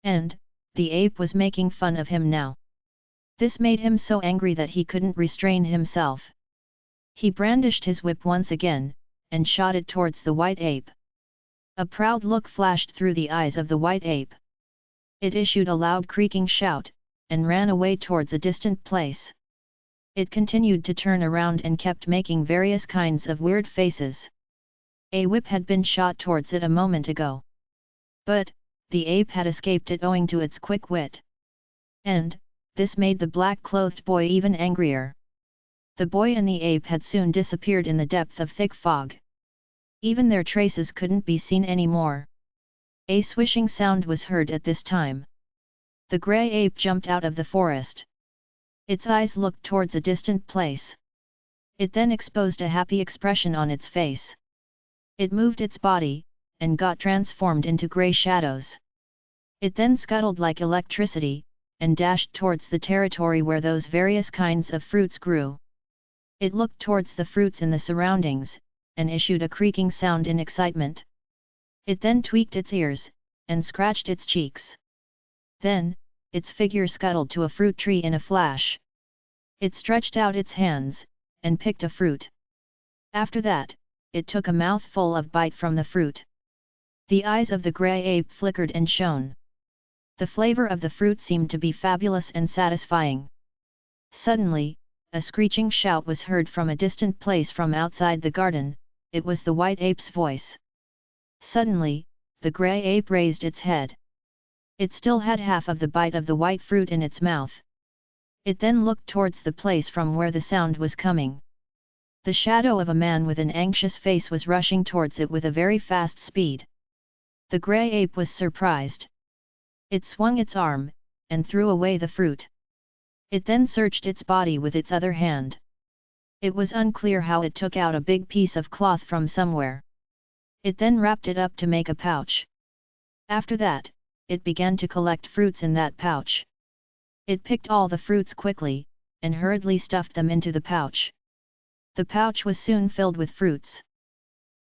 And, the ape was making fun of him now. This made him so angry that he couldn't restrain himself. He brandished his whip once again, and shot it towards the white ape. A proud look flashed through the eyes of the white ape. It issued a loud creaking shout, and ran away towards a distant place. It continued to turn around and kept making various kinds of weird faces. A whip had been shot towards it a moment ago. But, the ape had escaped it owing to its quick wit. And, this made the black-clothed boy even angrier. The boy and the ape had soon disappeared in the depth of thick fog. Even their traces couldn't be seen anymore. A swishing sound was heard at this time. The grey ape jumped out of the forest. Its eyes looked towards a distant place. It then exposed a happy expression on its face. It moved its body, and got transformed into grey shadows. It then scuttled like electricity, and dashed towards the territory where those various kinds of fruits grew. It looked towards the fruits in the surroundings, and issued a creaking sound in excitement. It then tweaked its ears, and scratched its cheeks. Then, its figure scuttled to a fruit tree in a flash. It stretched out its hands, and picked a fruit. After that, it took a mouthful of bite from the fruit. The eyes of the grey ape flickered and shone. The flavor of the fruit seemed to be fabulous and satisfying. Suddenly, a screeching shout was heard from a distant place from outside the garden. It was the white ape's voice. Suddenly, the grey ape raised its head. It still had half of the bite of the white fruit in its mouth. It then looked towards the place from where the sound was coming. The shadow of a man with an anxious face was rushing towards it with a very fast speed. The grey ape was surprised. It swung its arm, and threw away the fruit. It then searched its body with its other hand. It was unclear how it took out a big piece of cloth from somewhere. It then wrapped it up to make a pouch. After that, it began to collect fruits in that pouch. It picked all the fruits quickly, and hurriedly stuffed them into the pouch. The pouch was soon filled with fruits.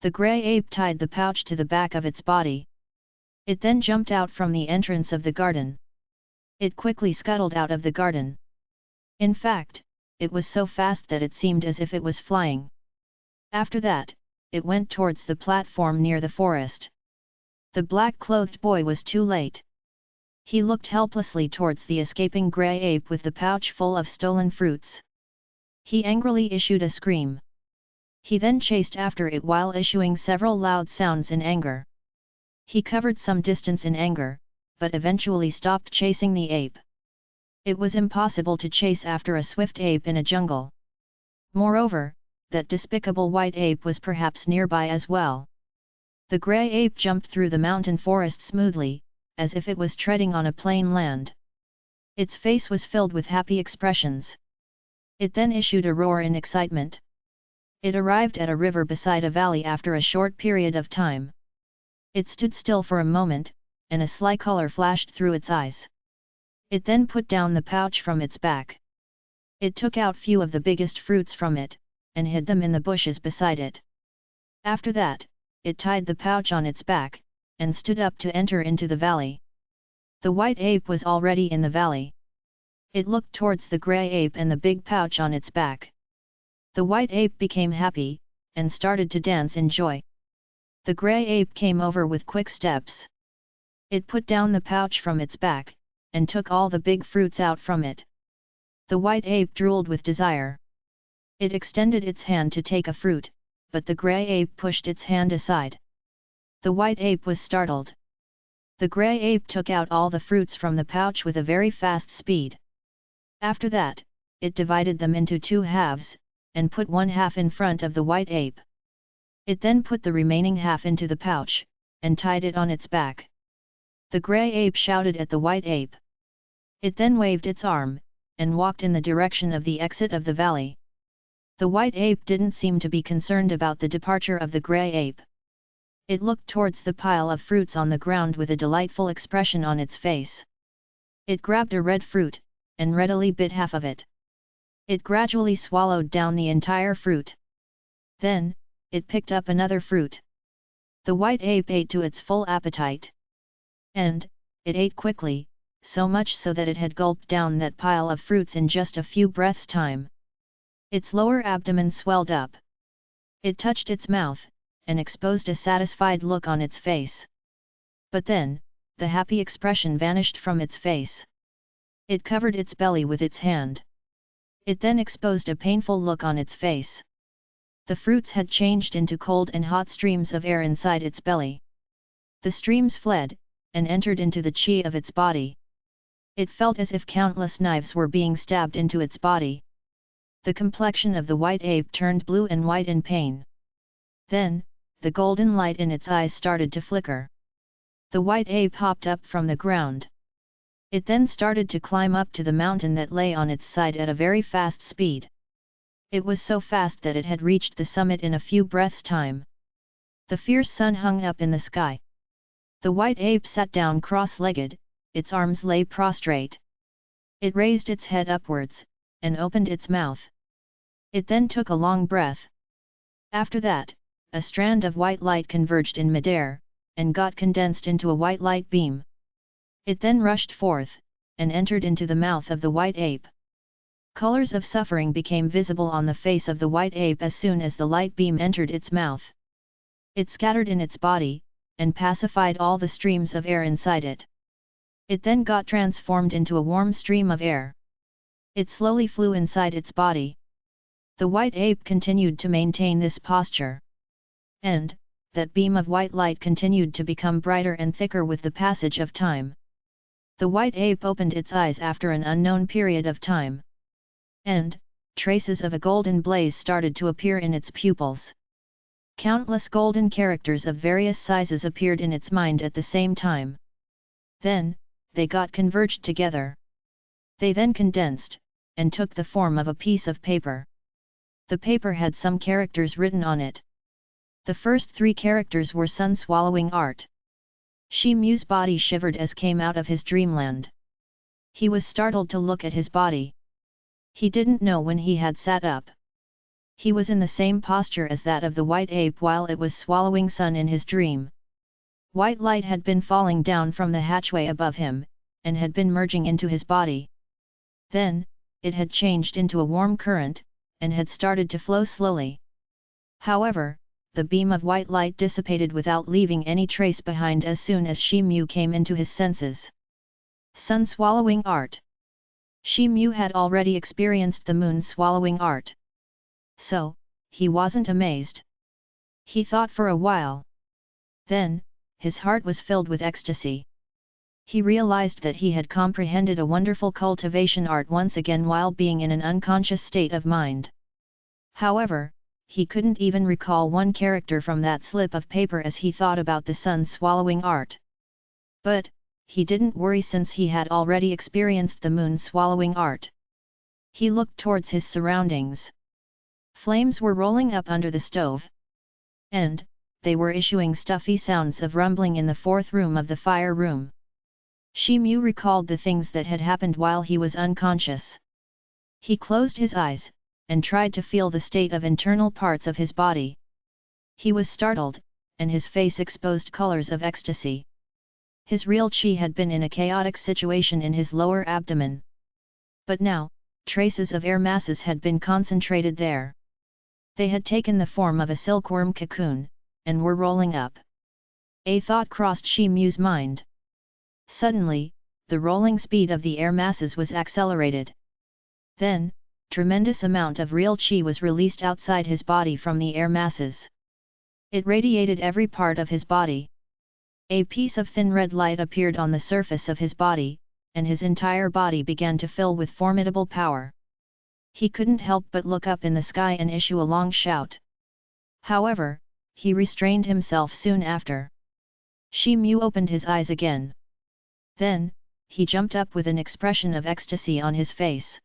The grey ape tied the pouch to the back of its body. It then jumped out from the entrance of the garden. It quickly scuttled out of the garden. In fact, it was so fast that it seemed as if it was flying. After that, it went towards the platform near the forest. The black-clothed boy was too late. He looked helplessly towards the escaping grey ape with the pouch full of stolen fruits. He angrily issued a scream. He then chased after it while issuing several loud sounds in anger. He covered some distance in anger, but eventually stopped chasing the ape. It was impossible to chase after a swift ape in a jungle. Moreover, that despicable white ape was perhaps nearby as well. The grey ape jumped through the mountain forest smoothly, as if it was treading on a plain land. Its face was filled with happy expressions. It then issued a roar in excitement. It arrived at a river beside a valley after a short period of time. It stood still for a moment, and a sly color flashed through its eyes. It then put down the pouch from its back. It took out few of the biggest fruits from it, and hid them in the bushes beside it. After that, it tied the pouch on its back, and stood up to enter into the valley. The white ape was already in the valley. It looked towards the grey ape and the big pouch on its back. The white ape became happy, and started to dance in joy. The grey ape came over with quick steps. It put down the pouch from its back, and took all the big fruits out from it. The white ape drooled with desire. It extended its hand to take a fruit, but the grey ape pushed its hand aside. The white ape was startled. The grey ape took out all the fruits from the pouch with a very fast speed. After that, it divided them into 2 halves, and put one half in front of the white ape. It then put the remaining half into the pouch, and tied it on its back. The grey ape shouted at the white ape. It then waved its arm, and walked in the direction of the exit of the valley. The white ape didn't seem to be concerned about the departure of the grey ape. It looked towards the pile of fruits on the ground with a delightful expression on its face. It grabbed a red fruit, and readily bit half of it. It gradually swallowed down the entire fruit. Then, it picked up another fruit. The white ape ate to its full appetite. And, it ate quickly, so much so that it had gulped down that pile of fruits in just a few breaths' time. Its lower abdomen swelled up. It touched its mouth, and exposed a satisfied look on its face. But then, the happy expression vanished from its face. It covered its belly with its hand. It then exposed a painful look on its face. The fruits had changed into cold and hot streams of air inside its belly. The streams fled, and entered into the chi of its body. It felt as if countless knives were being stabbed into its body. The complexion of the white ape turned blue and white in pain. Then, the golden light in its eyes started to flicker. The white ape hopped up from the ground. It then started to climb up to the mountain that lay on its side at a very fast speed. It was so fast that it had reached the summit in a few breaths' time. The fierce sun hung up in the sky. The white ape sat down cross-legged, its arms lay prostrate. It raised its head upwards, and opened its mouth. It then took a long breath. After that, a strand of white light converged in midair, and got condensed into a white light beam. It then rushed forth, and entered into the mouth of the white ape. Colors of suffering became visible on the face of the white ape as soon as the light beam entered its mouth. It scattered in its body, and pacified all the streams of air inside it. It then got transformed into a warm stream of air. It slowly flew inside its body. The white ape continued to maintain this posture. And, that beam of white light continued to become brighter and thicker with the passage of time. The white ape opened its eyes after an unknown period of time. And, traces of a golden blaze started to appear in its pupils. Countless golden characters of various sizes appeared in its mind at the same time. Then, they got converged together. They then condensed, and took the form of a piece of paper. The paper had some characters written on it. The first 3 characters were sun-swallowing art. Shi Mu's body shivered as came out of his dreamland. He was startled to look at his body. He didn't know when he had sat up. He was in the same posture as that of the white ape while it was swallowing sun in his dream. White light had been falling down from the hatchway above him, and had been merging into his body. Then, it had changed into a warm current, and had started to flow slowly. However, the beam of white light dissipated without leaving any trace behind as soon as Shi Mu came into his senses. Sun-swallowing art. Shi Mu had already experienced the moon-swallowing art. So, he wasn't amazed. He thought for a while. Then, his heart was filled with ecstasy. He realized that he had comprehended a wonderful cultivation art once again while being in an unconscious state of mind. However, he couldn't even recall one character from that slip of paper as he thought about the sun-swallowing art. But, he didn't worry since he had already experienced the moon-swallowing art. He looked towards his surroundings. Flames were rolling up under the stove. And, they were issuing stuffy sounds of rumbling in the 4th room of the fire room. Shi Mu recalled the things that had happened while he was unconscious. He closed his eyes, and tried to feel the state of internal parts of his body. He was startled, and his face exposed colors of ecstasy. His real chi had been in a chaotic situation in his lower abdomen. But now, traces of air masses had been concentrated there. They had taken the form of a silkworm cocoon, and were rolling up. A thought crossed Shi Mu's mind. Suddenly, the rolling speed of the air masses was accelerated. Then, tremendous amount of real chi was released outside his body from the air masses. It radiated every part of his body. A piece of thin red light appeared on the surface of his body, and his entire body began to fill with formidable power. He couldn't help but look up in the sky and issue a long shout. However, he restrained himself soon after. Shi Mu opened his eyes again. Then, he jumped up with an expression of ecstasy on his face.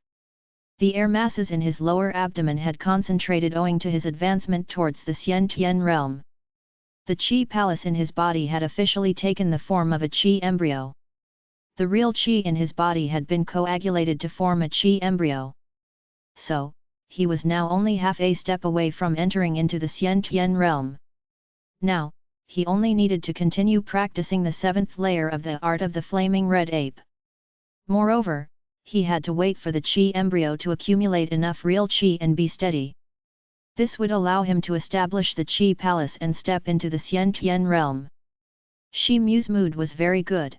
The air masses in his lower abdomen had concentrated owing to his advancement towards the Xian-Tian realm. The Qi palace in his body had officially taken the form of a Qi embryo. The real Qi in his body had been coagulated to form a Qi embryo. So, he was now only half a step away from entering into the Xian-Tian realm. Now, he only needed to continue practicing the 7th layer of the art of the flaming red ape. Moreover, he had to wait for the Qi embryo to accumulate enough real Qi and be steady. This would allow him to establish the Qi palace and step into the Xian-Tian realm. Shi Mu's mood was very good.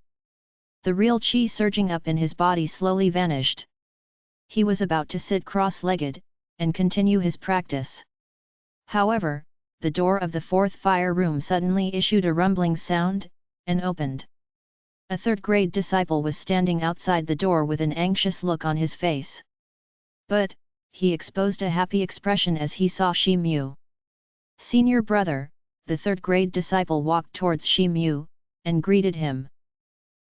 The real Qi surging up in his body slowly vanished. He was about to sit cross-legged, and continue his practice. However, the door of the 4th fire room suddenly issued a rumbling sound, and opened. A 3rd-grade disciple was standing outside the door with an anxious look on his face. But, he exposed a happy expression as he saw Shi Mu. Senior brother, the 3rd-grade disciple walked towards Shi Mu, and greeted him.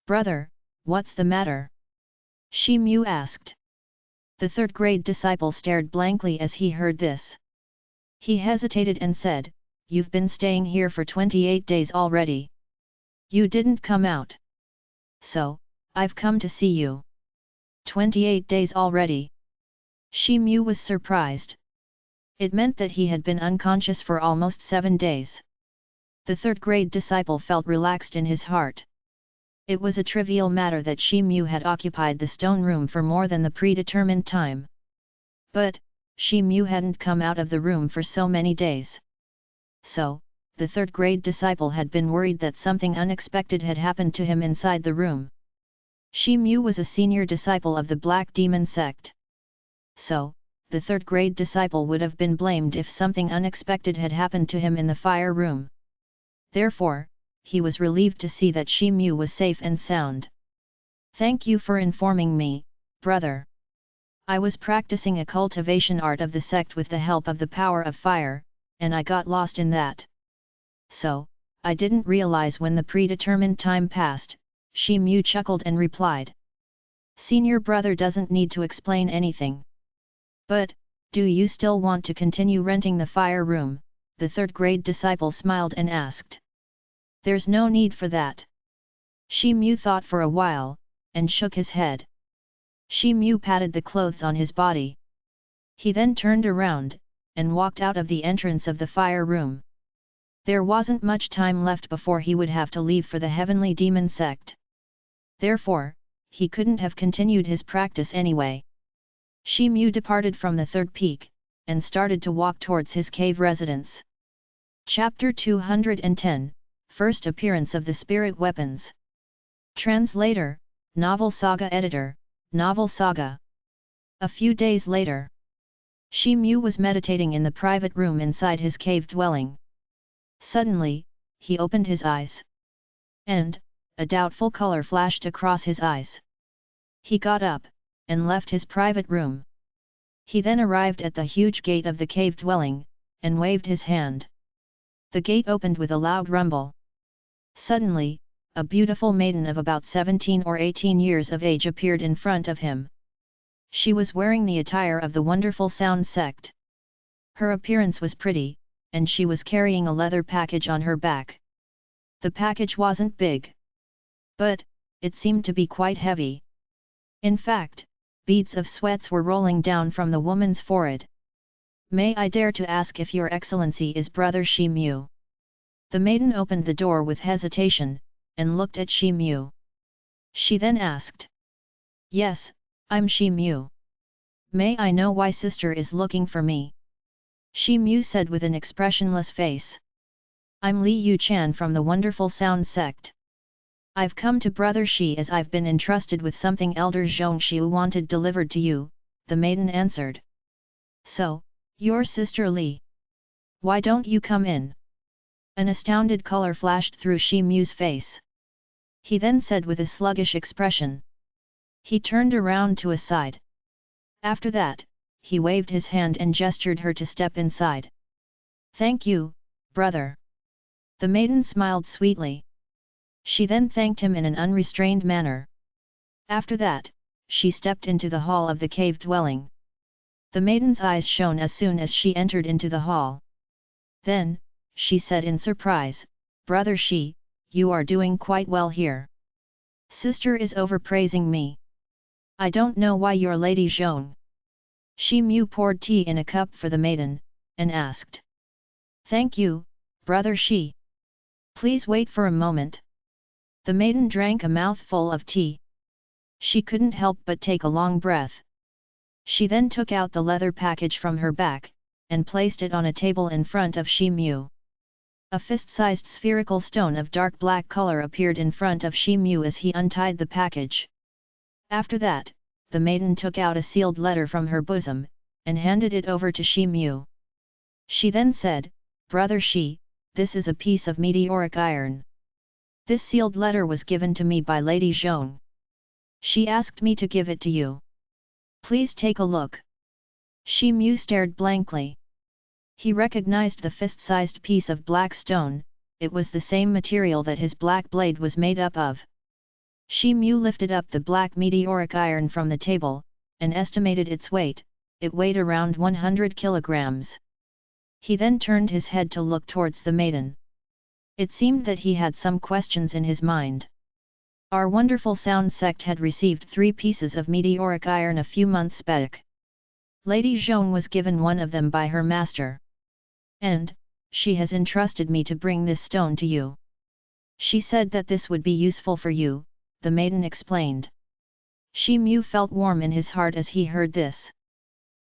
Brother, what's the matter? Shi Mu asked. The 3rd-grade disciple stared blankly as he heard this. He hesitated and said, "You've been staying here for 28 days already. You didn't come out. So, I've come to see you." 28 days already. Shi Mu was surprised. It meant that he had been unconscious for almost 7 days. The 3rd-grade disciple felt relaxed in his heart. It was a trivial matter that Shi Mu had occupied the stone room for more than the predetermined time. But, Shi Mu hadn't come out of the room for so many days. So, the 3rd-grade disciple had been worried that something unexpected had happened to him inside the room. Shi Mu was a senior disciple of the Black Demon sect. So, the 3rd-grade disciple would have been blamed if something unexpected had happened to him in the fire room. Therefore, he was relieved to see that Shi Mu was safe and sound. "Thank you for informing me, brother. I was practicing a cultivation art of the sect with the help of the power of fire, and I got lost in that. So, I didn't realize when the predetermined time passed," Shi Mu chuckled and replied. "Senior brother doesn't need to explain anything. But, do you still want to continue renting the fire room?" the 3rd-grade disciple smiled and asked. "There's no need for that." Shi Mu thought for a while, and shook his head. Shi Mu patted the clothes on his body. He then turned around, and walked out of the entrance of the fire room. There wasn't much time left before he would have to leave for the Heavenly Demon sect. Therefore, he couldn't have continued his practice anyway. Shi Mu departed from the 3rd peak, and started to walk towards his cave residence. Chapter 210, First Appearance of the Spirit Weapons. Translator, Novel Saga Editor, Novel Saga. A few days later, Shi Mu was meditating in the private room inside his cave dwelling. Suddenly, he opened his eyes. And, a doubtful color flashed across his eyes. He got up, and left his private room. He then arrived at the huge gate of the cave dwelling, and waved his hand. The gate opened with a loud rumble. Suddenly, a beautiful maiden of about 17 or 18 years of age appeared in front of him. She was wearing the attire of the Wonderful Sound sect. Her appearance was pretty, and she was carrying a leather package on her back. The package wasn't big, but it seemed to be quite heavy. In fact, beads of sweats were rolling down from the woman's forehead. "May I dare to ask if your excellency is Brother Shi Mu?" The maiden opened the door with hesitation, and looked at Shi Mu. She then asked, "Yes, I'm Shi Mu. May I know why sister is looking for me?" Shi Mu said with an expressionless face. "I'm Li Yu Chan from the Wonderful Sound sect. I've come to Brother Shi as I've been entrusted with something Elder Zhongshu wanted delivered to you," the maiden answered. "So, your sister Li. Why don't you come in?" An astounded color flashed through Shi Mu's face. He then said with a sluggish expression. He turned around to a side. After that, he waved his hand and gestured her to step inside. "Thank you, brother." The maiden smiled sweetly. She then thanked him in an unrestrained manner. After that, she stepped into the hall of the cave dwelling. The maiden's eyes shone as soon as she entered into the hall. Then, she said in surprise, "Brother Shi, you are doing quite well here. Sister is overpraising me. I don't know why your lady Zhong." Shi Mu poured tea in a cup for the maiden, and asked. "Thank you, brother Shi. Please wait for a moment." The maiden drank a mouthful of tea. She couldn't help but take a long breath. She then took out the leather package from her back, and placed it on a table in front of Shi Mu. A fist-sized spherical stone of dark black color appeared in front of Shi Mu as he untied the package. After that, the maiden took out a sealed letter from her bosom, and handed it over to Shi Mu. She then said, "Brother Shi, this is a piece of meteoric iron. This sealed letter was given to me by Lady Zhong. She asked me to give it to you. Please take a look." Shi Mu stared blankly. He recognized the fist-sized piece of black stone. It was the same material that his black blade was made up of. Shi Mu lifted up the black meteoric iron from the table, and estimated its weight. It weighed around 100 kilograms. He then turned his head to look towards the maiden. It seemed that he had some questions in his mind. Our wonderful sound sect had received 3 pieces of meteoric iron a few months back. Lady Zhong was given one of them by her master. And, she has entrusted me to bring this stone to you. She said that this would be useful for you, the maiden explained. Shi Mu felt warm in his heart as he heard this.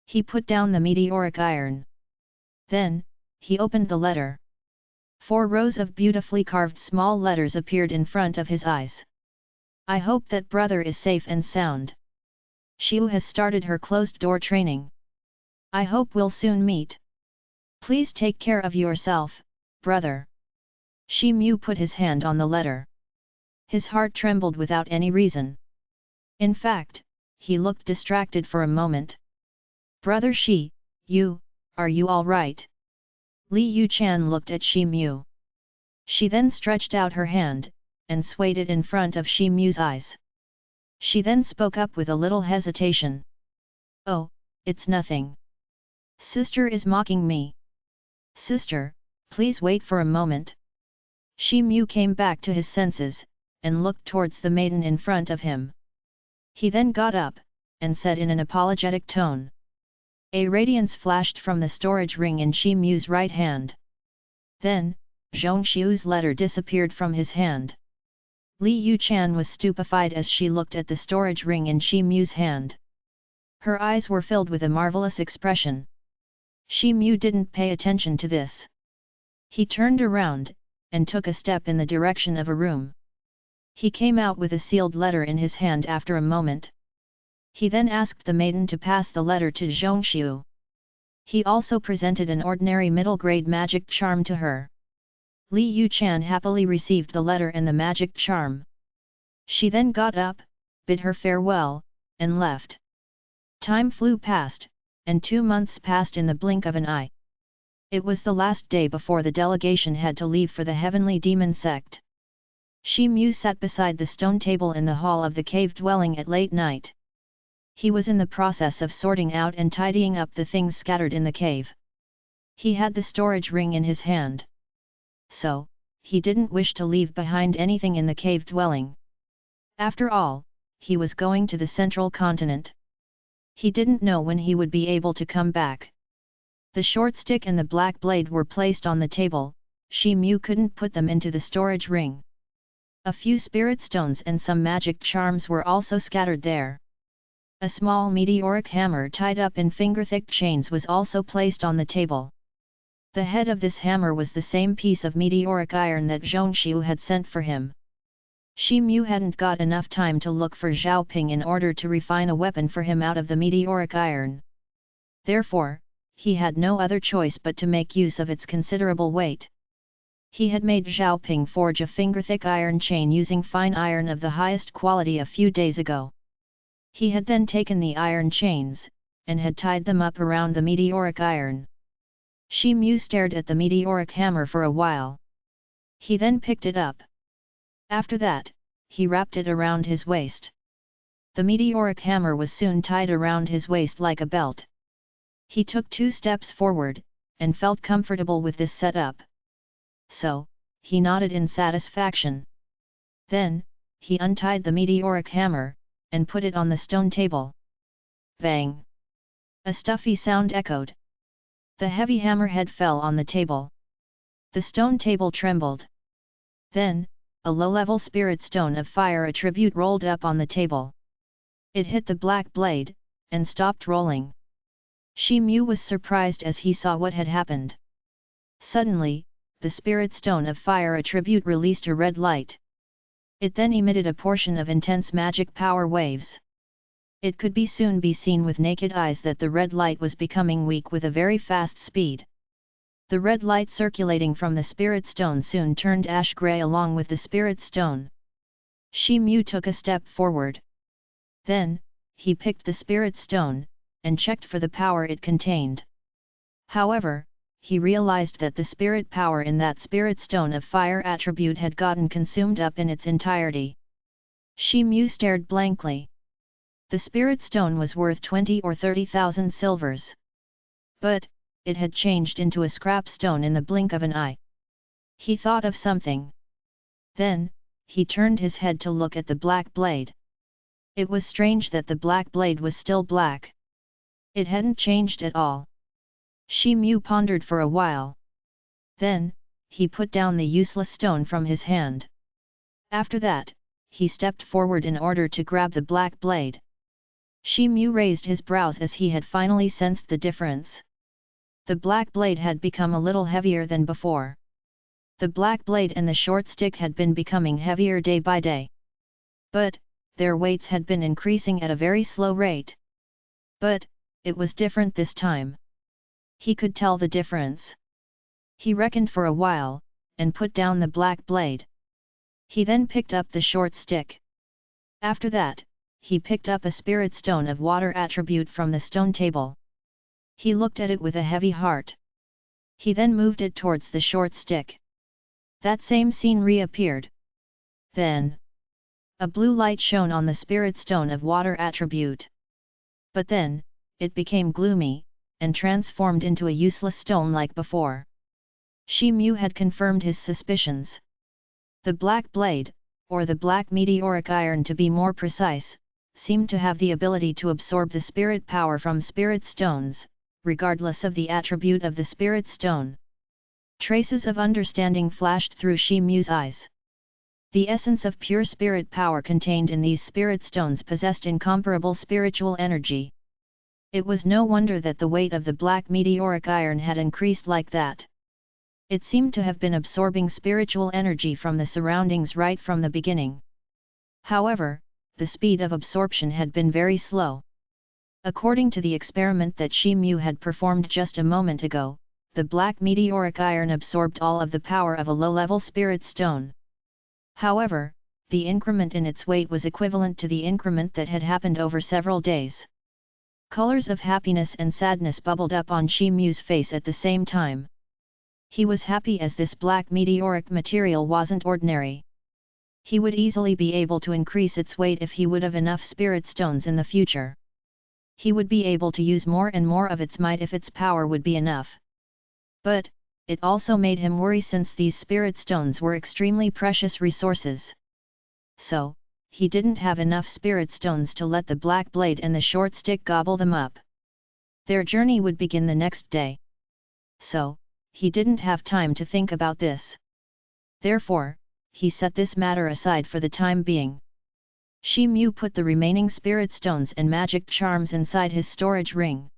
He put down the meteoric iron. Then, he opened the letter. 4 rows of beautifully carved small letters appeared in front of his eyes. "I hope that brother is safe and sound. Xiu has started her closed-door training. I hope we'll soon meet. Please take care of yourself, brother." Shi Mu put his hand on the letter. His heart trembled without any reason. In fact, he looked distracted for a moment. "Brother Shi, are you all right?" Li Yuchan looked at Shi Mu. She then stretched out her hand, and swayed it in front of Shi Mu's eyes. She then spoke up with a little hesitation. "Oh, it's nothing. Sister is mocking me. Sister, please wait for a moment." Shi Mu came back to his senses, and looked towards the maiden in front of him. He then got up, and said in an apologetic tone. A radiance flashed from the storage ring in Shi Mu's right hand. Then, Zhong Xiu's letter disappeared from his hand. Li Yuchan was stupefied as she looked at the storage ring in Shi Mu's hand. Her eyes were filled with a marvelous expression. Shi Mu didn't pay attention to this. He turned around, and took a step in the direction of a room. He came out with a sealed letter in his hand after a moment. He then asked the maiden to pass the letter to Zhong Xiu. He also presented an ordinary middle-grade magic charm to her. Li Yuchan happily received the letter and the magic charm. She then got up, bid her farewell, and left. Time flew past, and 2 months passed in the blink of an eye. It was the last day before the delegation had to leave for the heavenly demon sect. Shi Mu sat beside the stone table in the hall of the cave dwelling at late night. He was in the process of sorting out and tidying up the things scattered in the cave. He had the storage ring in his hand. So, he didn't wish to leave behind anything in the cave dwelling. After all, he was going to the central continent. He didn't know when he would be able to come back. The short stick and the black blade were placed on the table. Shi Mu couldn't put them into the storage ring. A few spirit stones and some magic charms were also scattered there. A small meteoric hammer tied up in finger-thick chains was also placed on the table. The head of this hammer was the same piece of meteoric iron that Zhong Xiu had sent for him. Shi Mu hadn't got enough time to look for Zhao Ping in order to refine a weapon for him out of the meteoric iron. Therefore, he had no other choice but to make use of its considerable weight. He had made Zhao Ping forge a finger-thick iron chain using fine iron of the highest quality a few days ago. He had then taken the iron chains, and had tied them up around the meteoric iron. Shi Mu stared at the meteoric hammer for a while. He then picked it up. After that, he wrapped it around his waist. The meteoric hammer was soon tied around his waist like a belt. He took 2 steps forward, and felt comfortable with this setup. So, he nodded in satisfaction. Then, he untied the meteoric hammer, and put it on the stone table. Bang! A stuffy sound echoed. The heavy hammerhead fell on the table. The stone table trembled. Then, a low-level spirit stone of fire attribute rolled up on the table. It hit the black blade, and stopped rolling. Shi Mu was surprised as he saw what had happened. Suddenly, the spirit stone of fire attribute released a red light. It then emitted a portion of intense magic power waves. It could soon be seen with naked eyes that the red light was becoming weak with a very fast speed. The red light circulating from the spirit stone soon turned ash-grey along with the spirit stone. Shi Mu took a step forward. Then, he picked the spirit stone, and checked for the power it contained. However, he realized that the spirit power in that spirit stone of fire attribute had gotten consumed up in its entirety. Shi Mu stared blankly. The spirit stone was worth 20 or 30,000 silvers. But, it had changed into a scrap stone in the blink of an eye. He thought of something. Then, he turned his head to look at the black blade. It was strange that the black blade was still black. It hadn't changed at all. Shi Mu pondered for a while. Then, he put down the useless stone from his hand. After that, he stepped forward in order to grab the black blade. Shi Mu raised his brows as he had finally sensed the difference. The black blade had become a little heavier than before. The black blade and the short stick had been becoming heavier day by day. But, their weights had been increasing at a very slow rate. But, it was different this time. He could tell the difference. He reckoned for a while, and put down the black blade. He then picked up the short stick. After that, he picked up a spirit stone of water attribute from the stone table. He looked at it with a heavy heart. He then moved it towards the short stick. That same scene reappeared. Then, a blue light shone on the spirit stone of water attribute. But then, it became gloomy, and transformed into a useless stone like before. Shi Mu had confirmed his suspicions. The black blade, or the black meteoric iron to be more precise, seemed to have the ability to absorb the spirit power from spirit stones, regardless of the attribute of the spirit stone. Traces of understanding flashed through Shi Mu's eyes. The essence of pure spirit power contained in these spirit stones possessed incomparable spiritual energy. It was no wonder that the weight of the black meteoric iron had increased like that. It seemed to have been absorbing spiritual energy from the surroundings right from the beginning. However, the speed of absorption had been very slow. According to the experiment that Shi Mu had performed just a moment ago, the black meteoric iron absorbed all of the power of a low-level spirit stone. However, the increment in its weight was equivalent to the increment that had happened over several days. Colors of happiness and sadness bubbled up on Shi Mu's face at the same time. He was happy as this black meteoric material wasn't ordinary. He would easily be able to increase its weight if he would have enough spirit stones in the future. He would be able to use more and more of its might if its power would be enough. But, it also made him worry since these spirit stones were extremely precious resources. So, he didn't have enough spirit stones to let the black blade and the short stick gobble them up. Their journey would begin the next day. So, he didn't have time to think about this. Therefore, he set this matter aside for the time being. Shi Mu put the remaining spirit stones and magic charms inside his storage ring.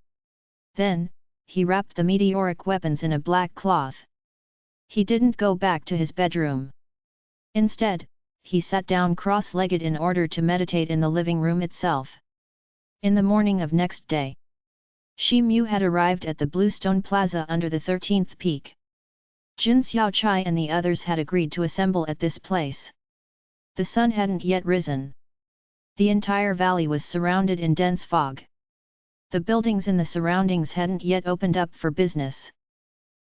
Then, he wrapped the meteoric weapons in a black cloth. He didn't go back to his bedroom. Instead, he sat down cross-legged in order to meditate in the living room itself. In the morning of next day, Shi Mu had arrived at the Bluestone Plaza under the 13th peak. Jin Xiaochai and the others had agreed to assemble at this place. The sun hadn't yet risen. The entire valley was surrounded in dense fog. The buildings in the surroundings hadn't yet opened up for business.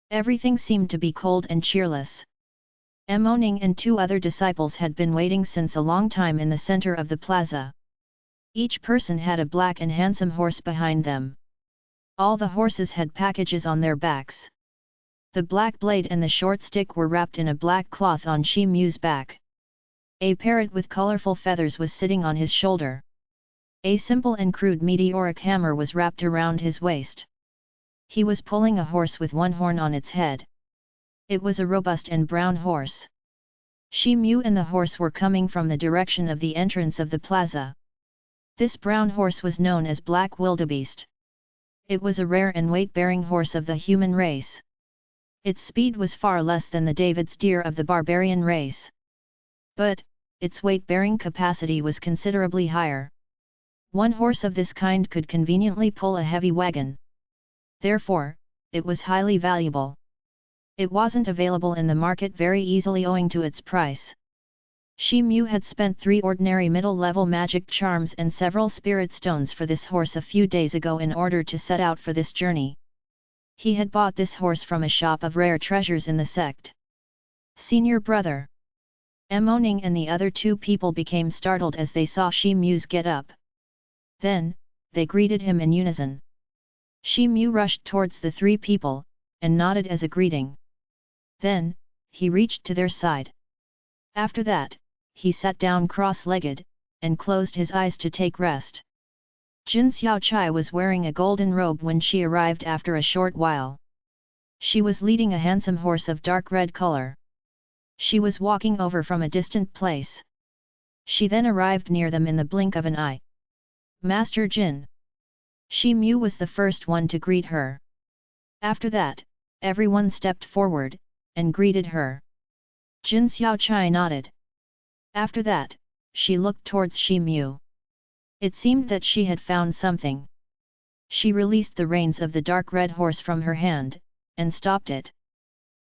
Everything seemed to be cold and cheerless. Moning and 2 other disciples had been waiting since a long time in the center of the plaza. Each person had a black and handsome horse behind them. All the horses had packages on their backs. The black blade and the short stick were wrapped in a black cloth on Shi Mu's back. A parrot with colorful feathers was sitting on his shoulder. A simple and crude meteoric hammer was wrapped around his waist. He was pulling a horse with 1 horn on its head. It was a robust and brown horse. Shi Mu and the horse were coming from the direction of the entrance of the plaza. This brown horse was known as Black Wildebeest. It was a rare and weight-bearing horse of the human race. Its speed was far less than the David's deer of the barbarian race. But, its weight-bearing capacity was considerably higher. 1 horse of this kind could conveniently pull a heavy wagon. Therefore, it was highly valuable. It wasn't available in the market very easily owing to its price. Shi Mu had spent 3 ordinary middle-level magic charms and several spirit stones for this horse a few days ago in order to set out for this journey. He had bought this horse from a shop of rare treasures in the sect. Senior brother. Moning and the other 2 people became startled as they saw Shi Mu's get up. Then, they greeted him in unison. Shi Mu rushed towards the 3 people, and nodded as a greeting. Then, he reached to their side. After that, he sat down cross-legged, and closed his eyes to take rest. Jin Xiaochai was wearing a golden robe when she arrived after a short while. She was leading a handsome horse of dark red color. She was walking over from a distant place. She then arrived near them in the blink of an eye. Master Jin. Shi Mu was the first one to greet her. After that, everyone stepped forward, and greeted her. Jin Xiaochai nodded. After that, she looked towards Shi Mu. It seemed that she had found something. She released the reins of the dark red horse from her hand, and stopped it.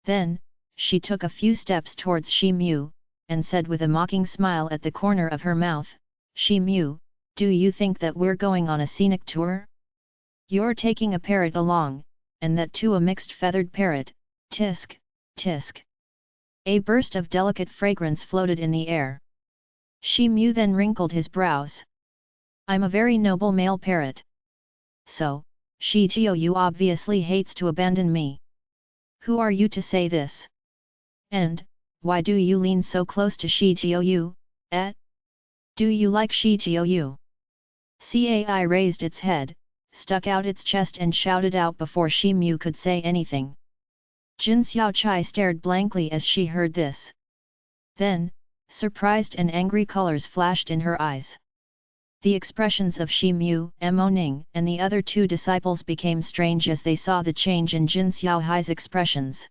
Then, she took a few steps towards Shi Mu, and said with a mocking smile at the corner of her mouth, Shi Mu, do you think that we're going on a scenic tour? You're taking a parrot along, and that too a mixed feathered parrot, tisk, tisk. A burst of delicate fragrance floated in the air. Shi Mu then wrinkled his brows. I'm a very noble male parrot. So, Shi Tou obviously hates to abandon me. Who are you to say this? And, why do you lean so close to Shi Tou, eh? Do you like Shi Tou? Cai raised its head, stuck out its chest and shouted out before Shi Mu could say anything. Jin Xiaochai stared blankly as she heard this. Then, surprised and angry colors flashed in her eyes. The expressions of Shi Mu, Moning, and the other 2 disciples became strange as they saw the change in Jin Xiaohai's expressions.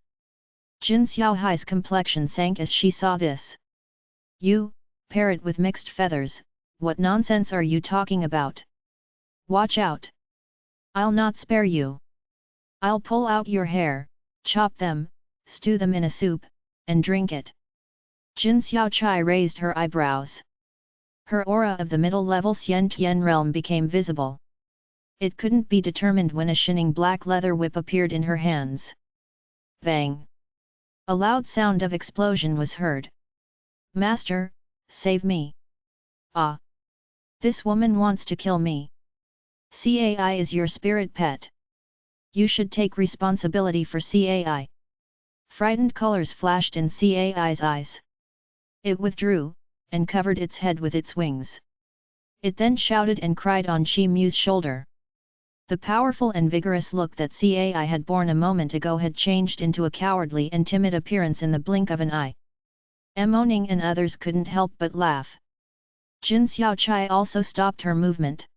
Jin Xiaohai's complexion sank as she saw this. You, parrot with mixed feathers, what nonsense are you talking about? Watch out! I'll not spare you. I'll pull out your hair, chop them, stew them in a soup, and drink it. Jin Xiaochai raised her eyebrows. Her aura of the middle-level Xian Tian realm became visible. It couldn't be determined when a shining black leather whip appeared in her hands. Bang! A loud sound of explosion was heard. Master, save me! Ah! This woman wants to kill me. Cai is your spirit pet. You should take responsibility for Cai. Frightened colors flashed in Cai's eyes. It withdrew, and covered its head with its wings. It then shouted and cried on Shi Mu's shoulder. The powerful and vigorous look that Cai had borne a moment ago had changed into a cowardly and timid appearance in the blink of an eye. Moning and others couldn't help but laugh. Jin Xiaochai also stopped her movement.